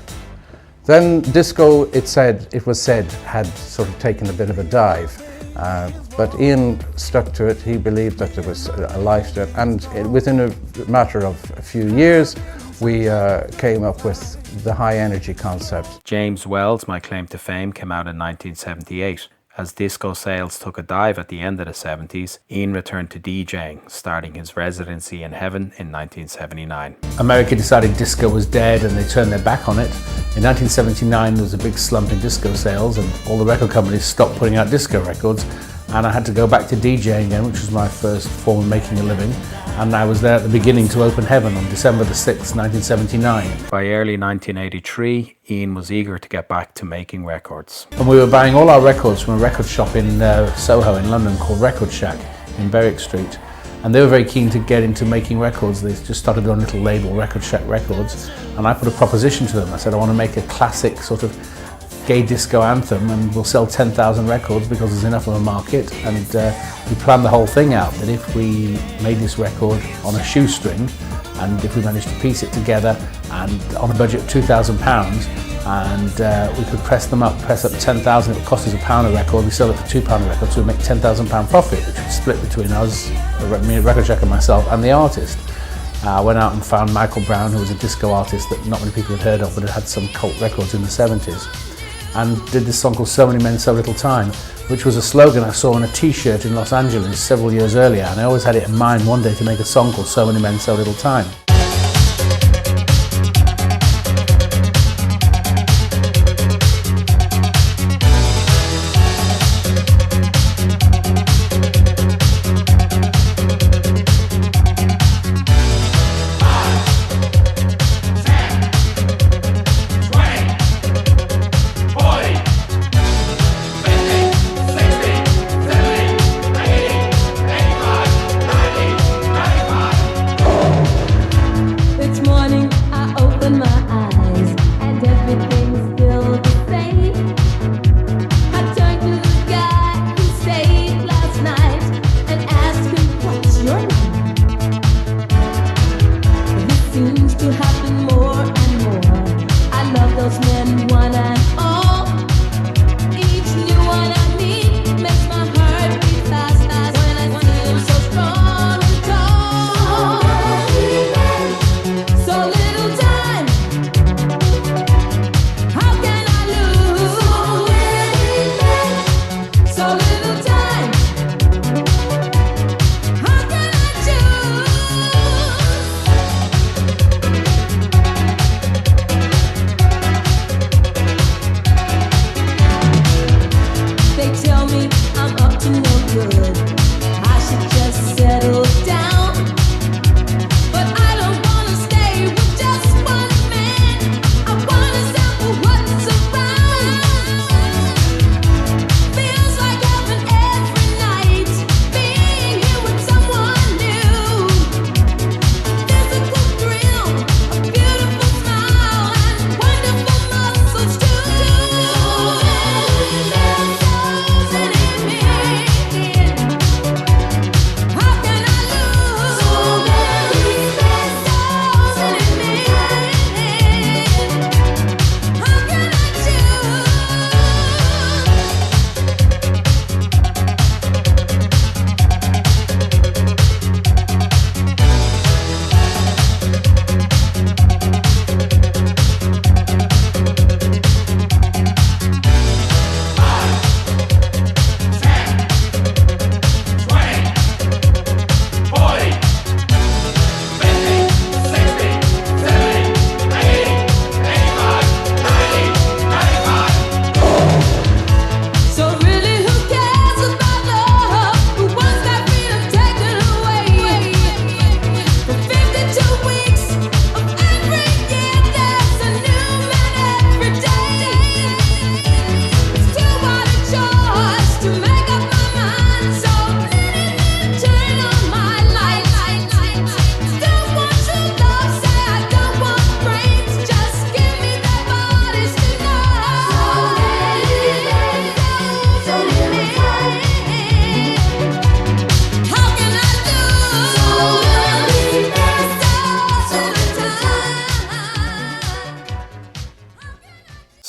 Then disco, it was said, had sort of taken a bit of a dive. But Ian stuck to it. He believed that there was a life there. And within a matter of a few years, we came up with the Hi-NRG concept. James Wells' My Claim to Fame came out in 1978. As disco sales took a dive at the end of the 70s, Ian returned to DJing, starting his residency in Heaven in 1979. America decided disco was dead and they turned their back on it. In 1979 there was a big slump in disco sales and all the record companies stopped putting out disco records, and I had to go back to DJing again, which was my first form of making a living, and I was there at the beginning to open Heaven on December the 6th, 1979. By early 1983, Ian was eager to get back to making records. And we were buying all our records from a record shop in Soho in London called Record Shack in Berwick Street. And they were very keen to get into making records. They just started their own little label, Record Shack Records. And I put a proposition to them. I said, I want to make a classic sort of gay disco anthem and we'll sell 10,000 records because there's enough of a market. And we planned the whole thing out that if we made this record on a shoestring and if we managed to piece it together and on a budget of £2,000 and we could press up 10,000, it would cost us £1 a record, we sell it for £2 a record, so we'd make £10,000 profit, which would split between us, Record Shack and myself, and the artist. I went out and found Michael Brown, who was a disco artist that not many people had heard of, but had some cult records in the 70s, and did this song called So Many Men, So Little Time, which was a slogan I saw on a t-shirt in Los Angeles several years earlier, and I always had it in mind one day to make a song called So Many Men, So Little Time.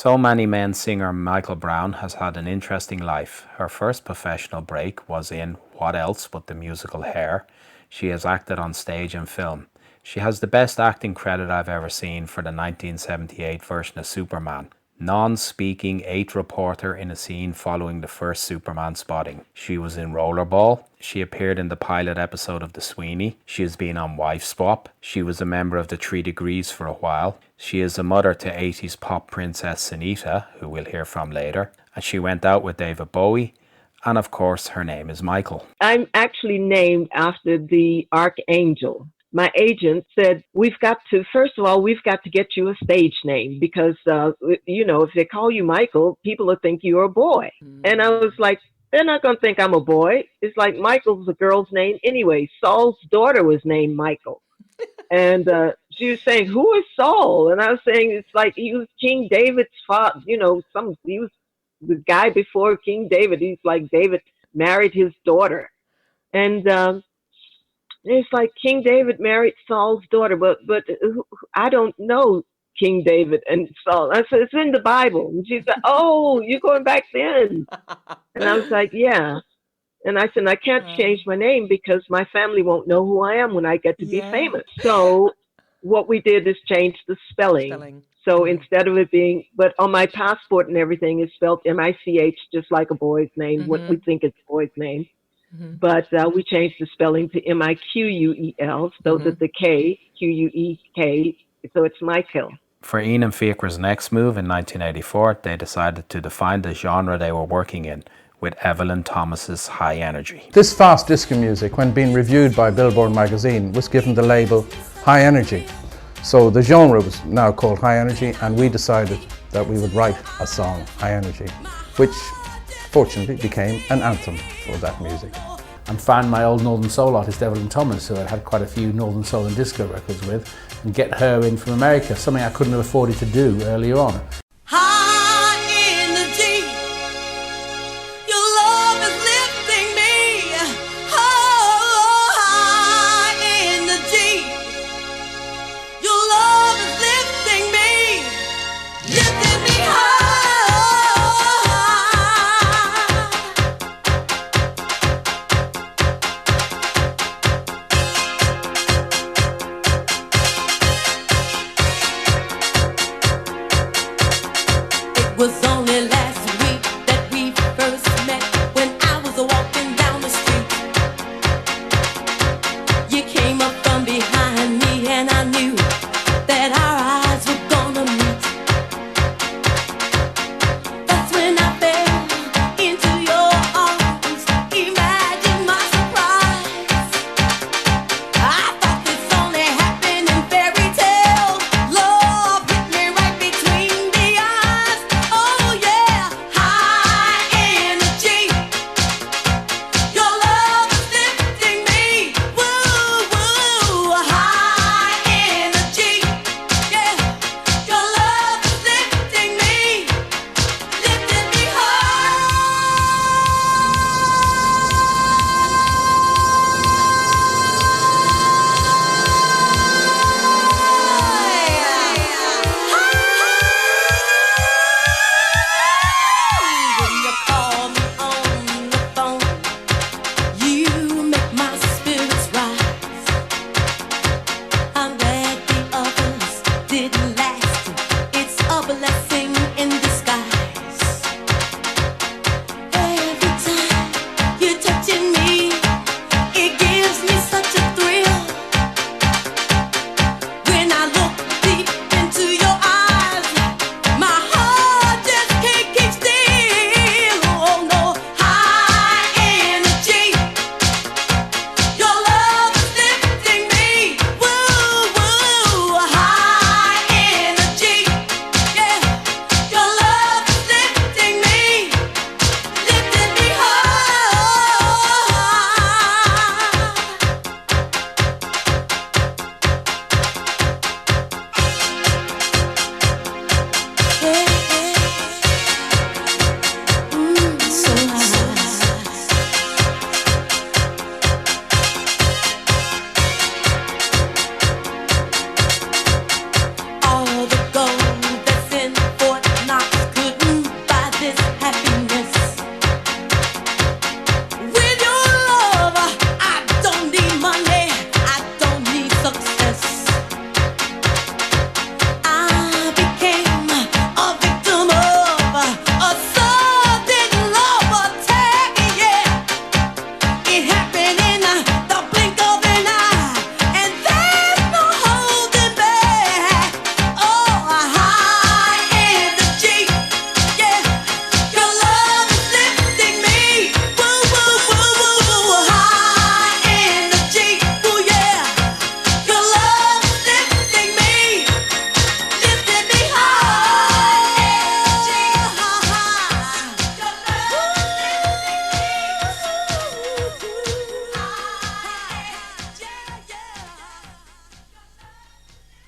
Soul Many Men singer Michael Brown has had an interesting life. Her first professional break was in What Else But the Musical Hair. She has acted on stage and film. She has the best acting credit I've ever seen for the 1978 version of Superman. Non-speaking 8 reporter in a scene following the first Superman spotting. She was in Rollerball. She appeared in the pilot episode of The Sweeney. She has been on Wife Swap. She was a member of the 3 Degrees for a while. She is a mother to 80s pop princess Sunita, who we'll hear from later. And she went out with David Bowie. And of course, her name is Michael. I'm actually named after the Archangel. My agent said, first of all, we've got to get you a stage name because, if they call you Michael, people will think you're a boy. And I was like, they're not going to think I'm a boy. It's like Michael's a girl's name anyway. Saul's daughter was named Michael. And she was saying, who is Saul? And I was saying, it's like he was King David's father, he was the guy before King David. He's like David married his daughter. And it's like King David married Saul's daughter, but I don't know King David and Saul. I said, it's in the Bible. And she said, oh, you're going back then. And I was like, yeah. And I said, I can't change my name because my family won't know who I am when I get to be famous. So what we did is change the spelling. So instead of it being, but on my passport and everything is spelled M-I-C-H, just like a boy's name, what we think is a boy's name. But we changed the spelling to M-I-Q-U-E-L, so that the K, Q-U-E-K, so it's Michael. For Levine and Fiachra's next move in 1984, they decided to define the genre they were working in with Evelyn Thomas's Hi-NRG. This fast disco music, when being reviewed by Billboard magazine, was given the label Hi-NRG. So the genre was now called Hi-NRG, and we decided that we would write a song, Hi-NRG, which fortunately became an anthem for that music. And found my old Northern Soul artist Evelyn Thomas, who I'd had quite a few Northern Soul and disco records with, and get her in from America, something I couldn't have afforded to do earlier on.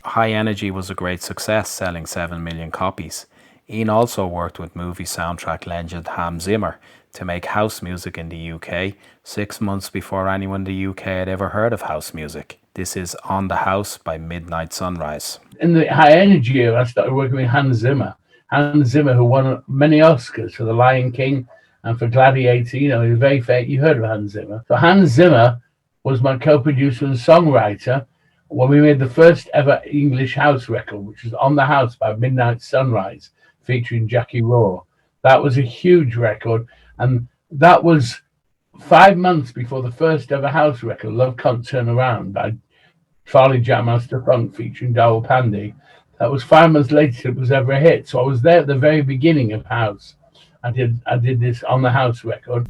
Hi-NRG was a great success, selling 7 million copies. Ian also worked with movie soundtrack legend Hans Zimmer to make house music in the UK 6 months before anyone in the UK had ever heard of house music. This is On the House by Midnight Sunrise. In the Hi-NRG era, I started working with Hans Zimmer. Hans Zimmer, who won many Oscars for The Lion King and for Gladiator. You know, he was very famous. You heard of Hans Zimmer. So Hans Zimmer was my co-producer and songwriter when we made the first ever English house record, which was On the House by Midnight Sunrise, featuring Jackie Rowe. That was a huge record, and that was 5 months before the first ever house record, Love Can't Turn Around, by Farley Jackmaster Funk, featuring Dawel Pandey. That was 5 months later it was ever a hit. So I was there at the very beginning of house. I did this On the House record.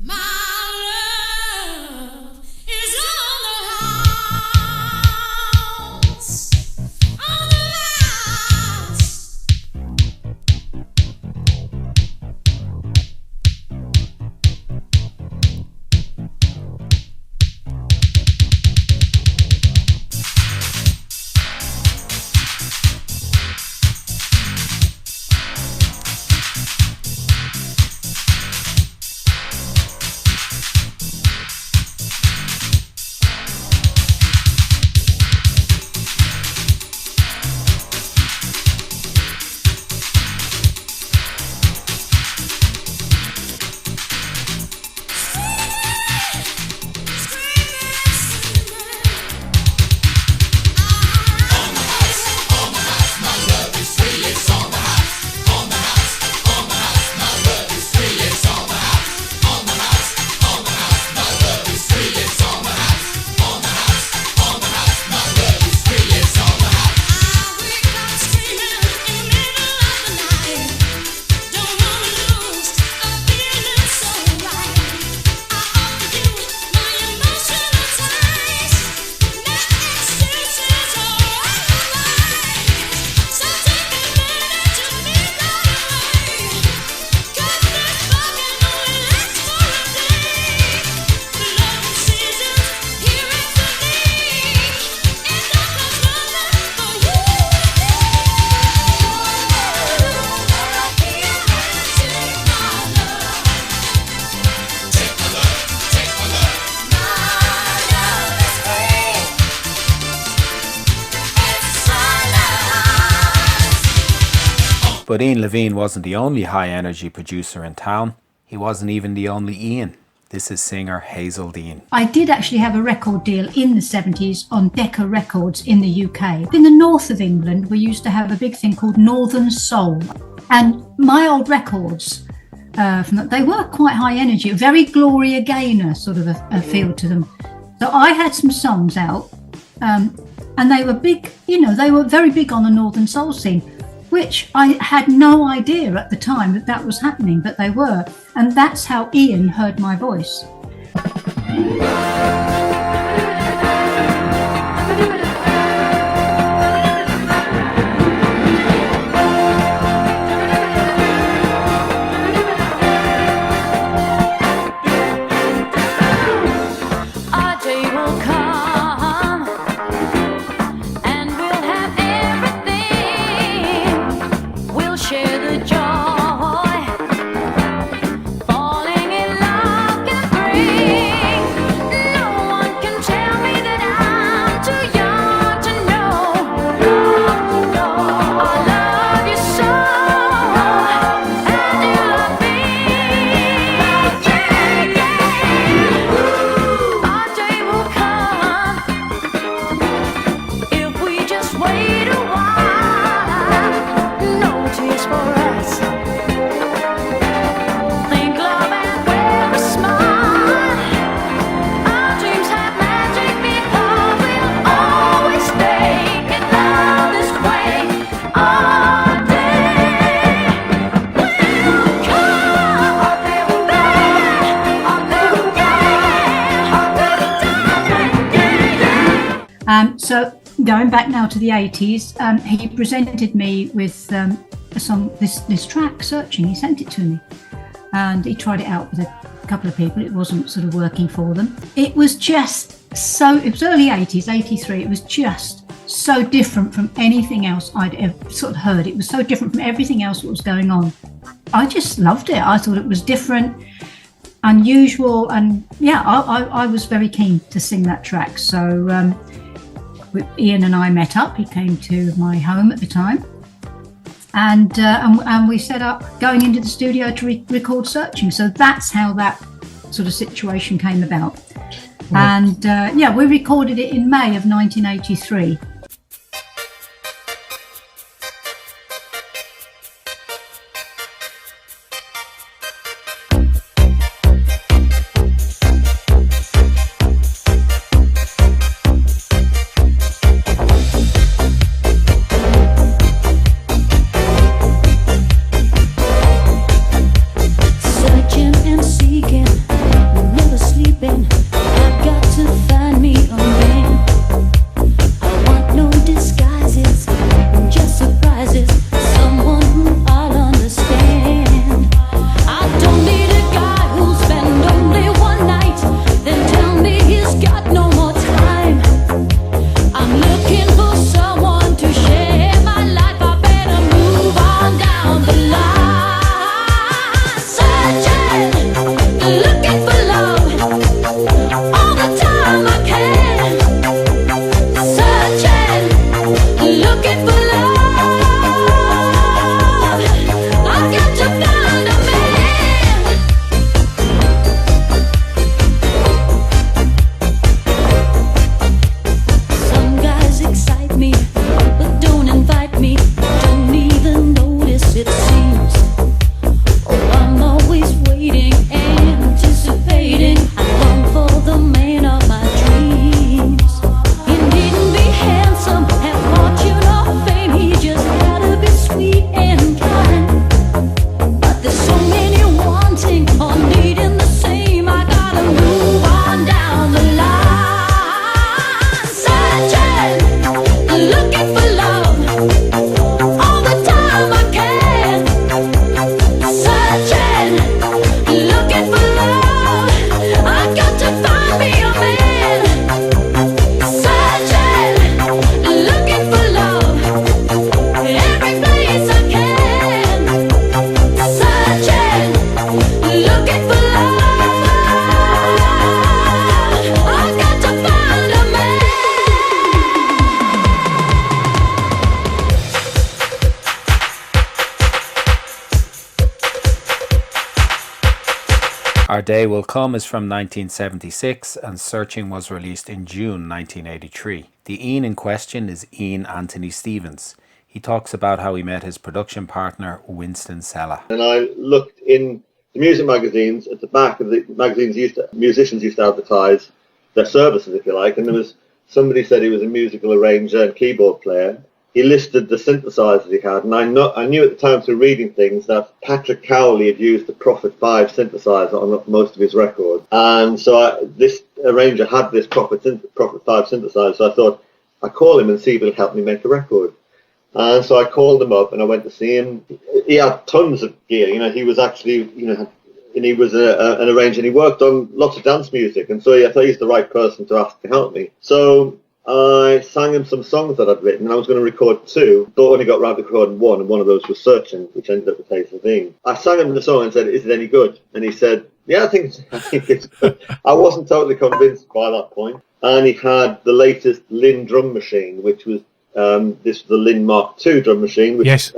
But Ian Levine wasn't the only Hi-NRG producer in town. He wasn't even the only Ian. This is singer Hazel Dean. I did actually have a record deal in the 70s on Decca Records in the UK. In the north of England, we used to have a big thing called Northern Soul. And my old records, they were quite high energy, very Gloria Gaynor sort of a feel to them. So I had some songs out and they were big, they were very big on the Northern Soul scene, which I had no idea at the time that was happening, but they were. And that's how Ian heard my voice. So going back now to the 80s, he presented me with a song, this track, Searching. He sent it to me and he tried it out with a couple of people. It wasn't sort of working for them. It was just so, it was early 80s, 83. It was just so different from anything else I'd ever sort of heard. It was so different from everything else that was going on. I just loved it. I thought it was different, unusual, and yeah, I was very keen to sing that track. So Ian and I met up. He came to my home at the time, and we set up going into the studio to record Searching. So that's how that sort of situation came about. And yeah, we recorded it in May of 1983. Our Day Will Come is from 1976 and Searching was released in June 1983. The Ian in question is Ian Anthony Stevens. He talks about how he met his production partner Winston Sella. And I looked in the music magazines, at the back of the magazines, musicians used to advertise their services, if you like, and there was somebody said he was a musical arranger and keyboard player. He listed the synthesizers he had, and I knew at the time through reading things that Patrick Cowley had used the Prophet 5 synthesizer on most of his records. And so this arranger had this Prophet 5 synthesizer, so I thought, I'd call him and see if he'll help me make a record. And so I called him up and I went to see him. He had tons of gear, he was actually, and he was an arranger and he worked on lots of dance music. And so I thought he's the right person to ask to help me. So I sang him some songs that I'd written, and I was going to record 2, but only got round to recording 1, and one of those was Searching, which ended up with Taste of Being. I sang him the song and said, "Is it any good?" And he said, "Yeah, I think it's good." I wasn't totally convinced by that point. And he had the latest Linn drum machine, which was this was the Linn Mark II drum machine, which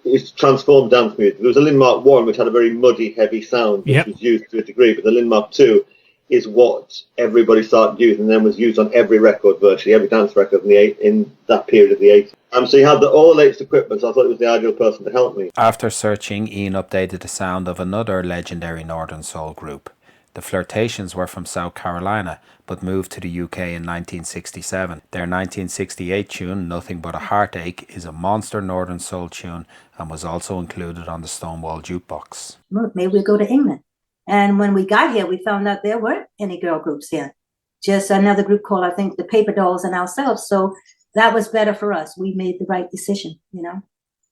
is transformed dance music. There was a Linn Mark I, which had a very muddy, heavy sound, which was used to a degree, but the Linn Mark II is what everybody started using, and then was used on every record, virtually every dance record in that period of the 80s. So he had all the latest equipment, so I thought he was the ideal person to help me. After Searching, Ian updated the sound of another legendary Northern Soul group. The Flirtations were from South Carolina, but moved to the UK in 1967. Their 1968 tune, Nothing But a Heartache, is a monster Northern Soul tune and was also included on the Stonewall Jukebox. Maybe we'll go to England. And when we got here, we found out there weren't any girl groups here. Just another group called, I think, the Paper Dolls and ourselves. So that was better for us. We made the right decision,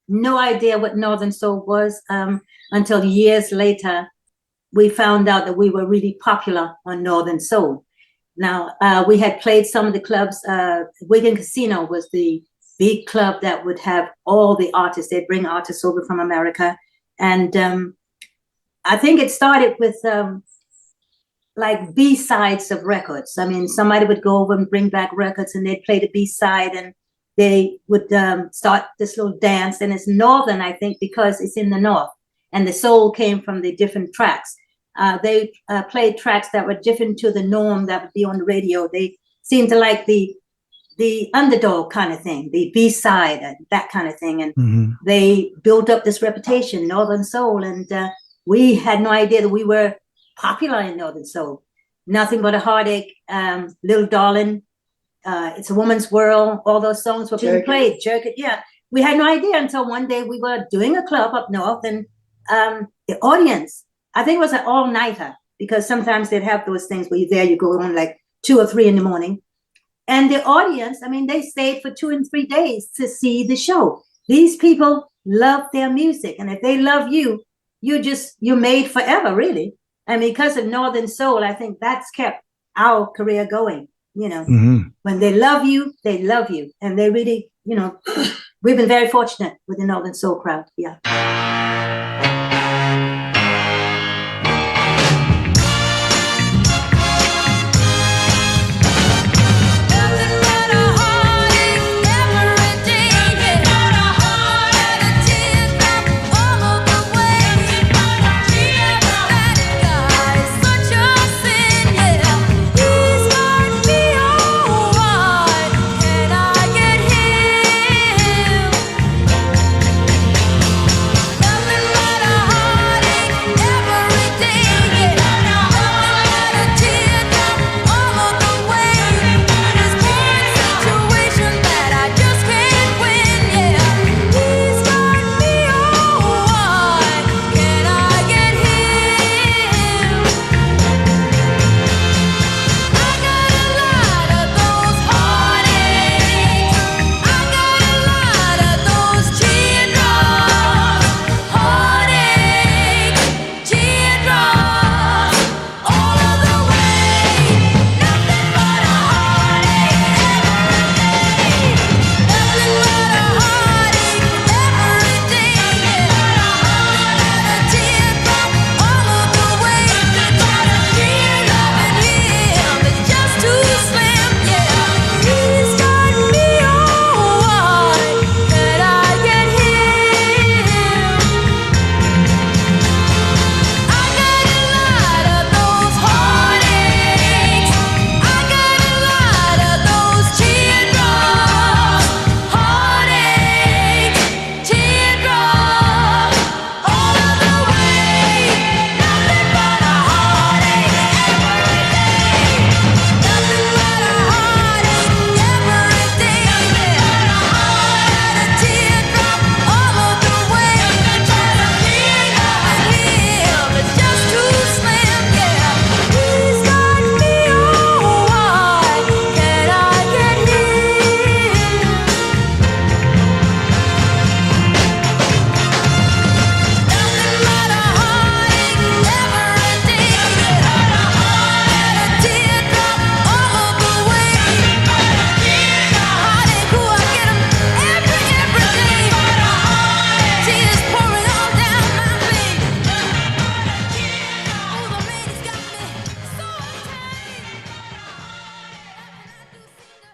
No idea what Northern Soul was until years later. We found out that we were really popular on Northern Soul. Now, we had played some of the clubs. Wigan Casino was the big club that would have all the artists. They'd bring artists over from America. And I think it started with like B-sides of records. I mean, somebody would go over and bring back records and they'd play the B-side and they would start this little dance. And it's Northern, I think, because it's in the North. And the soul came from the different tracks. They played tracks that were different to the norm that would be on the radio. They seemed to like the underdog kind of thing, the B-side, that kind of thing. And they built up this reputation, Northern Soul. And we had no idea that we were popular in Northern Soul. Nothing But a Heartache, Little Darling, It's a Woman's World, all those songs were being played. Jerk It, yeah. We had no idea until one day we were doing a club up north and the audience, I think it was an all-nighter, because sometimes they'd have those things where you're there, you go on like 2 or 3 in the morning. And the audience, I mean, they stayed for 2 and 3 days to see the show. These people love their music. And if they love you, you're made forever, really. And because of Northern Soul, I think that's kept our career going. You know, when they love you, they love you. And they really, you know, we've been very fortunate with the Northern Soul crowd. Yeah.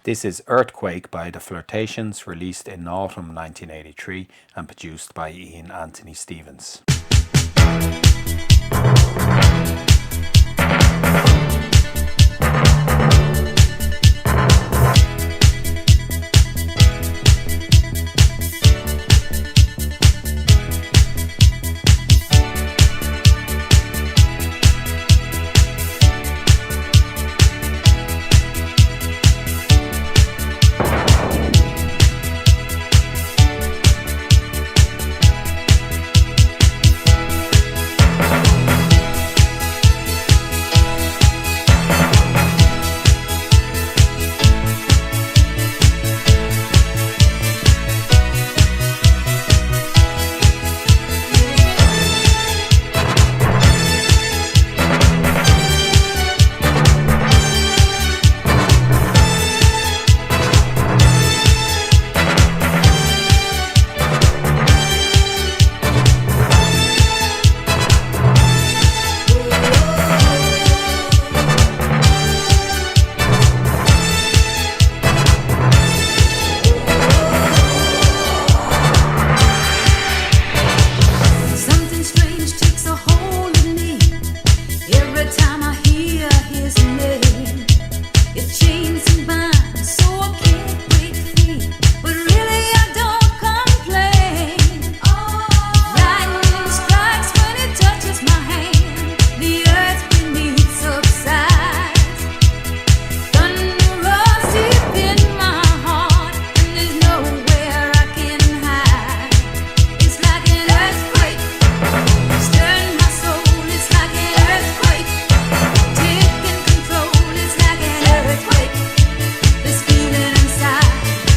This is Earthquake by The Flirtations, released in autumn 1983 and produced by Ian Anthony Stevens.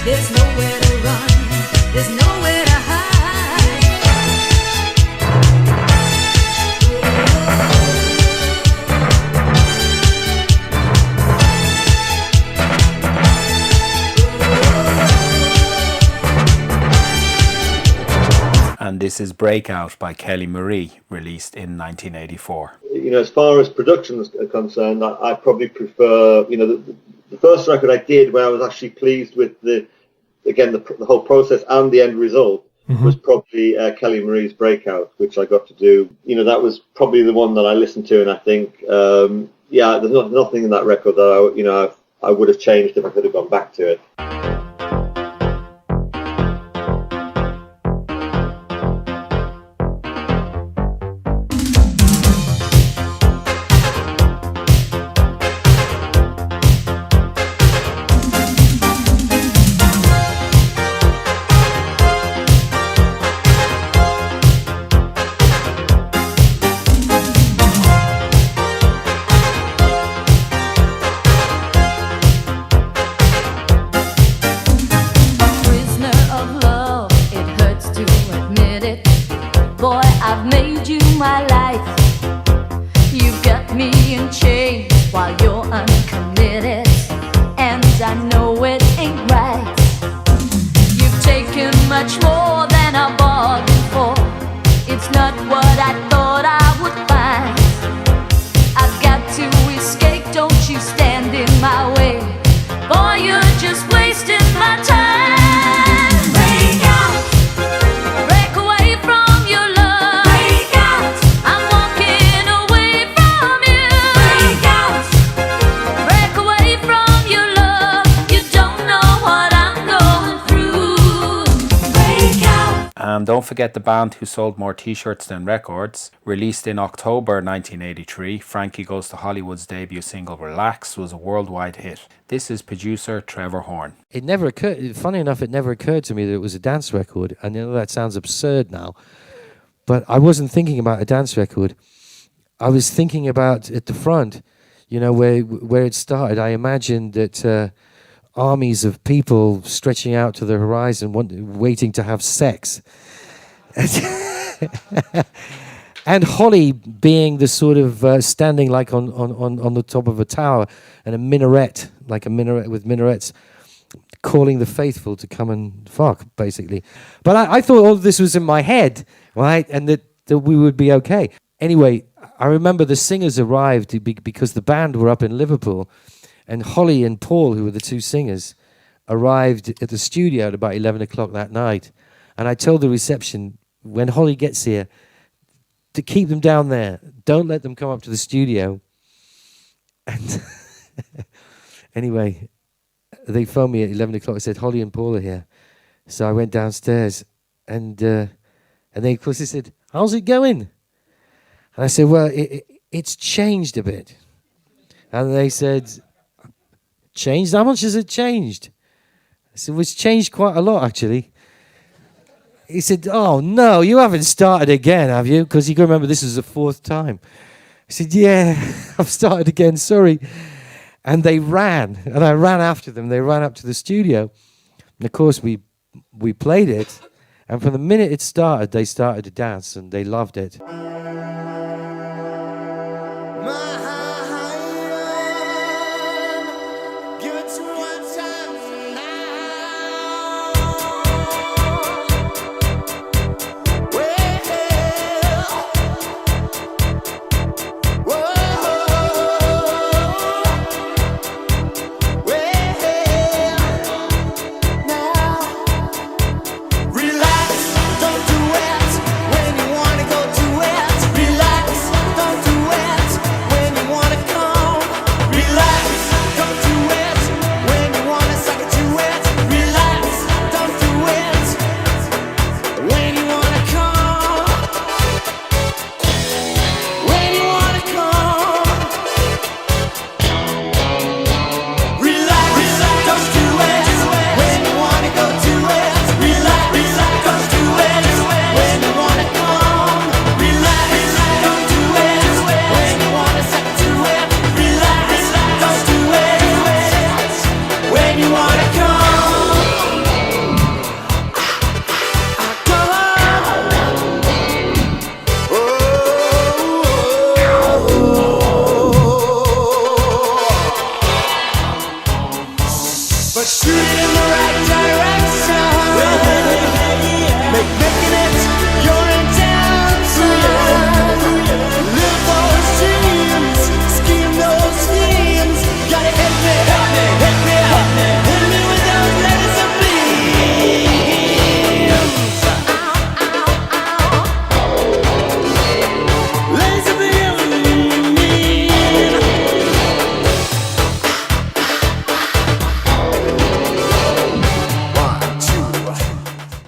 There's nowhere to run, there's nowhere to hide. And this is Breakout by Kelly Marie, released in 1984. As far as production is concerned, I probably prefer, the first record I did where I was actually pleased with the whole process and the end result was probably Kelly Marie's Breakout, which I got to do. That was probably the one that I listened to, and I think, there's nothing in that record that I would have changed if I could have gone back to it. And don't forget the band who sold more t-shirts than records. Released in October 1983, Frankie Goes to Hollywood's debut single Relax was a worldwide hit. This is producer Trevor Horn. It never occurred, funny enough, it never occurred to me that it was a dance record. And that sounds absurd now. But I wasn't thinking about a dance record. I was thinking about at the front, where it started. I imagined that armies of people stretching out to the horizon, waiting to have sex. And Holly being the sort of standing like on the top of a tower, and a minaret, like a minaret with minarets, calling the faithful to come and fuck, basically. But I thought all of this was in my head, right? And that we would be okay. Anyway, I remember the singers arrived because the band were up in Liverpool, and Holly and Paul, who were the two singers, arrived at the studio at about 11 o'clock that night. And I told the reception, when Holly gets here, to keep them down there. Don't let them come up to the studio. And anyway, they phoned me at 11 o'clock and said, Holly and Paul are here. So I went downstairs, and then, of course, they said, how's it going? And I said, well, it's changed a bit. And they said, changed? How much has it changed? I said, well, it's changed quite a lot, actually. He said, oh, no, you haven't started again, have you? Because you can remember this is the fourth time. I said, yeah, I've started again, sorry. And they ran, and I ran after them. They ran up to the studio. And, of course, we played it. And from the minute it started, they started to dance, and they loved it. Relax, don't do it when you wanna go do it. in the right direction. Making it your intention. Live those dreams, scheme those schemes. Gotta hit me, hit me, hit me with those laser beams. Laser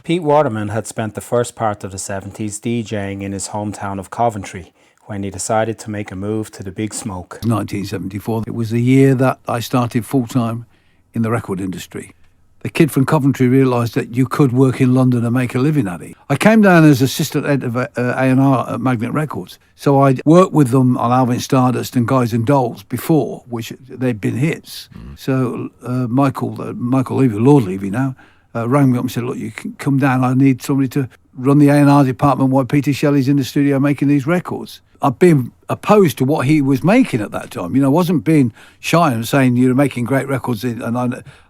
Pete Waterman had spent the first part of the 70s DJing in his hometown of Coventry when he decided to make a move to the big smoke. 1974. It was the year that I started full-time in the record industry. The kid from Coventry realised that you could work in London and make a living at it. I came down as assistant head of A&R at Magnet Records. So I'd worked with them on Alvin Stardust and Guys and Dolls before, which they'd been hits. So Michael Levy, Lord Levy now, rang me up and said, look, you can come down. I need somebody to run the A&R department while Peter Shelley's in the studio making these records. I've been opposed to what he was making at that time. You know, I wasn't being shy and saying you're making great records. And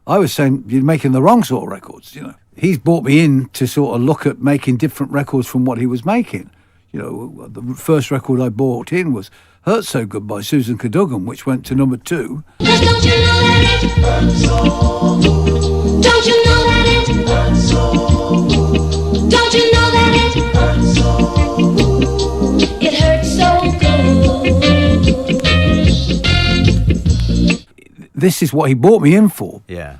I was saying you're making the wrong sort of records, you know. He's brought me in to sort of look at making different records from what he was making. You know, the first record I bought in was Hurt So Good by Susan Cadogan, which went to number 2. Don't you know that it hurts so? Don't you know that it hurts so? Don't you know that it hurts so? It hurts so good. This is what he brought me in for. Yeah.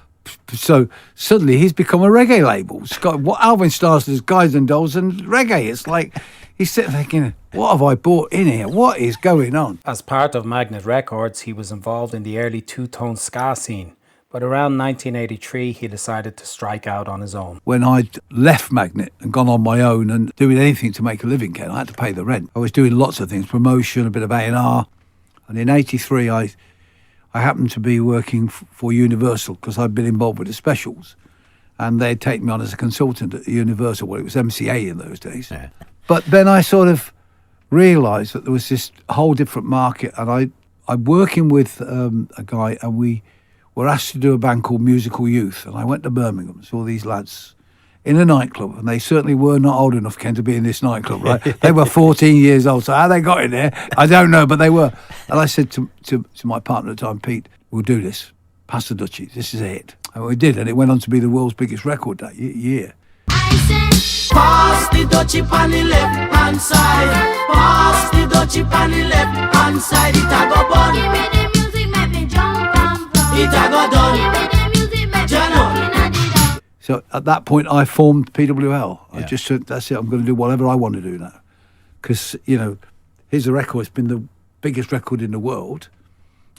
So suddenly he's become a reggae label. It's got what Alvin Stars does, Guys and Dolls and reggae. It's like he's sitting thinking, what have I brought in here? What is going on? As part of Magnet Records, he was involved in the early two-tone ska scene. But around 1983, he decided to strike out on his own. When I'd left Magnet and gone on my own and doing anything to make a living, Ken, I had to pay the rent. I was doing lots of things, promotion, a bit of A&R. And in 83, I happened to be working for Universal because I'd been involved with the specials. And they'd taken me on as a consultant at Universal, well, it was MCA in those days. Yeah. But then I sort of realised that there was this whole different market. And I'm working with a guy and we were asked to do a band called Musical Youth. And I went to Birmingham and saw these lads in a nightclub. And they certainly were not old enough, Ken, to be in this nightclub, right? They were 14 years old. So how they got in there, I don't know, but they were. And I said to my partner at the time, Pete, we'll do this. Pass the Dutchies. This is it. And we did. And it went on to be the world's biggest record that year. Pass the dutchie on the left hand side. Pass the dutchie on the left hand side. It a go bun. Give me the music, make me jump and run. It a go done. Give me the music, make me jump. So at that point, I formed PWL. I just said, that's it. I'm going to do whatever I want to do now. Because, you know, here's a record. It's been the biggest record in the world.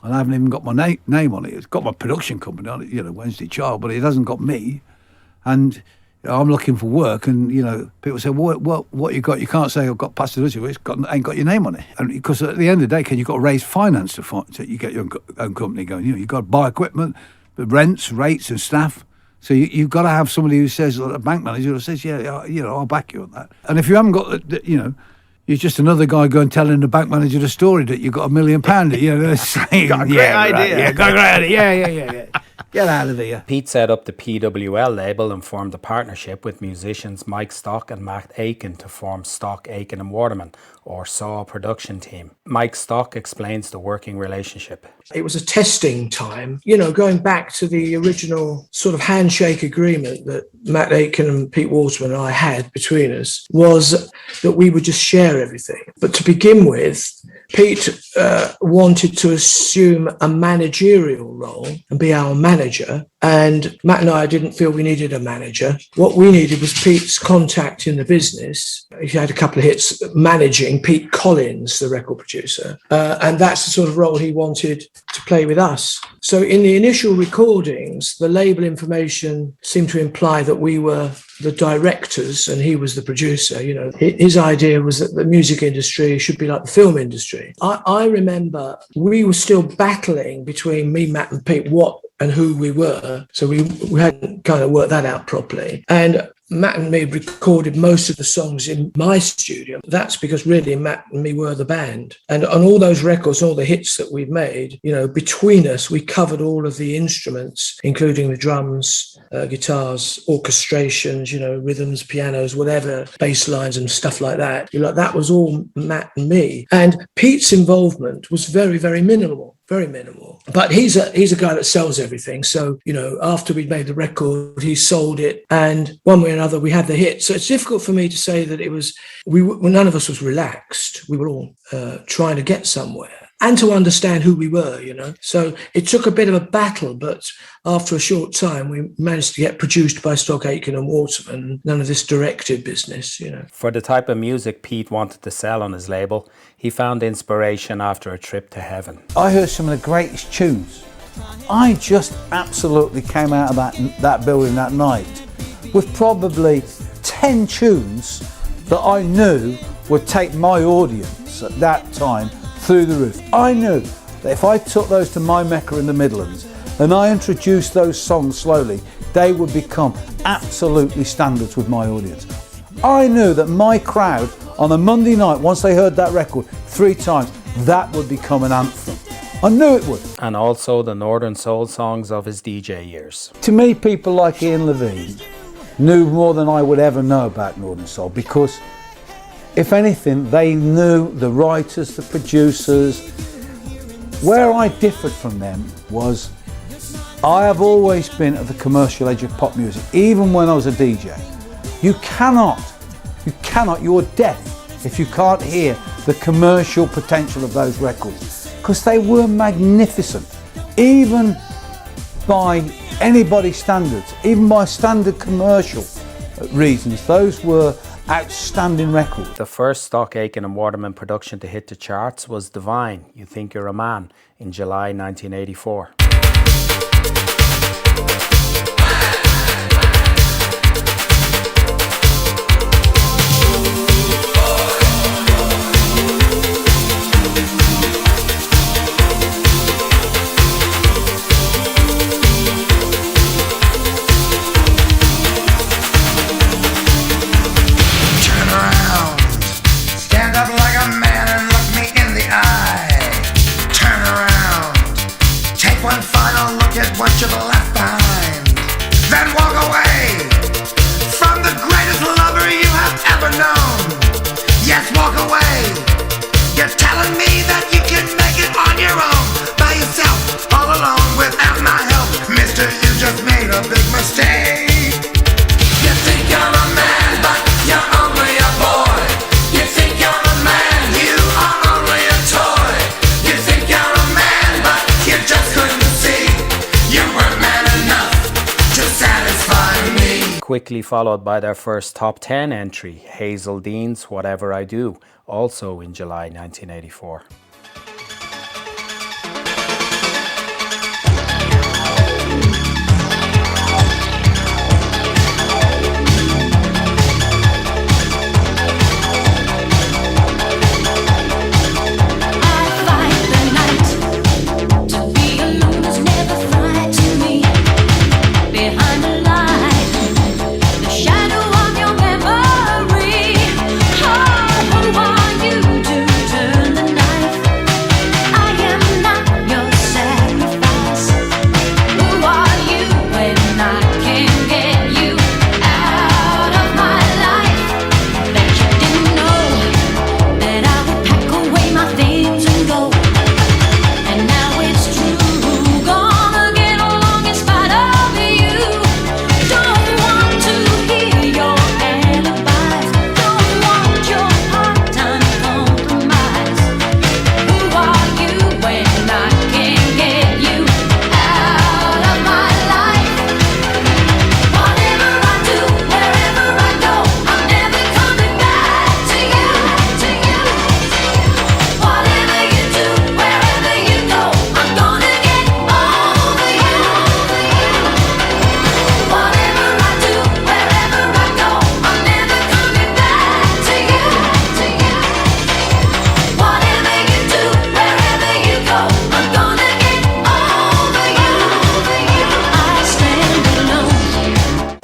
And I haven't even got my name on it. It's got my production company on it, you know, Wednesday Child, but it hasn't got me. And I'm looking for work, and you know, people say, "What you got? You can't say I've got Pastor Dutchie. It's ain't got your name on it." And because at the end of the day, you've got to raise finance to you get your own company going. You know, you've got to buy equipment, rents, rates, and staff. So you've got to have somebody who says, a bank manager who says, "Yeah, you know, I'll back you on that." And if you haven't got, you know, you're just another guy going telling the bank manager the story that you've got £1 million. You know, saying, got a great idea. Right, yeah, got a great idea. Yeah. Get out of here. Pete set up the PWL label and formed a partnership with musicians Mike Stock and Matt Aiken to form Stock, Aiken and Waterman, or SAW production team. Mike Stock explains the working relationship. It was a testing time, you know, going back to the original sort of handshake agreement that Matt Aiken and Pete Waterman and I had between us was that we would just share everything. But to begin with, Pete wanted to assume a managerial role and be our manager. And Matt and I didn't feel we needed a manager. What we needed was Pete's contact in the business. He had a couple of hits managing Pete Collins, the record producer. And that's the sort of role he wanted to play with us. So in the initial recordings, the label information seemed to imply that we were the directors and he was the producer. You know, his idea was that the music industry should be like the film industry. I remember we were still battling between me, Matt and Pete, what and who we were. So we hadn't kind of worked that out properly. And Matt and me recorded most of the songs in my studio. That's because really Matt and me were the band. And on all those records, all the hits that we've made, you know, between us, we covered all of the instruments, including the drums, guitars, orchestrations, you know, rhythms, pianos, whatever, bass lines and stuff like that. You know, that was all Matt and me. And Pete's involvement was very, very minimal. Very minimal. But he's a guy that sells everything. So, you know, after we'd made the record, he sold it. And one way or another, we had the hit. So it's difficult for me to say that it was, none of us was relaxed. We were all trying to get somewhere and to understand who we were, you know. So it took a bit of a battle, but after a short time, we managed to get produced by Stock Aitken and Waterman. None of this directed business, you know. For the type of music Pete wanted to sell on his label, he found inspiration after a trip to heaven. I heard some of the greatest tunes. I just absolutely came out of that building that night with probably 10 tunes that I knew would take my audience at that time through the roof. I knew that if I took those to my Mecca in the Midlands and I introduced those songs slowly, they would become absolutely standards with my audience. I knew that my crowd on a Monday night, once they heard that record 3 times, that would become an anthem. I knew it would. And also the Northern Soul songs of his DJ years. To me, people like Ian Levine knew more than I would ever know about Northern Soul, because if anything, they knew the writers, the producers. Where I differed from them was I have always been at the commercial edge of pop music, even when I was a DJ. You cannot, you're deaf if you can't hear the commercial potential of those records, because they were magnificent, even by anybody's standards, even by standard commercial reasons. Those were outstanding records. The first Stock Aitken and Waterman production to hit the charts was Divine, You Think You're a Man, in July 1984. What you've left behind, then walk away from the greatest lover you have ever known. Yes, walk away. You're telling me that you can make it on your own, by yourself, all alone, without my help. Mister, you just made a big mistake. You think you're a man, but you're only a boy. You think you're a man, you are only a toy. You think you're a man, but you just couldn't see. You weren't man enough to satisfy me. Quickly followed by their first top 10 entry, Hazel Dean's Whatever I Do, also in July 1984.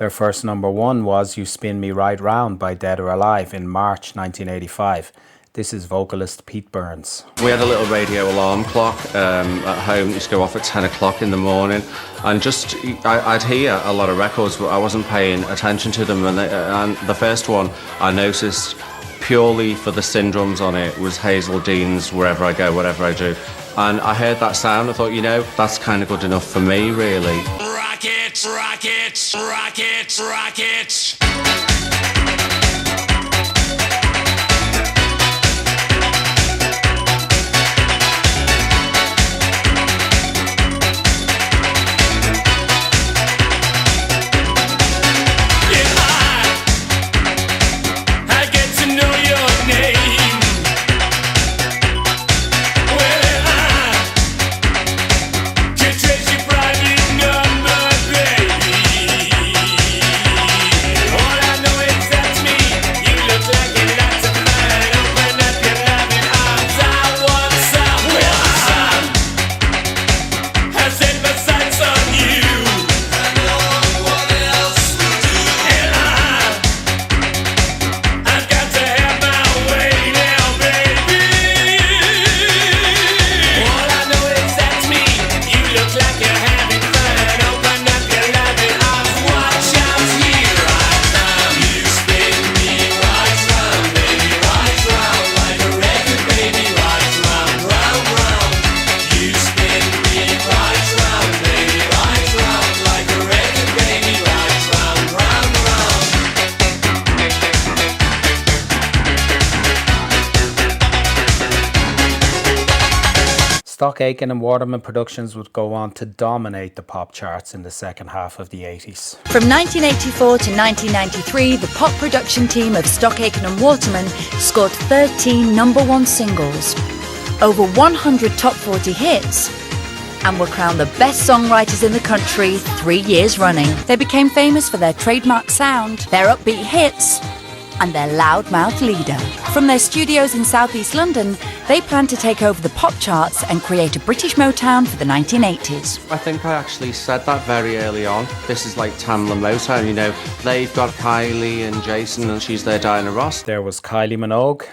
Their first #1 was You Spin Me Right Round by Dead or Alive in March 1985. This is vocalist Pete Burns. We had a little radio alarm clock at home that used to go off at 10 o'clock in the morning, and I'd hear a lot of records, but I wasn't paying attention to them, and the first one I noticed purely for the syndromes on it was Hazel Dean's Wherever I Go, Whatever I Do. And I heard that sound, I thought, you know, that's kind of good enough for me, really. Rockets, rockets, rockets, rockets. Stock Aitken and Waterman Productions would go on to dominate the pop charts in the second half of the 80s. From 1984 to 1993, the pop production team of Stock Aitken and Waterman scored 13 #1 singles, over 100 top 40 hits, and were crowned the best songwriters in the country 3 years running. They became famous for their trademark sound, their upbeat hits, and their loudmouth leader. From their studios in southeast London, they plan to take over the pop charts and create a British Motown for the 1980s. I think I actually said that very early on. This is like Tamla Motown, you know. They've got Kylie and Jason, and she's their Diana Ross. There was Kylie Minogue.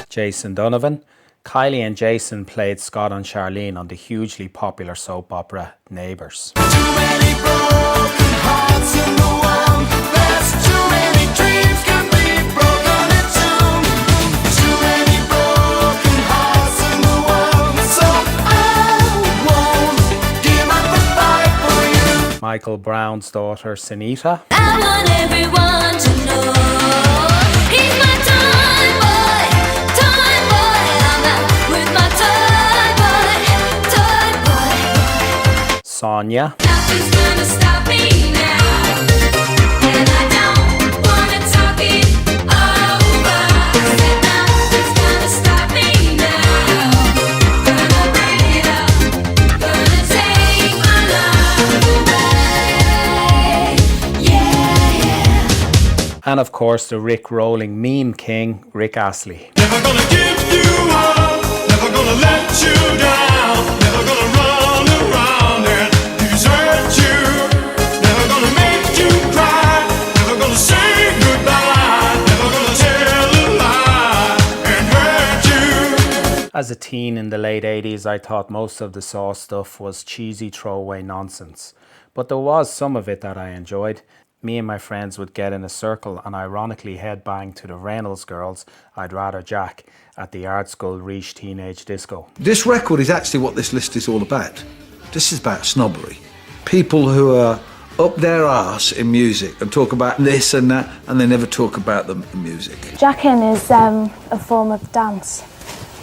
Jason Donovan. Kylie and Jason played Scott and Charlene on the hugely popular soap opera Neighbours. Michael Brown's daughter Sunita. I want everyone to know he's my time boy. Sonia. Nothing's gonna stop me now, and I don't wanna talk it over. Said nothing's gonna stop me now. Gonna bring it up, gonna take my love away. Yeah, yeah. And of course the Rick rolling meme king, Rick Astley. Never gonna give you up, never gonna let you down, never gonna run around. As a teen in the late 80s, I thought most of the Saw stuff was cheesy throwaway nonsense. But there was some of it that I enjoyed. Me and my friends would get in a circle and ironically headbang to the Reynolds Girls' I'd Rather Jack at the Art School Riche Teenage Disco. This record is actually what this list is all about. This is about snobbery. People who are up their arse in music and talk about this and that, and they never talk about the music. Jacking is a form of dance.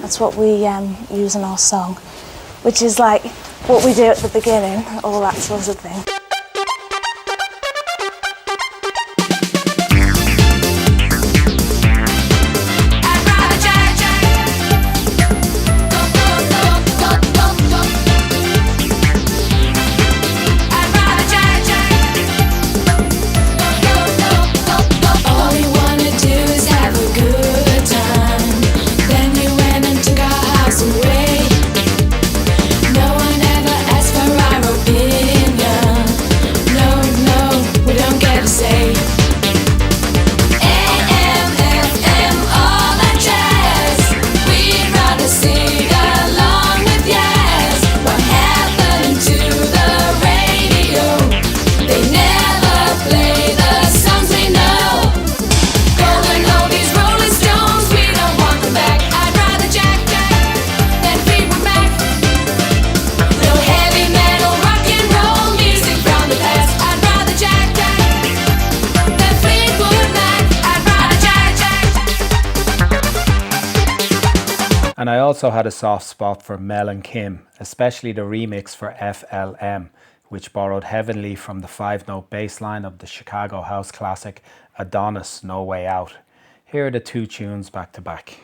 That's what we use in our song, which is like what we do at the beginning, all that sort of thing. I'd rather And I also had a soft spot for Mel and Kim, especially the remix for FLM, which borrowed heavily from the 5-note bass line of the Chicago house classic Adonis, No Way Out. Here are the two tunes back to back.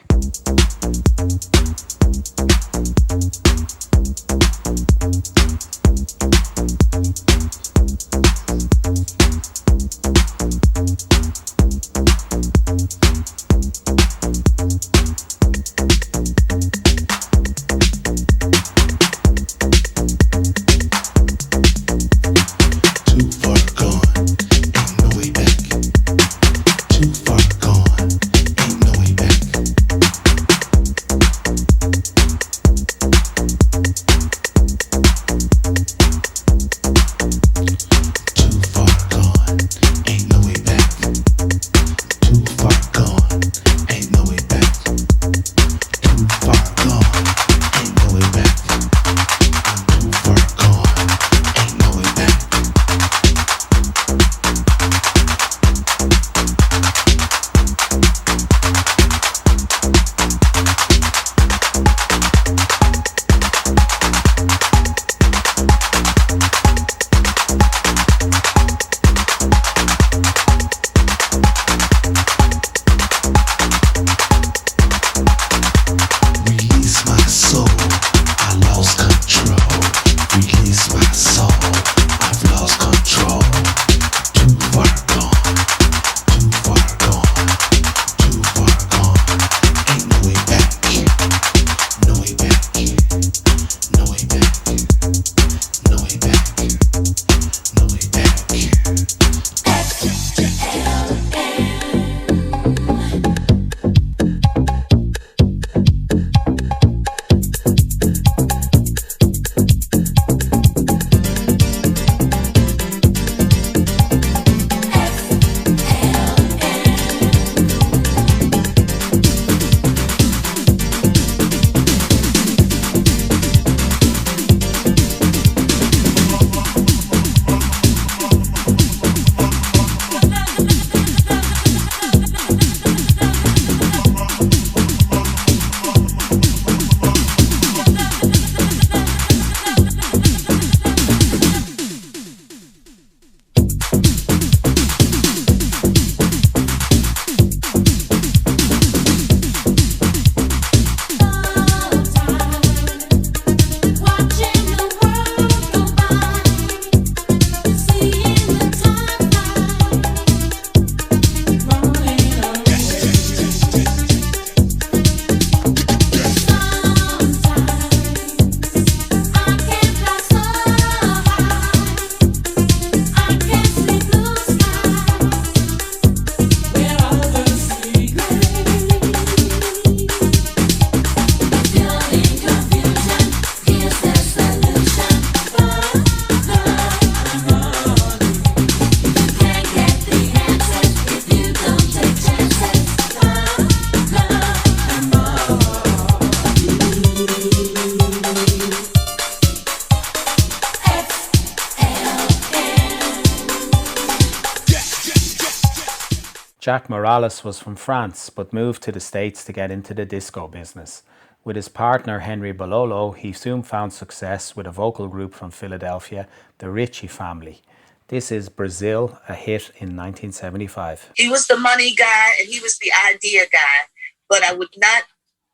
Jack Morales was from France but moved to the States to get into the disco business. With his partner Henry Bololo, he soon found success with a vocal group from Philadelphia, the Ritchie Family. This is Brazil, a hit in 1975. He was the money guy and he was the idea guy, but I would not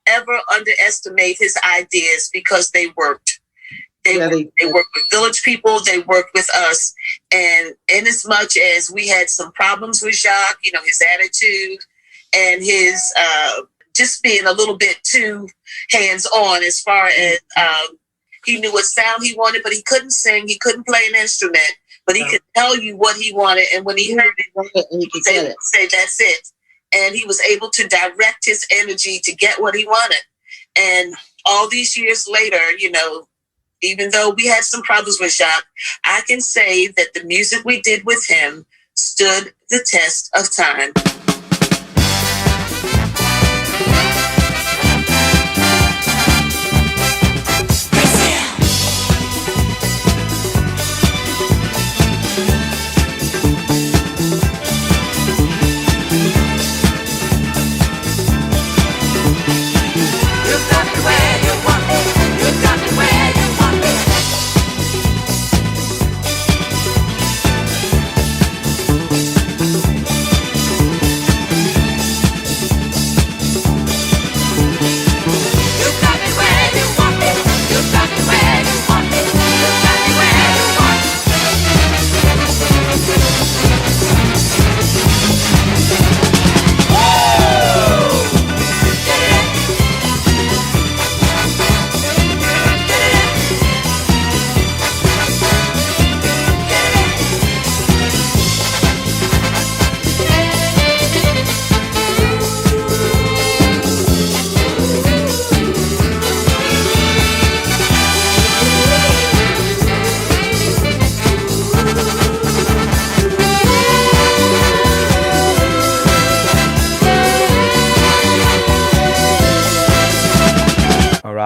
ever underestimate his ideas because they worked. They worked with village people, they worked with us. And in as much as we had some problems with Jacques, you know, his attitude and his just being a little bit too hands-on as far as he knew what sound he wanted, but he couldn't sing, he couldn't play an instrument, but he could tell you what he wanted. And when he heard it, he could say, that's it. And he was able to direct his energy to get what he wanted. And all these years later, you know, even though we had some problems with Jacques, I can say that the music we did with him stood the test of time. You've got to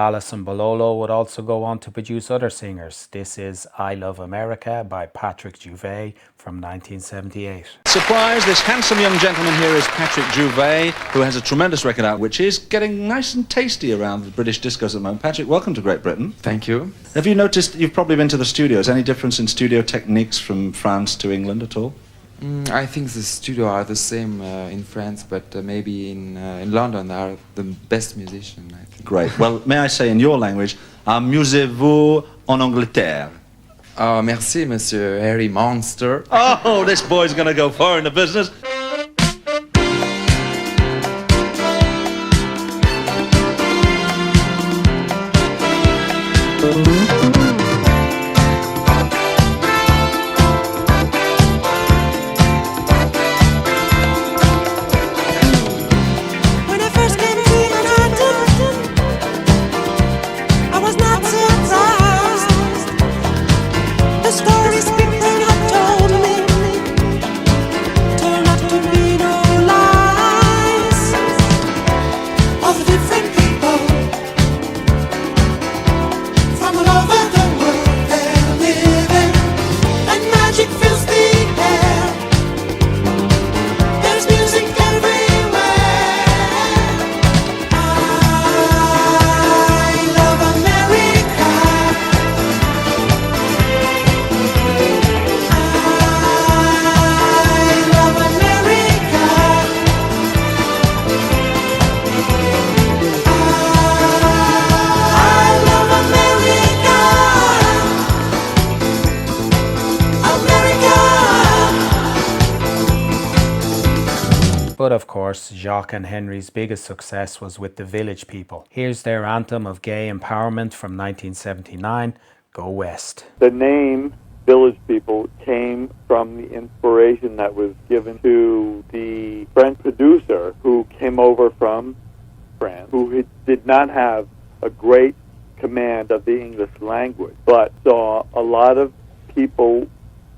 Morales and Bololo would also go on to produce other singers. This is I Love America by Patrick Juvet from 1978. Surprise, this handsome young gentleman here is Patrick Juvet, who has a tremendous record out, which is getting nice and tasty around the British discos at the moment. Patrick, welcome to Great Britain. Thank you. Have you noticed, you've probably been to the studios, any difference in studio techniques from France to England at all? I think the studio are the same in France, but maybe in London are the best musicians, I think. Great. Well, may I say in your language, amusez-vous en Angleterre? Oh, merci, Monsieur Harry Monster. Oh, this boy's going to go far in the business. But of course, Jacques and Henry's biggest success was with the Village People. Here's their anthem of gay empowerment from 1979, Go West. The name Village People came from the inspiration that was given to the French producer who came over from France, who did not have a great command of the English language, but saw a lot of people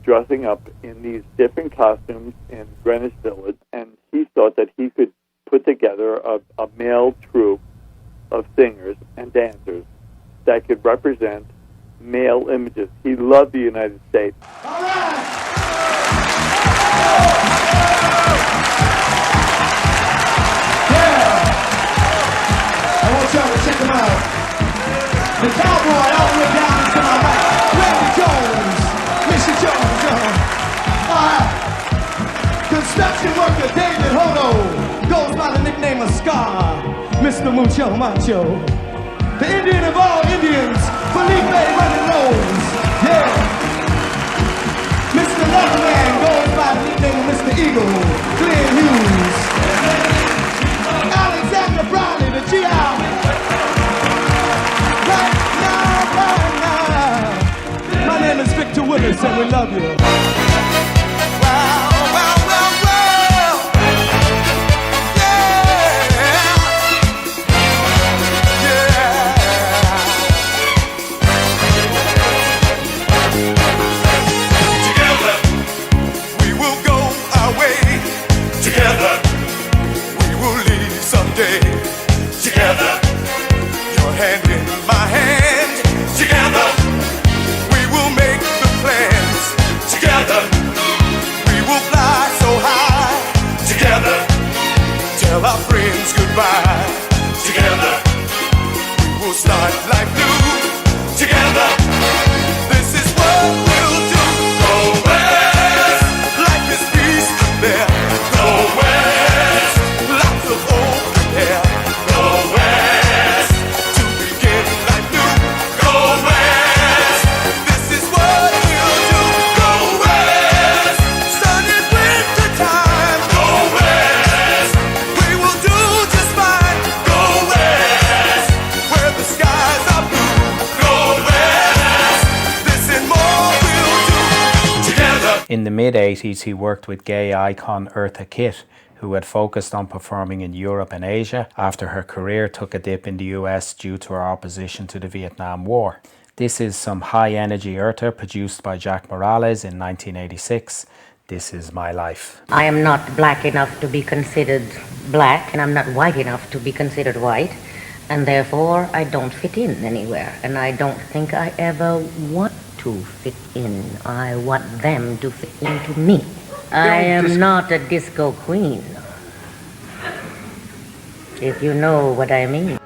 dressing up in these different costumes in Greenwich Village, and he thought that he could put together a male troupe of singers and dancers that could represent male images. He loved the United States. All right. Yeah. I want y'all to check him out. The cowboy all the way down to my right. Randy Jones. Mr. Jones. All right. Construction worker David Hodo goes by the nickname of Scar. Mr. Mucho Macho. The Indian of all Indians, Felipe Running Rose. Yeah. Mr. Loverman goes by the nickname of Mr. Eagle, Glenn Hughes. Alexander Browley, the GI. Right now. My name is Victor Willis, and we love you. Tell our friends goodbye. Together, we will start life new. Together, this is what we'll do. Go west, life is peace there. Go west, lots of open air. Go west, to begin life new. Go west, this is what we'll do. Go west, sun is winter time. Go west, we will do just fine. Go west, where the skies are blue. Go west, this and more we'll do together. In the mid-80s, he worked with gay icon Eartha Kitt, who had focused on performing in Europe and Asia after her career took a dip in the US due to her opposition to the Vietnam War. This is some high-energy Eartha produced by Jack Morales in 1986. This is My Life. I am not black enough to be considered black, and I'm not white enough to be considered white. And therefore, I don't fit in anywhere. And I don't think I ever want to fit in. I want them to fit into me. I am not a disco queen, if you know what I mean.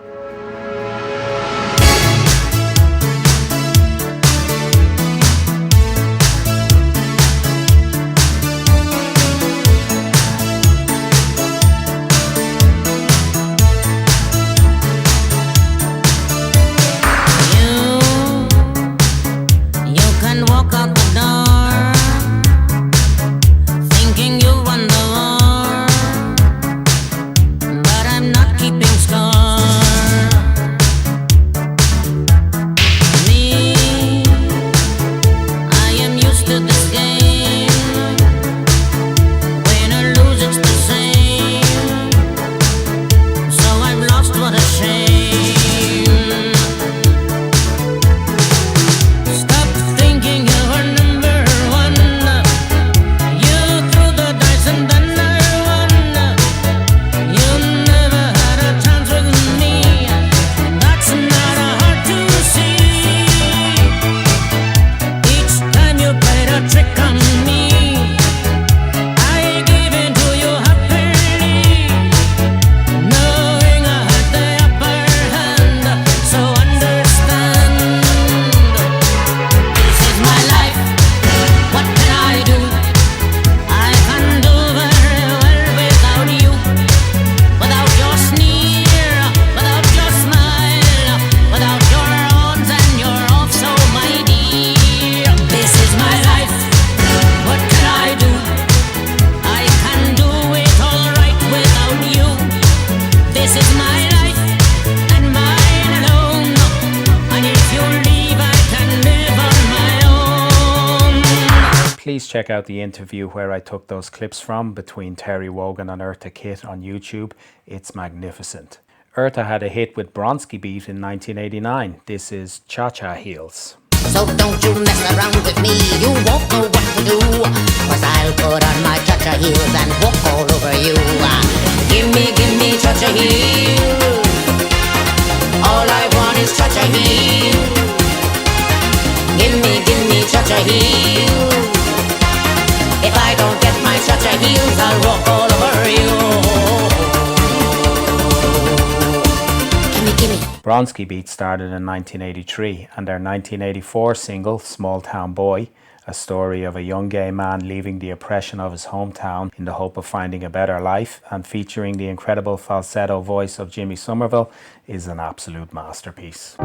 Please check out the interview where I took those clips from between Terry Wogan and Eartha Kitt on YouTube. It's magnificent. Eartha had a hit with Bronski Beat in 1989. This is Cha Cha Heels. So don't you mess around with me, you won't know what to do, 'cause I'll put on my cha-cha heels and walk all over you. Give me cha-cha heels. All I want is cha-cha heels. Give me cha-cha heels. If I don't get my cha-cha heels, I'll walk all over you. Gimme. Bronski Beat started in 1983, and their 1984 single, Small Town Boy, a story of a young gay man leaving the oppression of his hometown in the hope of finding a better life, and featuring the incredible falsetto voice of Jimmy Somerville, is an absolute masterpiece.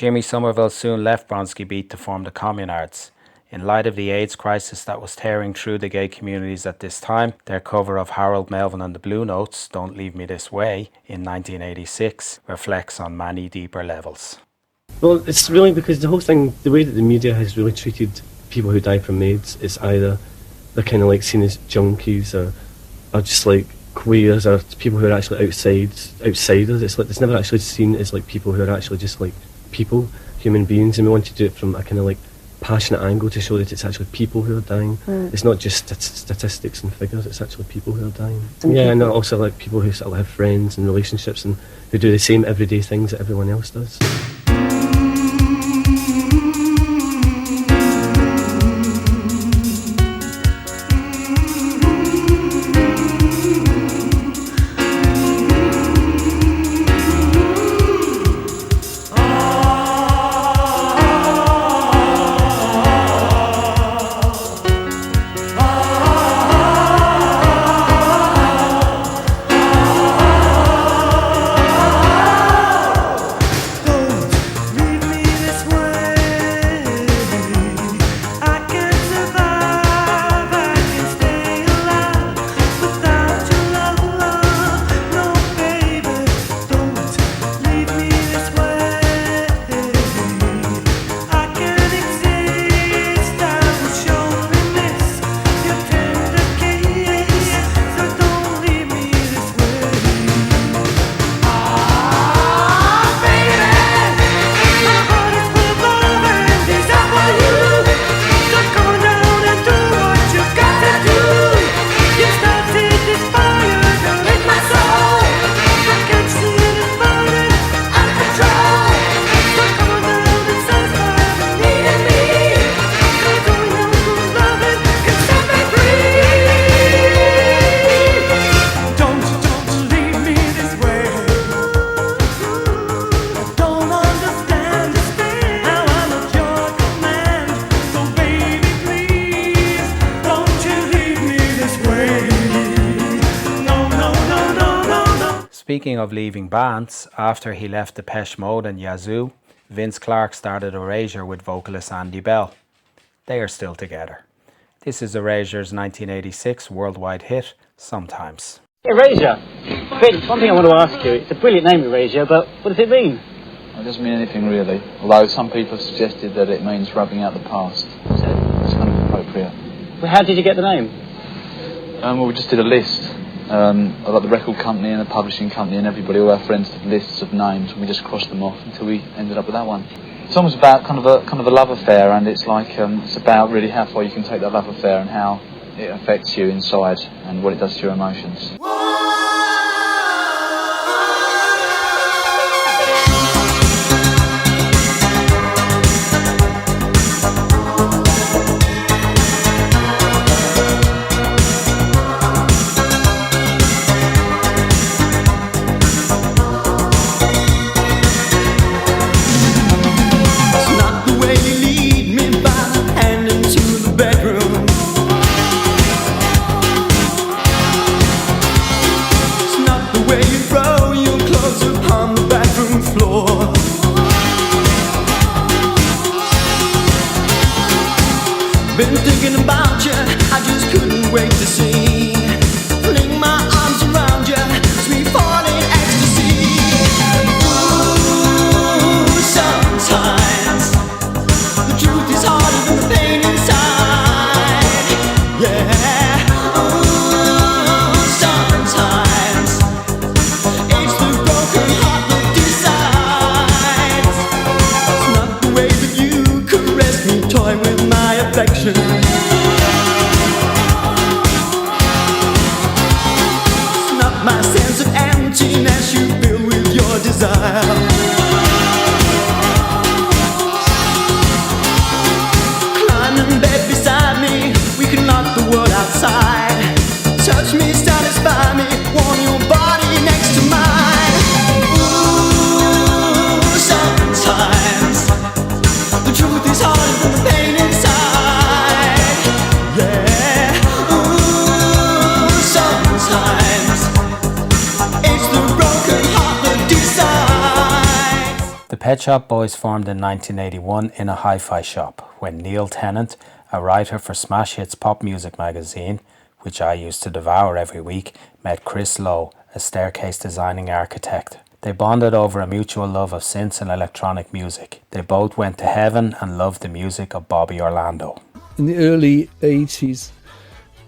Jimmy Somerville soon left Bronski Beat to form the Communards. In light of the AIDS crisis that was tearing through the gay communities at this time, their cover of Harold Melvin and the Blue Notes, Don't Leave Me This Way, in 1986, reflects on many deeper levels. Well, it's really because the whole thing, the way that the media has really treated people who die from AIDS, it's either they're kind of like seen as junkies or just like queers or people who are actually outsiders. It's like it's never actually seen as like people who are actually just like people, human beings, and we want to do it from a kind of like passionate angle to show that it's actually people who are dying. It's not just statistics and figures, it's actually people who are dying. And also like people who sort of have friends and relationships and who do the same everyday things that everyone else does. Speaking of leaving bands, after he left Depeche Mode and Yazoo, Vince Clarke started Erasure with vocalist Andy Bell. They are still together. This is Erasure's 1986 worldwide hit, Sometimes. Erasure. Vince, one thing I want to ask you, it's a brilliant name, Erasure, but what does it mean? It doesn't mean anything really, although some people have suggested that it means rubbing out the past, so it's kind of appropriate. Well, how did you get the name? Well, we just did a list. Like the record company and the publishing company and everybody, all our friends did lists of names, and we just crossed them off until we ended up with that one. It's almost about kind of a love affair, and it's like it's about really how far you can take that love affair and how it affects you inside and what it does to your emotions. Been thinking about you, I just couldn't wait to see. Fling my arms around you, sweet falling ecstasy. Ooh, sometimes the truth is harder than the pain inside. Yeah. Ooh, sometimes it's the broken heart that decides. It's not the way that you caress me, toy with my affection. It's not my sense of emptiness you fill with your desire. Climb in bed beside me, we can knock the world outside. Touch me, satisfy me, warm your body next to mine. Ooh, sometimes the truth is harder than the pain inside. Yeah. Ooh, sometimes it's the broken heart that decides. Pet Shop Boys formed in 1981 in a hi-fi shop when Neil Tennant, a writer for Smash Hits pop music magazine, which I used to devour every week, met Chris Lowe, a staircase designing architect. They bonded over a mutual love of synths and electronic music. They both went to heaven and loved the music of Bobby Orlando. In the early 80s,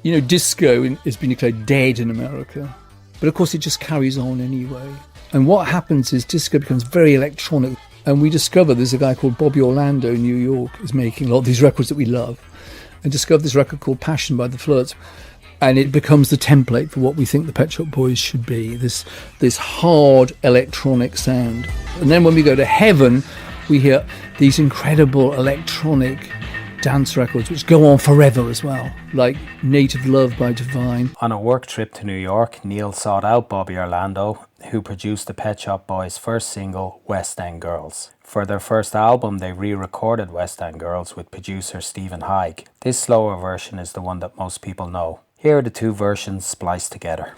disco has been declared dead in America. But of course it just carries on anyway. And what happens is disco becomes very electronic. And we discover there's a guy called Bobby Orlando in New York is making a lot of these records that we love. And discovered this record called Passion by the Flirts. And it becomes the template for what we think the Pet Shop Boys should be, this hard electronic sound. And then when we go to heaven, we hear these incredible electronic dance records which go on forever as well, like Native Love by Divine. On a work trip to New York, Neil sought out Bobby Orlando, who produced the Pet Shop Boys' first single, West End Girls. For their first album, they re-recorded West End Girls with producer Stephen Haig. This slower version is the one that most people know. Here are the two versions spliced together.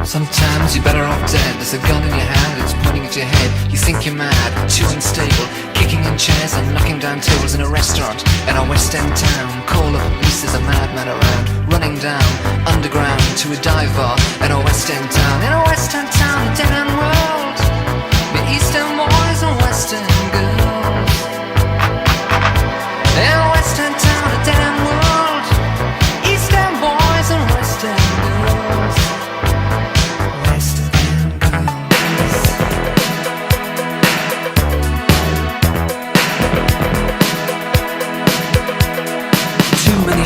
Sometimes you're better off dead. There's a gun in your hand, it's pointing at your head. You think you're mad, too unstable, kicking in chairs and knocking down tables in a restaurant in a West End town. Call the police, there's a madman around, running down underground to a dive bar in a West End town. In a West End town, a dead end world, the East End boys and West End girls. In a West End town, a dead end world, East End boys and West End girls.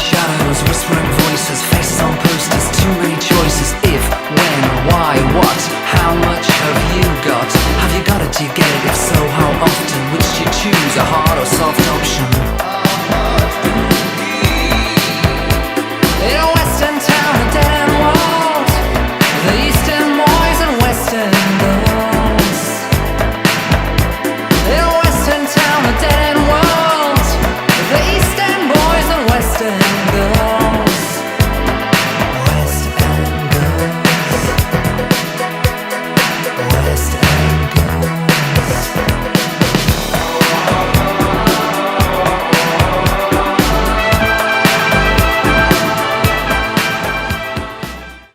Shadows, whispering voices, faces on posters, too many choices. If, when, why, what, how much have you got? Have you got it, do you get it? If so, how often? Which do you choose, a hard or soft option? In a West End town, a dead end world, the East End boys and West End girls. In a West End town, a dead end world, the East End boys and West End.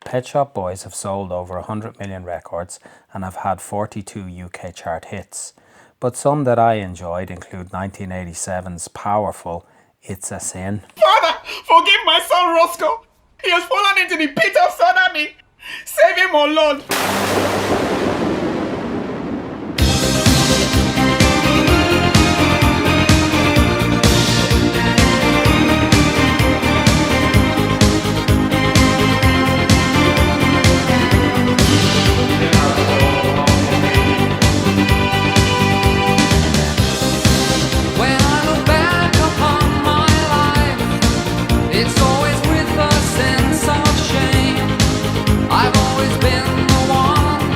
Pet Shop Boys have sold over 100 million records and have had 42 UK chart hits. But some that I enjoyed include 1987's powerful It's a Sin. Father, forgive my son Roscoe. He has fallen into the pit of sodomy. Save him, oh Lord. I've always been the one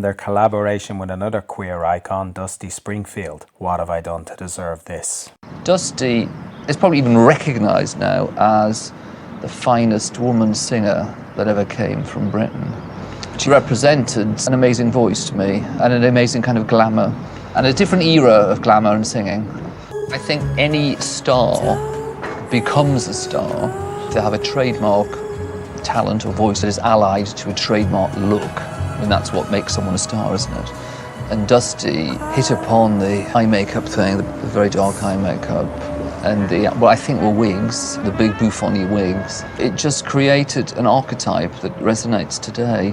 and their collaboration with another queer icon, Dusty Springfield. What have I done to deserve this? Dusty is probably even recognised now as the finest woman singer that ever came from Britain. She represented an amazing voice to me and an amazing kind of glamour and a different era of glamour and singing. I think any star becomes a star if they have a trademark talent or voice that is allied to a trademark look. I mean, that's what makes someone a star, isn't it? And Dusty hit upon the eye makeup thing, the very dark eye makeup, and what I think were wigs, the big bouffony wigs. It just created an archetype that resonates today.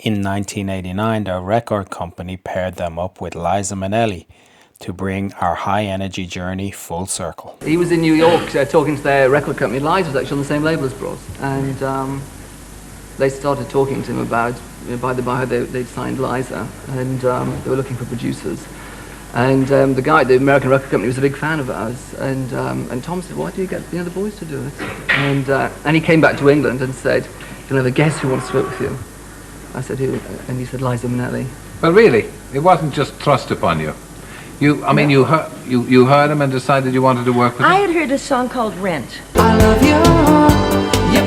In 1989, their record company paired them up with Liza Minnelli to bring our Hi-NRG journey full circle. He was in New York talking to their record company. Liza was actually on the same label as Bros, and they started talking to him about, by the by, they'd signed Liza, and they were looking for producers. And the guy at the American record company was a big fan of ours, and Tom said, "Why do you get the boys to do it?" And he came back to England and said, "You'll never guess who wants to work with you." I said, "Who?" And he said, "Liza Minnelli." Well, really, it wasn't just thrust upon you. You heard him and decided you wanted to work with him? I had heard a song called Rent. I love you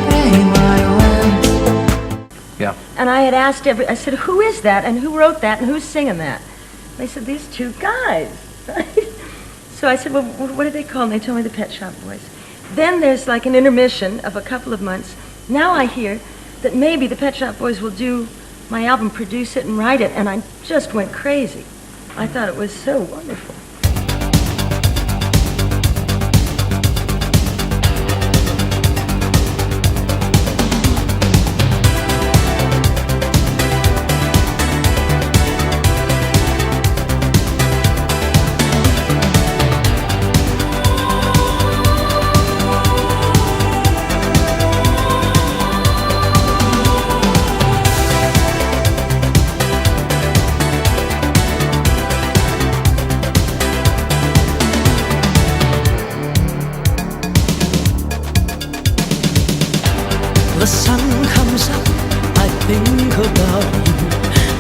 pay my rent. Yeah. And I had asked I said, "Who is that? And who wrote that? And who's singing that?" They said, "These two guys." So I said, "Well, what do they call them?" They told me the Pet Shop Boys. Then there's like an intermission of a couple of months. Now I hear that maybe the Pet Shop Boys will do my album, produce it and write it, and I just went crazy. I thought it was so wonderful.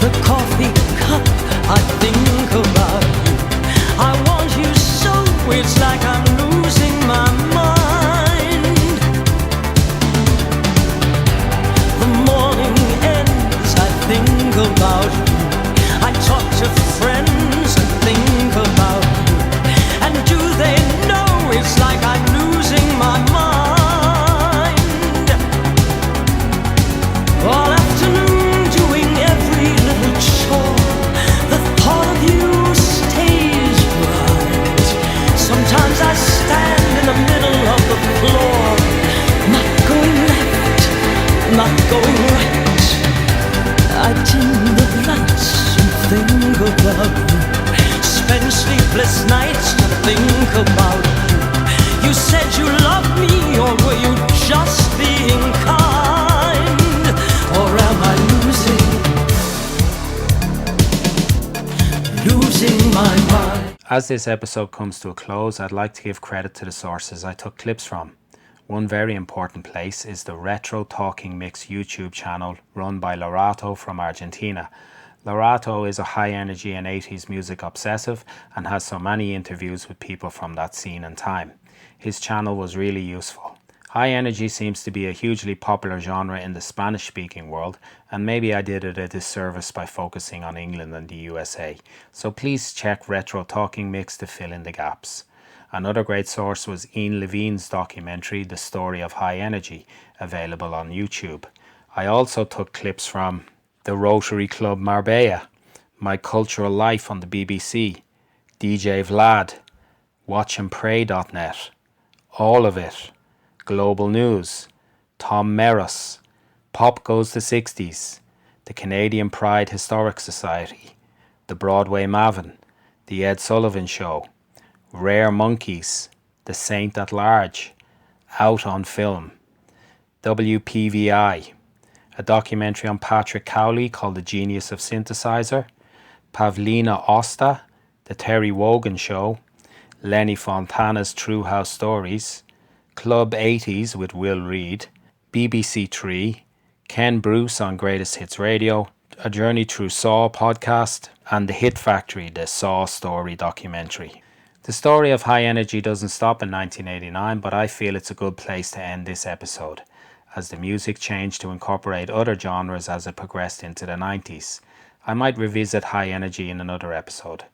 the coffee cup, I think about you. I want you so, it's like I'm losing my mind. The morning ends, I think about you. I talk to friends and think about you. And do they know it's like I'm losing my mind? All afternoon doing every little chore, the thought of you stays right. Sometimes I stand in the middle of the floor, not going left, not going right. I dim the lights and think about you. Spend sleepless nights to think about you. You said you loved me, or were you just being kind? Or am I losing my mind? As this episode comes to a close, I'd like to give credit to the sources I took clips from. One very important place is the Retro Talking Mix YouTube channel run by Lorato from Argentina. Lorato is a high-energy and 80s music obsessive and has so many interviews with people from that scene and time. His channel was really useful. High energy seems to be a hugely popular genre in the Spanish-speaking world, and maybe I did it a disservice by focusing on England and the USA. So please check Retro Talking Mix to fill in the gaps. Another great source was Ian Levine's documentary, The Story of High Energy, available on YouTube. I also took clips from the Rotary Club Marbella, My Cultural Life on the BBC, DJ Vlad, watchandpray.net, All of It, Global News, Tom Meros, Pop Goes the 60s, the Canadian Pride Historic Society, the Broadway Maven, the Ed Sullivan Show, Rare Monkeys, The Saint at Large, Out on Film, WPVI, a documentary on Patrick Cowley called The Genius of Synthesizer, Pavlina Osta, The Terry Wogan Show, Lenny Fontana's True House Stories, Club 80s with Will Reed, BBC 3, Ken Bruce on Greatest Hits Radio, A Journey Through Saw podcast, and The Hit Factory, the Saw Story documentary. The story of High Energy doesn't stop in 1989, but I feel it's a good place to end this episode, as the music changed to incorporate other genres as it progressed into the 90s. I might revisit High Energy in another episode.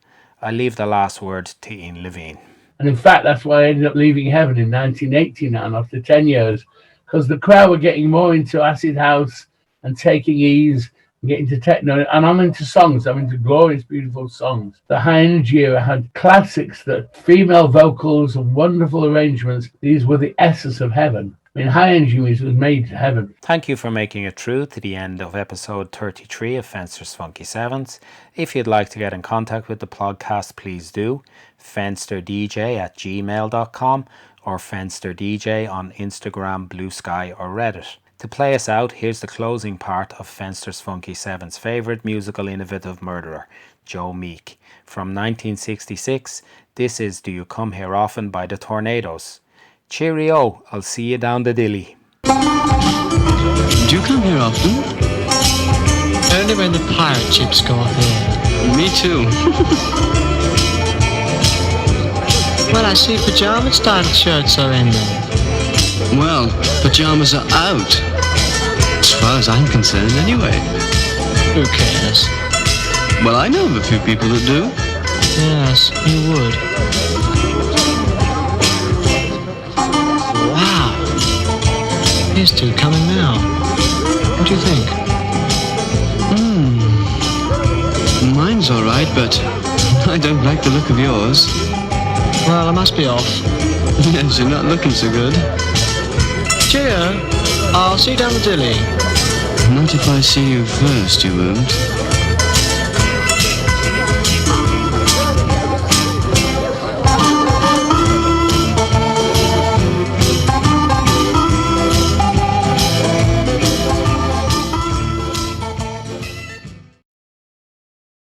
I'll leave the last word to Ian Levine. And in fact, that's why I ended up leaving Heaven in 1989 after 10 years, because the crowd were getting more into acid house and taking ease and getting to techno. And I'm into songs. I'm into glorious, beautiful songs. The High Energy era had classics, that female vocals and wonderful arrangements. These were the essence of Heaven. I mean, High Energy music was made to heaven. Thank you for making it through to the end of episode 33 of Fenster's Funky Sevens. If you'd like to get in contact with the podcast, please do. FensterDJ@gmail.com or FensterDJ on Instagram, Blue Sky or Reddit. To play us out, here's the closing part of Fenster's Funky Seven's favourite musical innovative murderer, Joe Meek. From 1966, this is Do You Come Here Often by the Tornadoes. Cheerio, I'll see you down the dilly. Do you come here often? Only when the pirate ships go off here. Me too. Well, I see pajama-style shirts are in there. Well, pajamas are out. As far as I'm concerned, anyway. Who cares? Well, I know of a few people that do. Yes, you would. Wow. Here's two coming now. What do you think? Mine's all right, but I don't like the look of yours. Well, I must be off. Yes, you're not looking so good. Cheerio. I'll see you down the dilly. Not if I see you first, you won't.